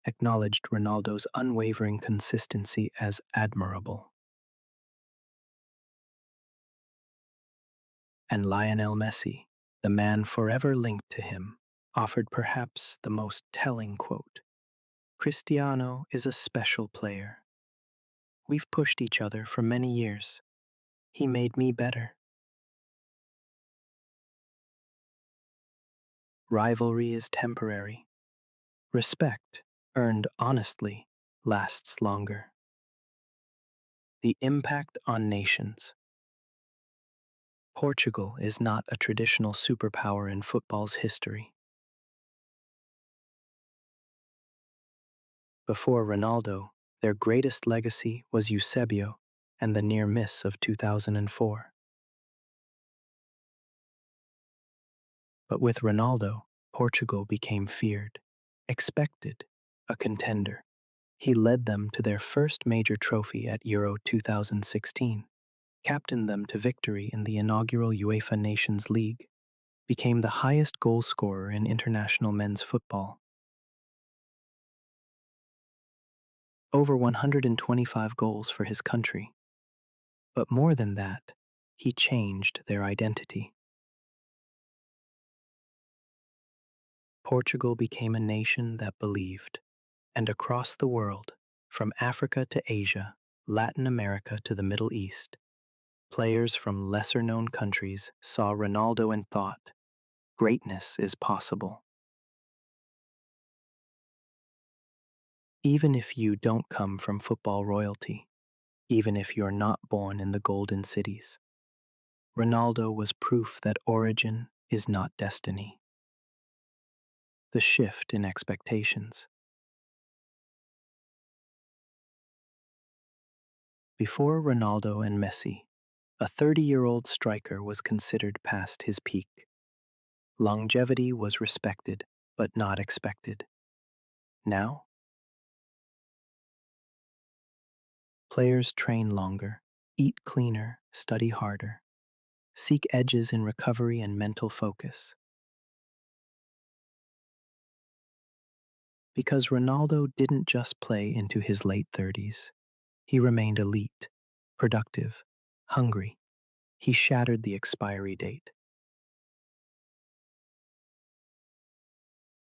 acknowledged Ronaldo's unwavering consistency as admirable. And Lionel Messi, the man forever linked to him, offered perhaps the most telling quote: Cristiano is a special player. We've pushed each other for many years. He made me better. Rivalry is temporary. Respect, earned honestly, lasts longer. The impact on nations. Portugal is not a traditional superpower in football's history. Before Ronaldo, their greatest legacy was Eusebio and the near miss of 2004. But with Ronaldo, Portugal became feared, expected, a contender. He led them to their first major trophy at Euro 2016, captained them to victory in the inaugural UEFA Nations League, became the highest goal scorer in international men's football. Over 125 goals for his country. But more than that, he changed their identity. Portugal became a nation that believed, and across the world, from Africa to Asia, Latin America to the Middle East, players from lesser-known countries saw Ronaldo and thought, greatness is possible. Even if you don't come from football royalty, even if you're not born in the golden cities, Ronaldo was proof that origin is not destiny. The shift in expectations. Before Ronaldo and Messi, a 30-year-old striker was considered past his peak. Longevity was respected, but not expected. Now, players train longer, eat cleaner, study harder, Seek edges in recovery and mental focus. Because Ronaldo didn't just play into his late 30s, he remained elite, productive, hungry. He shattered the expiry date.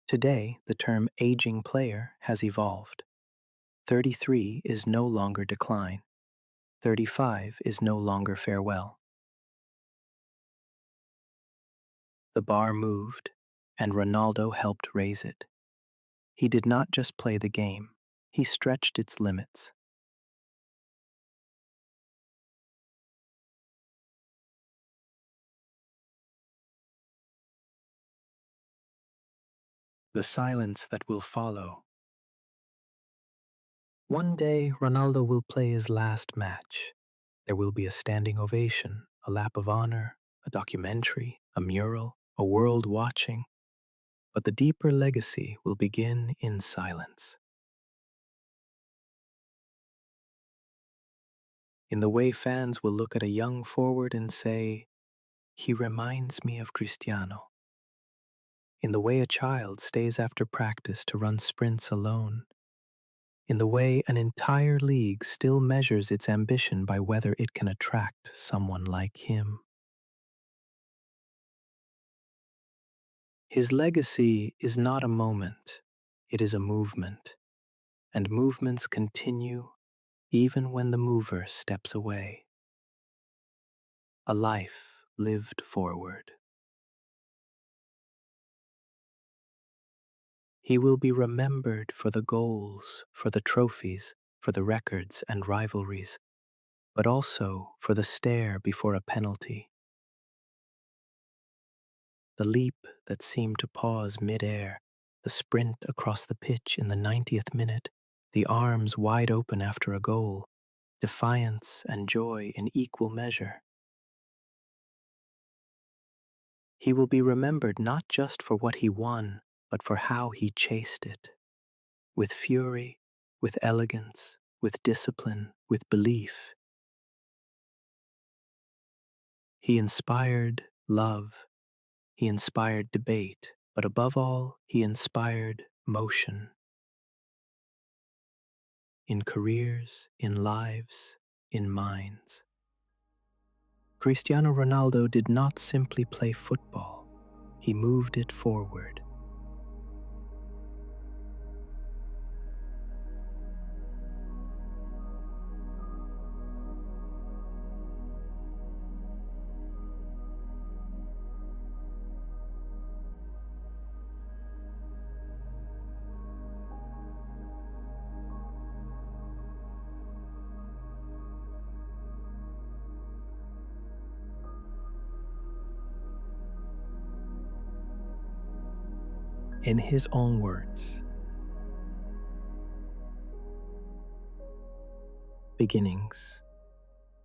Today, the term aging player has evolved. 33 is no longer decline. 35 is no longer farewell. The bar moved, and Ronaldo helped raise it. He did not just play the game, he stretched its limits. The silence that will follow. One day, Ronaldo will play his last match. There will be a standing ovation, a lap of honor, a documentary, a mural, a world watching. But the deeper legacy will begin in silence. In the way fans will look at a young forward and say, "He reminds me of Cristiano." In the way a child stays after practice to run sprints alone. In the way an entire league still measures its ambition by whether it can attract someone like him. His legacy is not a moment, it is a movement, and movements continue even when the mover steps away. A life lived forward. He will be remembered for the goals, for the trophies, for the records and rivalries, but also for the stare before a penalty, the leap that seemed to pause mid-air, the sprint across the pitch in the 90th minute, the arms wide open after a goal, defiance and joy in equal measure. He will be remembered not just for what he won, but for how he chased it. With fury, with elegance, with discipline, with belief. He inspired love, he inspired debate, but above all, he inspired motion. In careers, in lives, in minds. Cristiano Ronaldo did not simply play football, he moved it forward. In his own words, beginnings.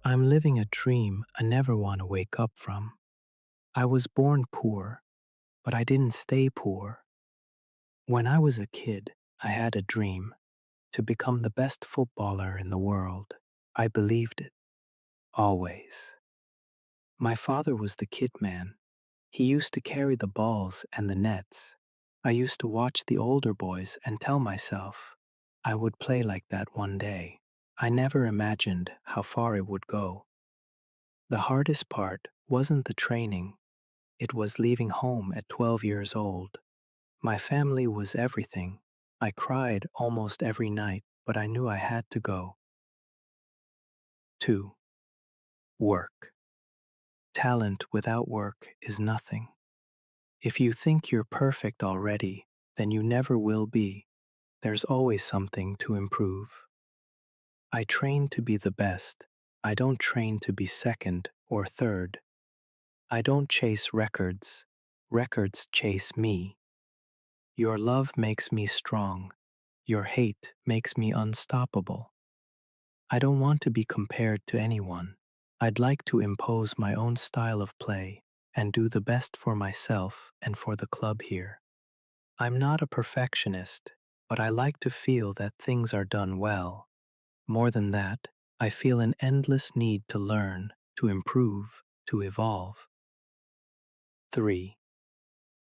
I'm living a dream I never want to wake up from. I was born poor, but I didn't stay poor. When I was a kid, I had a dream to become the best footballer in the world. I believed it, always. My father was the kit man. He used to carry the balls and the nets. I used to watch the older boys and tell myself I would play like that one day. I never imagined how far it would go. The hardest part wasn't the training, it was leaving home at 12 years old. My family was everything. I cried almost every night, but I knew I had to go. 2. Work. Talent without work is nothing. If you think you're perfect already, then you never will be. There's always something to improve. I train to be the best. I don't train to be second or third. I don't chase records. Records chase me. Your love makes me strong. Your hate makes me unstoppable. I don't want to be compared to anyone. I'd like to impose my own style of play and do the best for myself and for the club here. I'm not a perfectionist, but I like to feel that things are done well. More than that, I feel an endless need to learn, to improve, to evolve. 3.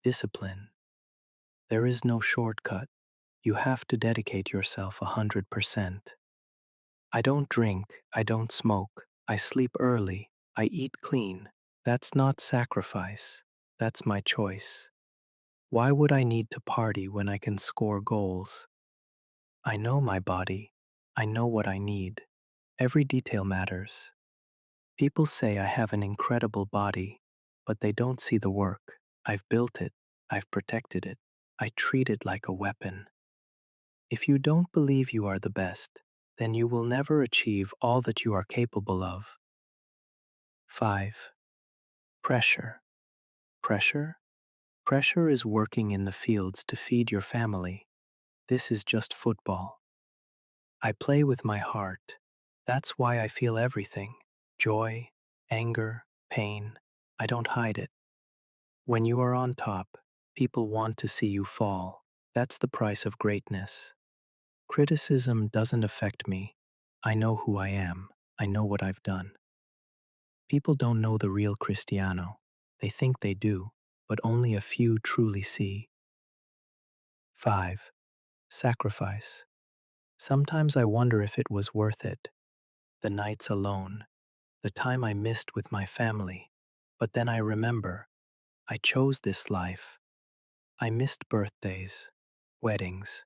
Discipline. There is no shortcut. You have to dedicate yourself 100%. I don't drink, I don't smoke, I sleep early, I eat clean. That's not sacrifice. That's my choice. Why would I need to party when I can score goals? I know my body. I know what I need. Every detail matters. People say I have an incredible body, but they don't see the work. I've built it. I've protected it. I treat it like a weapon. If you don't believe you are the best, then you will never achieve all that you are capable of. 5. Pressure. Pressure? Pressure is working in the fields to feed your family. This is just football. I play with my heart. That's why I feel everything: joy, anger, pain. I don't hide it. When you are on top, people want to see you fall. That's the price of greatness. Criticism doesn't affect me. I know who I am. I know what I've done. People don't know the real Cristiano. They think they do, but only a few truly see. 5. Sacrifice. Sometimes I wonder if it was worth it. The nights alone, the time I missed with my family. But then I remember, I chose this life. I missed birthdays, weddings,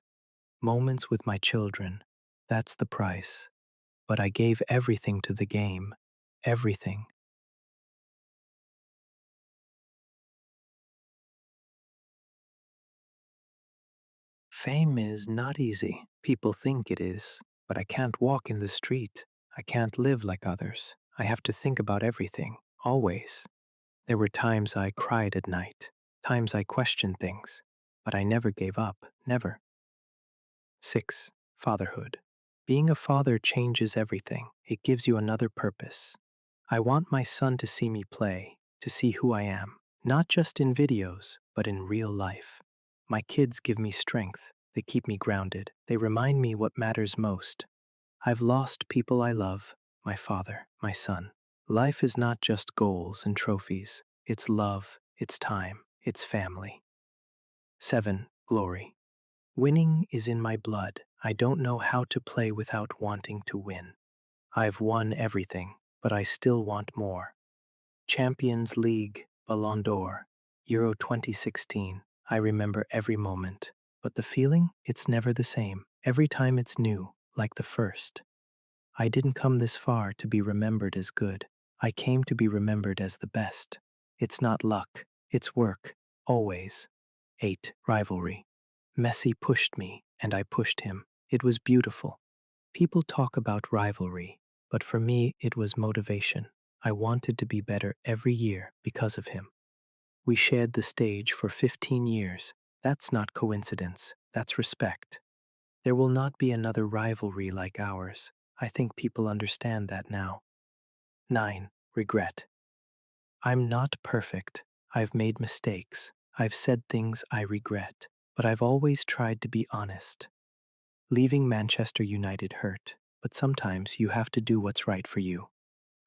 moments with my children. That's the price. But I gave everything to the game. Everything. Fame is not easy. People think it is. But I can't walk in the street. I can't live like others. I have to think about everything, always. There were times I cried at night, times I questioned things, but I never gave up, never. 6. Fatherhood. Being a father changes everything. It gives you another purpose. I want my son to see me play, to see who I am, not just in videos, but in real life. My kids give me strength. They keep me grounded. They remind me what matters most. I've lost people I love, my father, my son. Life is not just goals and trophies. It's love, it's time, it's family. 7. Glory. Winning is in my blood. I don't know how to play without wanting to win. I've won everything, but I still want more. Champions League, Ballon d'Or, Euro 2016. I remember every moment. But the feeling? It's never the same. Every time it's new, like the first. I didn't come this far to be remembered as good. I came to be remembered as the best. It's not luck, it's work, always. 8. Rivalry. Messi pushed me, and I pushed him. It was beautiful. People talk about rivalry, but for me, it was motivation. I wanted to be better every year because of him. We shared the stage for 15 years. That's not coincidence, that's respect. There will not be another rivalry like ours. I think people understand that now. 9. Regret. I'm not perfect. I've made mistakes. I've said things I regret, but I've always tried to be honest. Leaving Manchester United hurt, but sometimes you have to do what's right for you.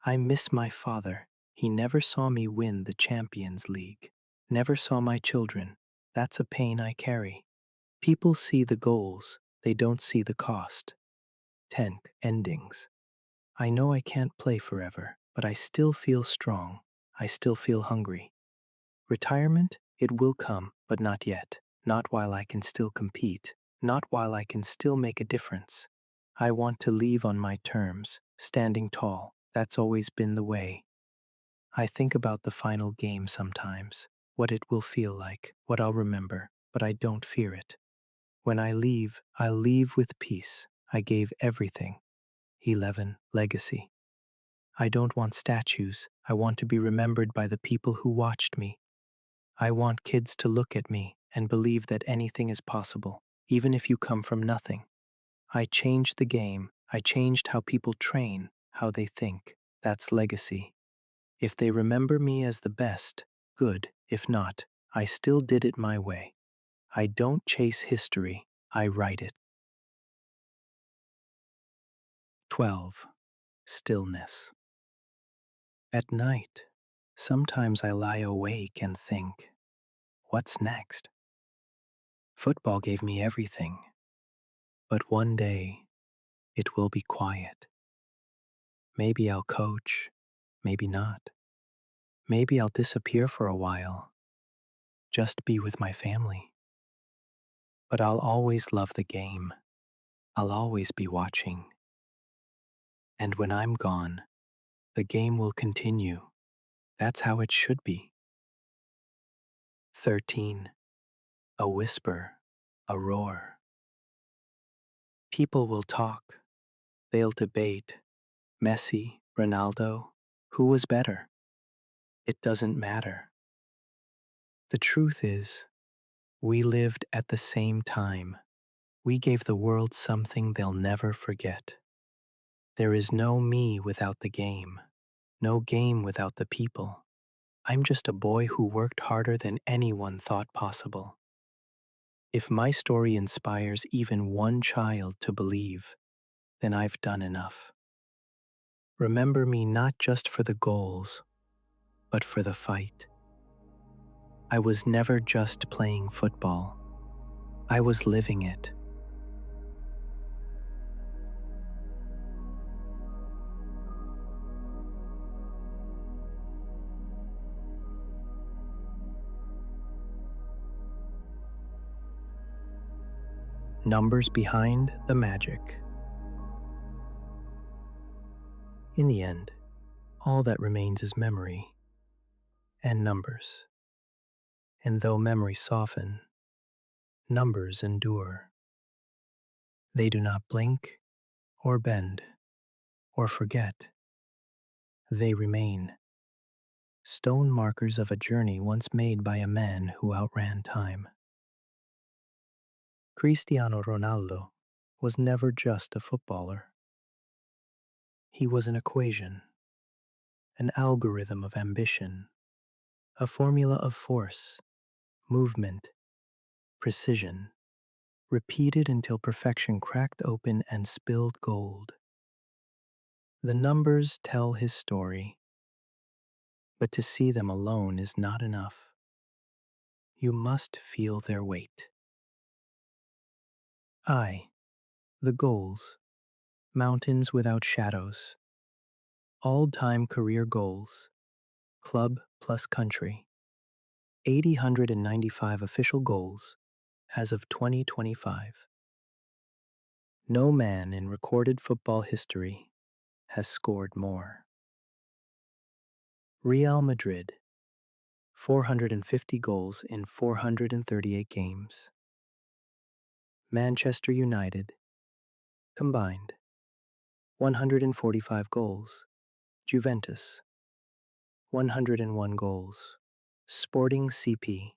I miss my father. He never saw me win the Champions League. Never saw my children. That's a pain I carry. People see the goals, they don't see the cost. 10. Endings. I know I can't play forever, but I still feel strong. I still feel hungry. Retirement? It will come, but not yet. Not while I can still compete. Not while I can still make a difference. I want to leave on my terms, standing tall. That's always been the way. I think about the final game sometimes, what it will feel like, what I'll remember, but I don't fear it. When I leave, I'll leave with peace. I gave everything. 11. Legacy. I don't want statues. I want to be remembered by the people who watched me. I want kids to look at me and believe that anything is possible, even if you come from nothing. I changed the game. I changed how people train, how they think. That's legacy. If they remember me as the best, good. If not, I still did it my way. I don't chase history. I write it. 12. Stillness. At night, Sometimes I lie awake and think, what's next? Football gave me everything, but one day it will be quiet. Maybe I'll coach, maybe not. Maybe I'll disappear for a while, just be with my family. But I'll always love the game. I'll always be watching. And when I'm gone, the game will continue. That's how it should be. 13. A whisper, a roar. People will talk. They'll debate. Messi, Ronaldo, who was better? It doesn't matter. The truth is, we lived at the same time. We gave the world something they'll never forget. There is no me without the game, no game without the people. I'm just a boy who worked harder than anyone thought possible. If my story inspires even one child to believe, then I've done enough. Remember me not just for the goals, but for the fight. I was never just playing football. I was living it. Numbers behind the magic. In the end, all that remains is memory and numbers. And though memories soften, numbers endure. They do not blink or bend or forget. They remain, stone markers of a journey once made by a man who outran time. Cristiano Ronaldo was never just a footballer. He was an equation, an algorithm of ambition, a formula of force, movement, precision, repeated until perfection cracked open and spilled gold. The numbers tell his story, but to see them alone is not enough. You must feel their weight. I, the goals, mountains without shadows, all-time career goals, club plus country, 895 official goals as of 2025. No man in recorded football history has scored more. Real Madrid, 450 goals in 438 games. Manchester United, combined, 145 goals. Juventus, 101 goals. Sporting CP,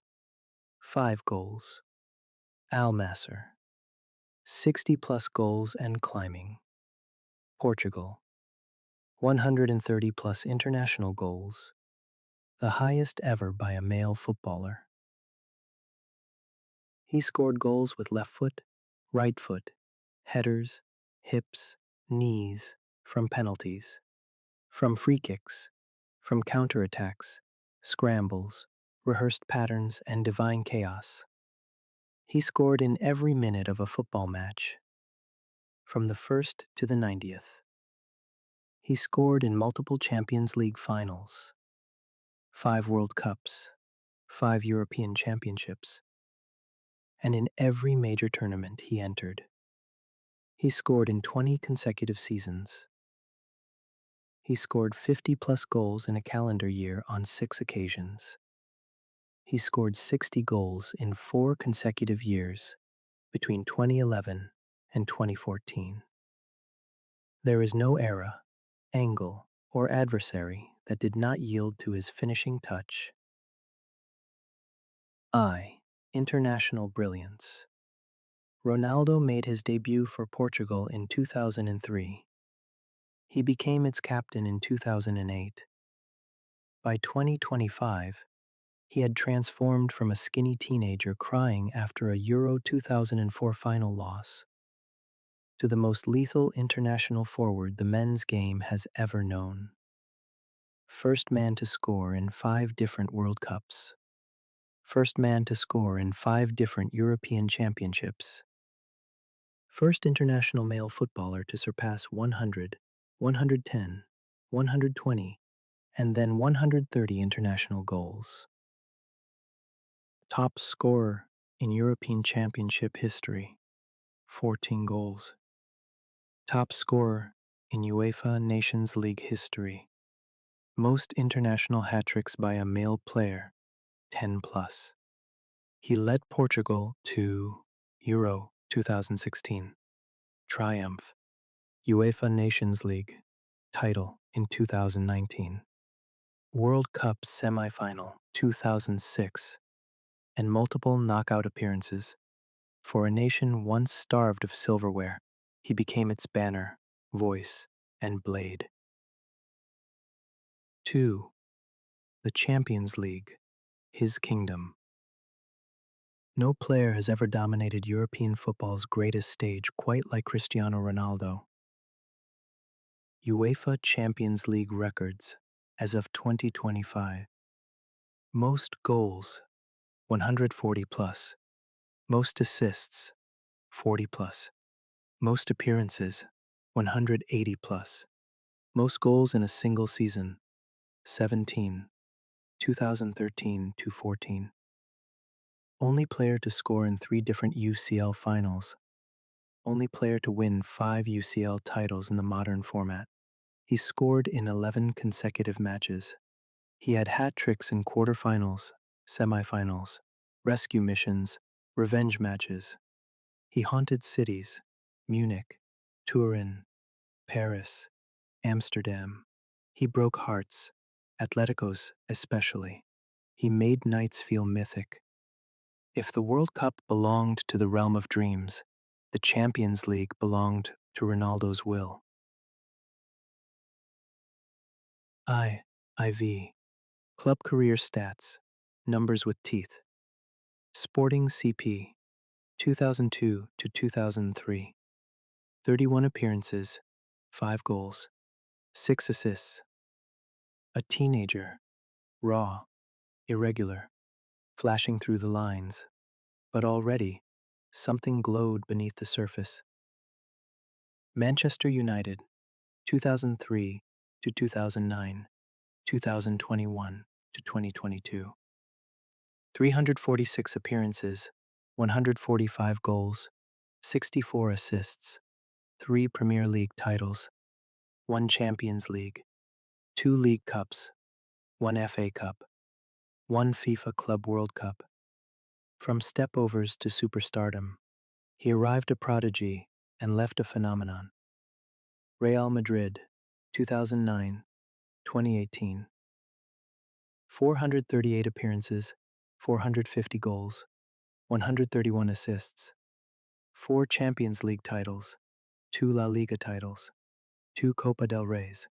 5 goals. Al Nassr, 60 plus goals and climbing. Portugal, 130 plus international goals, the highest ever by a male footballer. He scored goals with left foot, right foot, headers, hips, knees, from penalties, from free kicks, from counterattacks, scrambles, rehearsed patterns, and divine chaos. He scored in every minute of a football match, from the first to the 90th. He scored in multiple Champions League finals, 5 World Cups, 5 European Championships, and in every major tournament he entered. He scored in 20 consecutive seasons. He scored 50 plus goals in a calendar year on 6 occasions. He scored 60 goals in 4 consecutive years between 2011 and 2014. There is no era, angle, or adversary that did not yield to his finishing touch. International brilliance. Ronaldo made his debut for Portugal in 2003. He became its captain in 2008. By 2025, he had transformed from a skinny teenager crying after a Euro 2004 final loss to the most lethal international forward the men's game has ever known. First man to score in 5 different World Cups. First man to score in 5 different European Championships. First international male footballer to surpass 100, 110, 120, and then 130 international goals. Top scorer in European Championship history, 14 goals. Top scorer in UEFA Nations League history, most international hat-tricks by a male player, 10 plus. He led Portugal to Euro 2016, triumph, UEFA Nations League title in 2019, World Cup semifinal 2006, and multiple knockout appearances. For a nation once starved of silverware, he became its banner, voice, and blade. 2. The Champions League, his kingdom. No player has ever dominated European football's greatest stage quite like Cristiano Ronaldo. UEFA Champions League records as of 2025. Most goals, 140 plus. Most assists, 40 plus. Most appearances, 180 plus. Most goals in a single season, 17, 2013 to 14. Only player to score in 3 different UCL finals. Only player to win 5 UCL titles in the modern format. He scored in 11 consecutive matches. He had hat tricks in quarterfinals, semifinals, rescue missions, revenge matches. He haunted cities, Munich, Turin, Paris, Amsterdam. He broke hearts, Atleticos especially. He made nights feel mythic. If the World Cup belonged to the realm of dreams, the Champions League belonged to Ronaldo's will. IV. Club career stats. Numbers with teeth. Sporting CP. 2002 to 2003. 31 appearances, 5 goals, 6 assists. A teenager. Raw. Irregular. Flashing through the lines. But already, something glowed beneath the surface. Manchester United. 2003 to 2009. 2021 to 2022. 346 appearances, 145 goals, 64 assists, 3 Premier League titles, 1 Champions League, 2 League Cups, 1 FA Cup, 1 FIFA Club World Cup. From stepovers to superstardom, he arrived a prodigy and left a phenomenon. Real Madrid, 2009, 2018. 438 appearances, 450 goals, 131 assists, 4 Champions League titles, 2 La Liga titles, 2 Copa del Reys,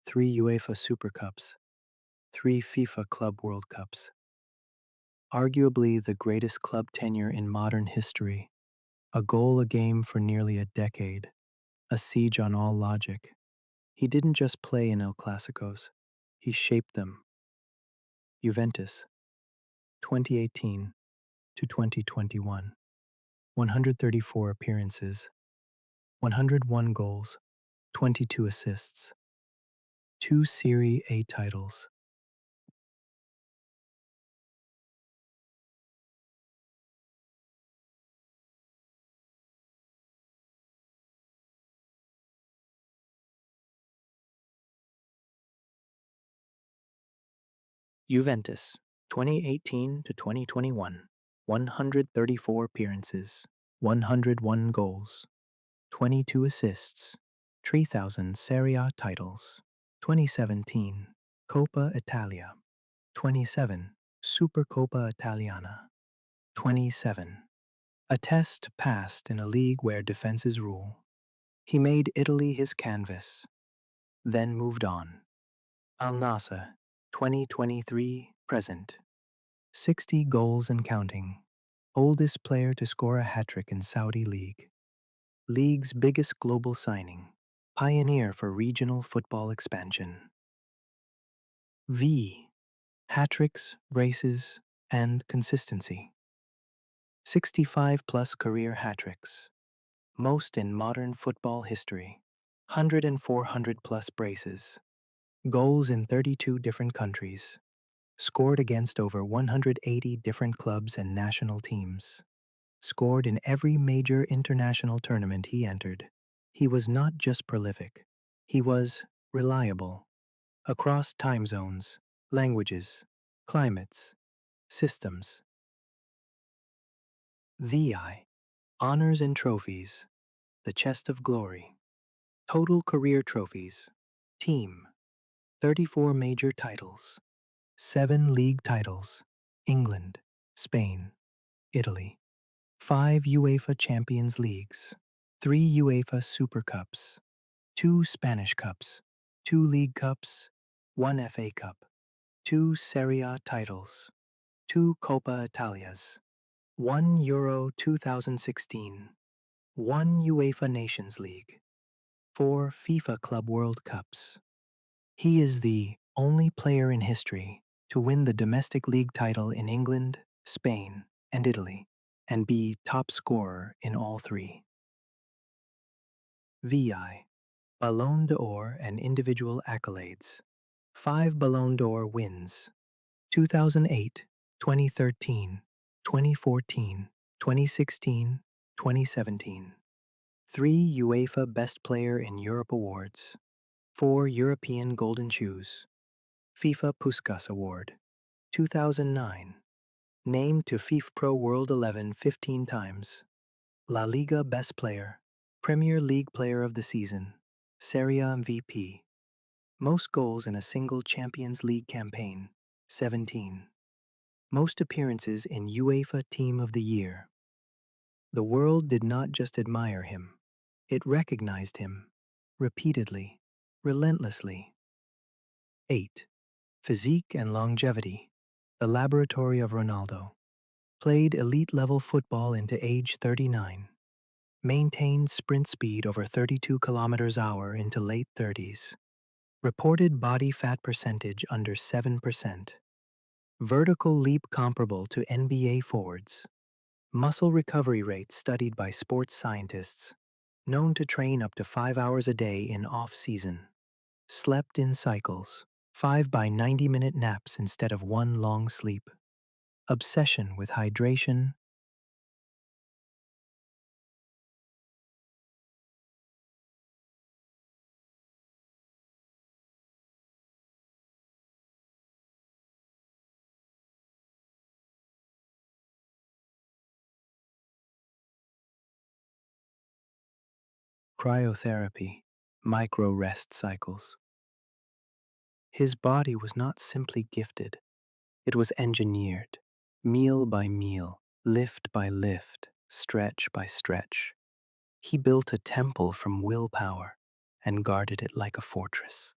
3 UEFA Super Cups, 3 FIFA Club World Cups. Arguably the greatest club tenure in modern history, a goal a game for nearly a decade, a siege on all logic. He didn't just play in El Clásicos, he shaped them. Juventus, 2018 to 2021. 134 appearances, 101 goals, 22 assists, 2 Serie A titles. Juventus, 2018 to 2021. 134 appearances, 101 goals, 22 assists, 3,000 Serie A titles. 2017, Coppa Italia. 27, Supercoppa Italiana. 27, a test passed in a league where defenses rule. He made Italy his canvas, then moved on. Al Nassr, 2023 present. 60 goals and counting. Oldest player to score a hat-trick in Saudi League. League's biggest global signing. Pioneer for regional football expansion. V. Hat-tricks, races, and consistency. 65 plus career hat-tricks, most in modern football history. 100 and 400 plus braces, goals in 32 different countries, scored against over 180 different clubs and national teams, scored in every major international tournament he entered. He was not just prolific, he was reliable across time zones, languages, climates, systems. VI. Honors and trophies, the chest of glory. Total career trophies. Team. 34 major titles. 7 league titles. England, Spain, Italy. 5 UEFA Champions Leagues. 3 UEFA Super Cups. 2 Spanish Cups. 2 League Cups. 1 FA Cup. 2 Serie A titles. 2 Coppa Italias. 1 Euro 2016. 1 UEFA Nations League. 4 FIFA Club World Cups. He is the only player in history to win the domestic league title in England, Spain, and Italy, and be top scorer in all three. VI. Ballon d'Or and individual accolades. 5 Ballon d'Or wins. 2008, 2013, 2014, 2016, 2017. 3 UEFA Best Player in Europe awards. 4 European Golden Shoes. FIFA Puskás Award. 2009. Named to FIFA Pro World 11 15 times. La Liga Best Player. Premier League Player of the Season. Serie A MVP. Most goals in a single Champions League campaign. 17. Most appearances in UEFA Team of the Year. The world did not just admire him. It recognized him. Repeatedly. Relentlessly. 8. Physique and longevity. The laboratory of Ronaldo. Played elite-level football into age 39. Maintained sprint speed over 32 kilometers hour into late 30s. Reported body fat percentage under 7%. Vertical leap comparable to NBA forwards. Muscle recovery rate studied by sports scientists. Known to train up to 5 hours a day in off-season. Slept in cycles. 5 by 90-minute naps instead of 1 long sleep. Obsession with hydration. Cryotherapy. Micro rest cycles. His body was not simply gifted, it was engineered. Meal by meal, lift by lift, stretch by stretch. He built a temple from willpower and guarded it like a fortress.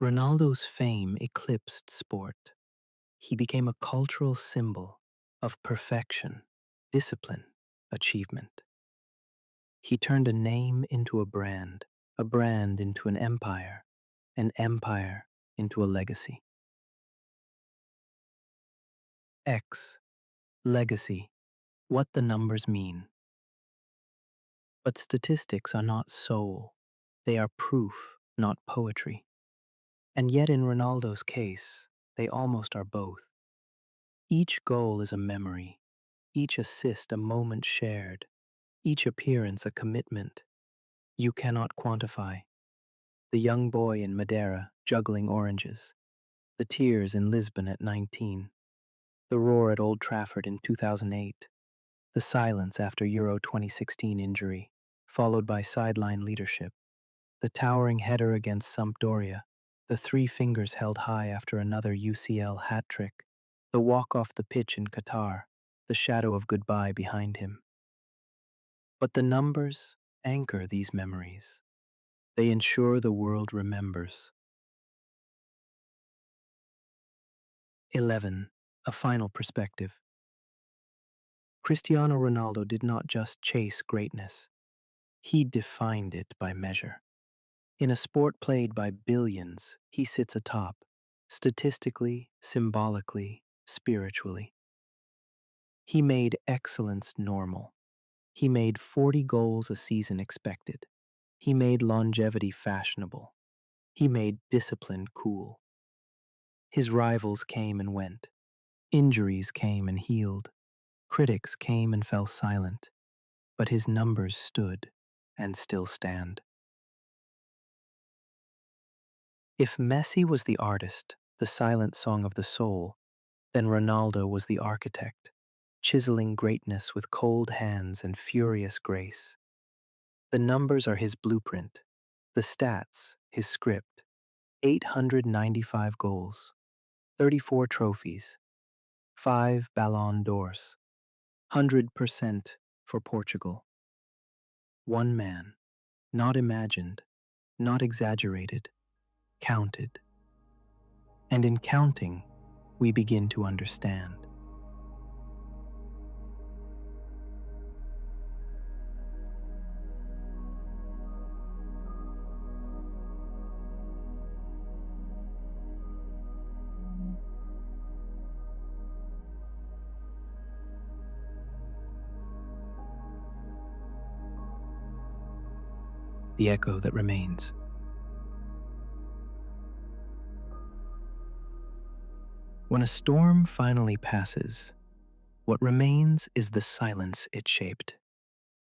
Ronaldo's fame eclipsed sport. He became a cultural symbol of perfection, discipline, achievement. He turned a name into a brand into an empire into a legacy. X. Legacy. What the numbers mean. But statistics are not soul. They are proof, not poetry. And yet in Ronaldo's case, they almost are both. Each goal is a memory, each assist a moment shared, each appearance a commitment you cannot quantify. The young boy in Madeira juggling oranges, the tears in Lisbon at 19, the roar at Old Trafford in 2008, the silence after Euro 2016 injury, followed by sideline leadership, the towering header against Sampdoria, the 3 fingers held high after another UCL hat trick, the walk off the pitch in Qatar, the shadow of goodbye behind him. But the numbers anchor these memories. They ensure the world remembers. 11. A final perspective. Cristiano Ronaldo did not just chase greatness, he defined it by measure. In a sport played by billions, he sits atop, statistically, symbolically, spiritually. He made excellence normal. He made 40 goals a season expected. He made longevity fashionable. He made discipline cool. His rivals came and went. Injuries came and healed. Critics came and fell silent. But his numbers stood and still stand. If Messi was the artist, the silent song of the soul, then Ronaldo was the architect, chiseling greatness with cold hands and furious grace. The numbers are his blueprint, the stats, his script: 895 goals, 34 trophies, 5 Ballon d'Ors, 100% for Portugal. One man, not imagined, not exaggerated, counted. And in counting, we begin to understand. The echo that remains. When a storm finally passes, what remains is the silence it shaped,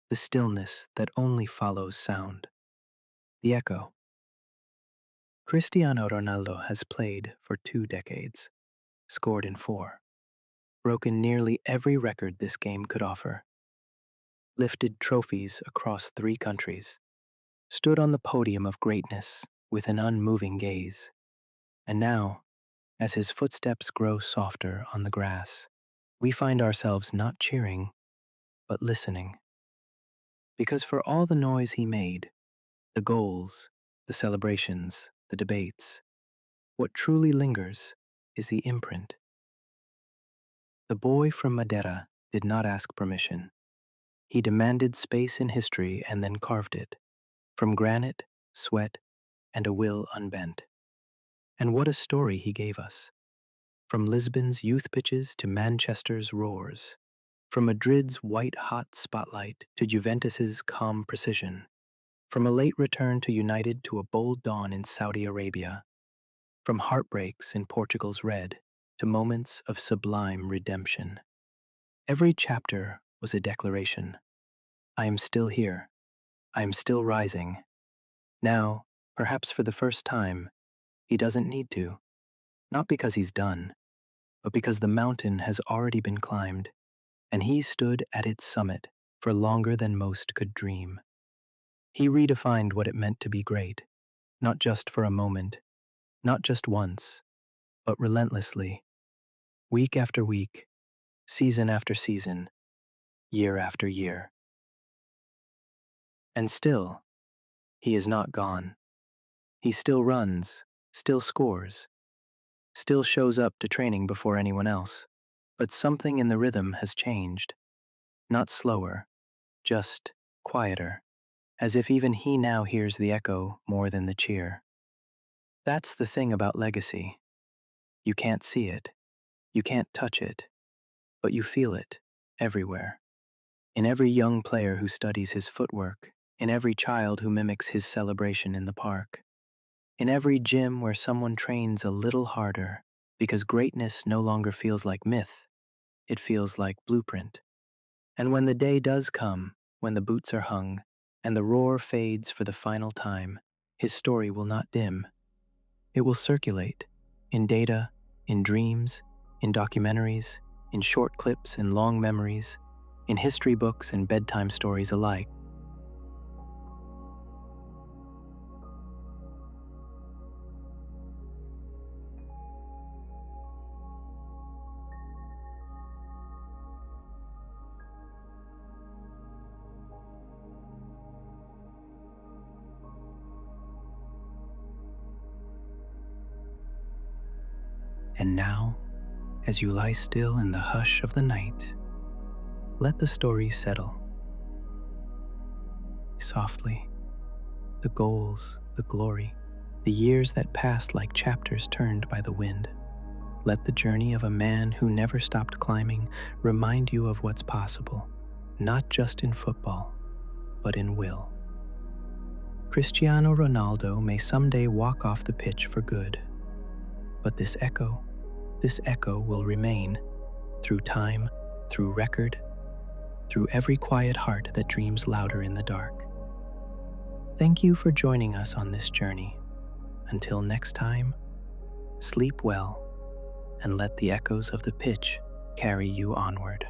the stillness that only follows sound, the echo. Cristiano Ronaldo has played for 2 decades, scored in 4, broken nearly every record this game could offer, lifted trophies across 3 countries, stood on the podium of greatness with an unmoving gaze. And now, as his footsteps grow softer on the grass, we find ourselves not cheering, but listening. Because for all the noise he made, the goals, the celebrations, the debates, what truly lingers is the imprint. The boy from Madeira did not ask permission. He demanded space in history and then carved it, from granite, sweat, and a will unbent. And what a story he gave us. From Lisbon's youth pitches to Manchester's roars, from Madrid's white-hot spotlight to Juventus's calm precision, from a late return to United to a bold dawn in Saudi Arabia, from heartbreaks in Portugal's red to moments of sublime redemption. Every chapter was a declaration. I am still here. I am still rising. Now, perhaps for the first time, he doesn't need to. Not because he's done, but because the mountain has already been climbed, and he stood at its summit for longer than most could dream. He redefined what it meant to be great, not just for a moment, not just once, but relentlessly, week after week, season after season, year after year. And still, he is not gone. He still runs, still scores, still shows up to training before anyone else. But something in the rhythm has changed. Not slower, just quieter, as if even he now hears the echo more than the cheer. That's the thing about legacy. You can't see it, you can't touch it, but you feel it everywhere. In every young player who studies his footwork, in every child who mimics his celebration in the park, in every gym where someone trains a little harder, because greatness no longer feels like myth, it feels like blueprint. And when the day does come, when the boots are hung, and the roar fades for the final time, his story will not dim. It will circulate, in data, in dreams, in documentaries, in short clips and long memories, in history books and bedtime stories alike. And now, As you lie still in the hush of the night, let the story settle. Softly, the goals, the glory, the years that passed like chapters turned by the wind. Let the journey of a man who never stopped climbing remind you of what's possible, not just in football, but in will. Cristiano Ronaldo may someday walk off the pitch for good, but this echo will remain through time, through record, through every quiet heart that dreams louder in the dark. Thank you for joining us on this journey. Until next time, sleep well and let the echoes of the pitch carry you onward.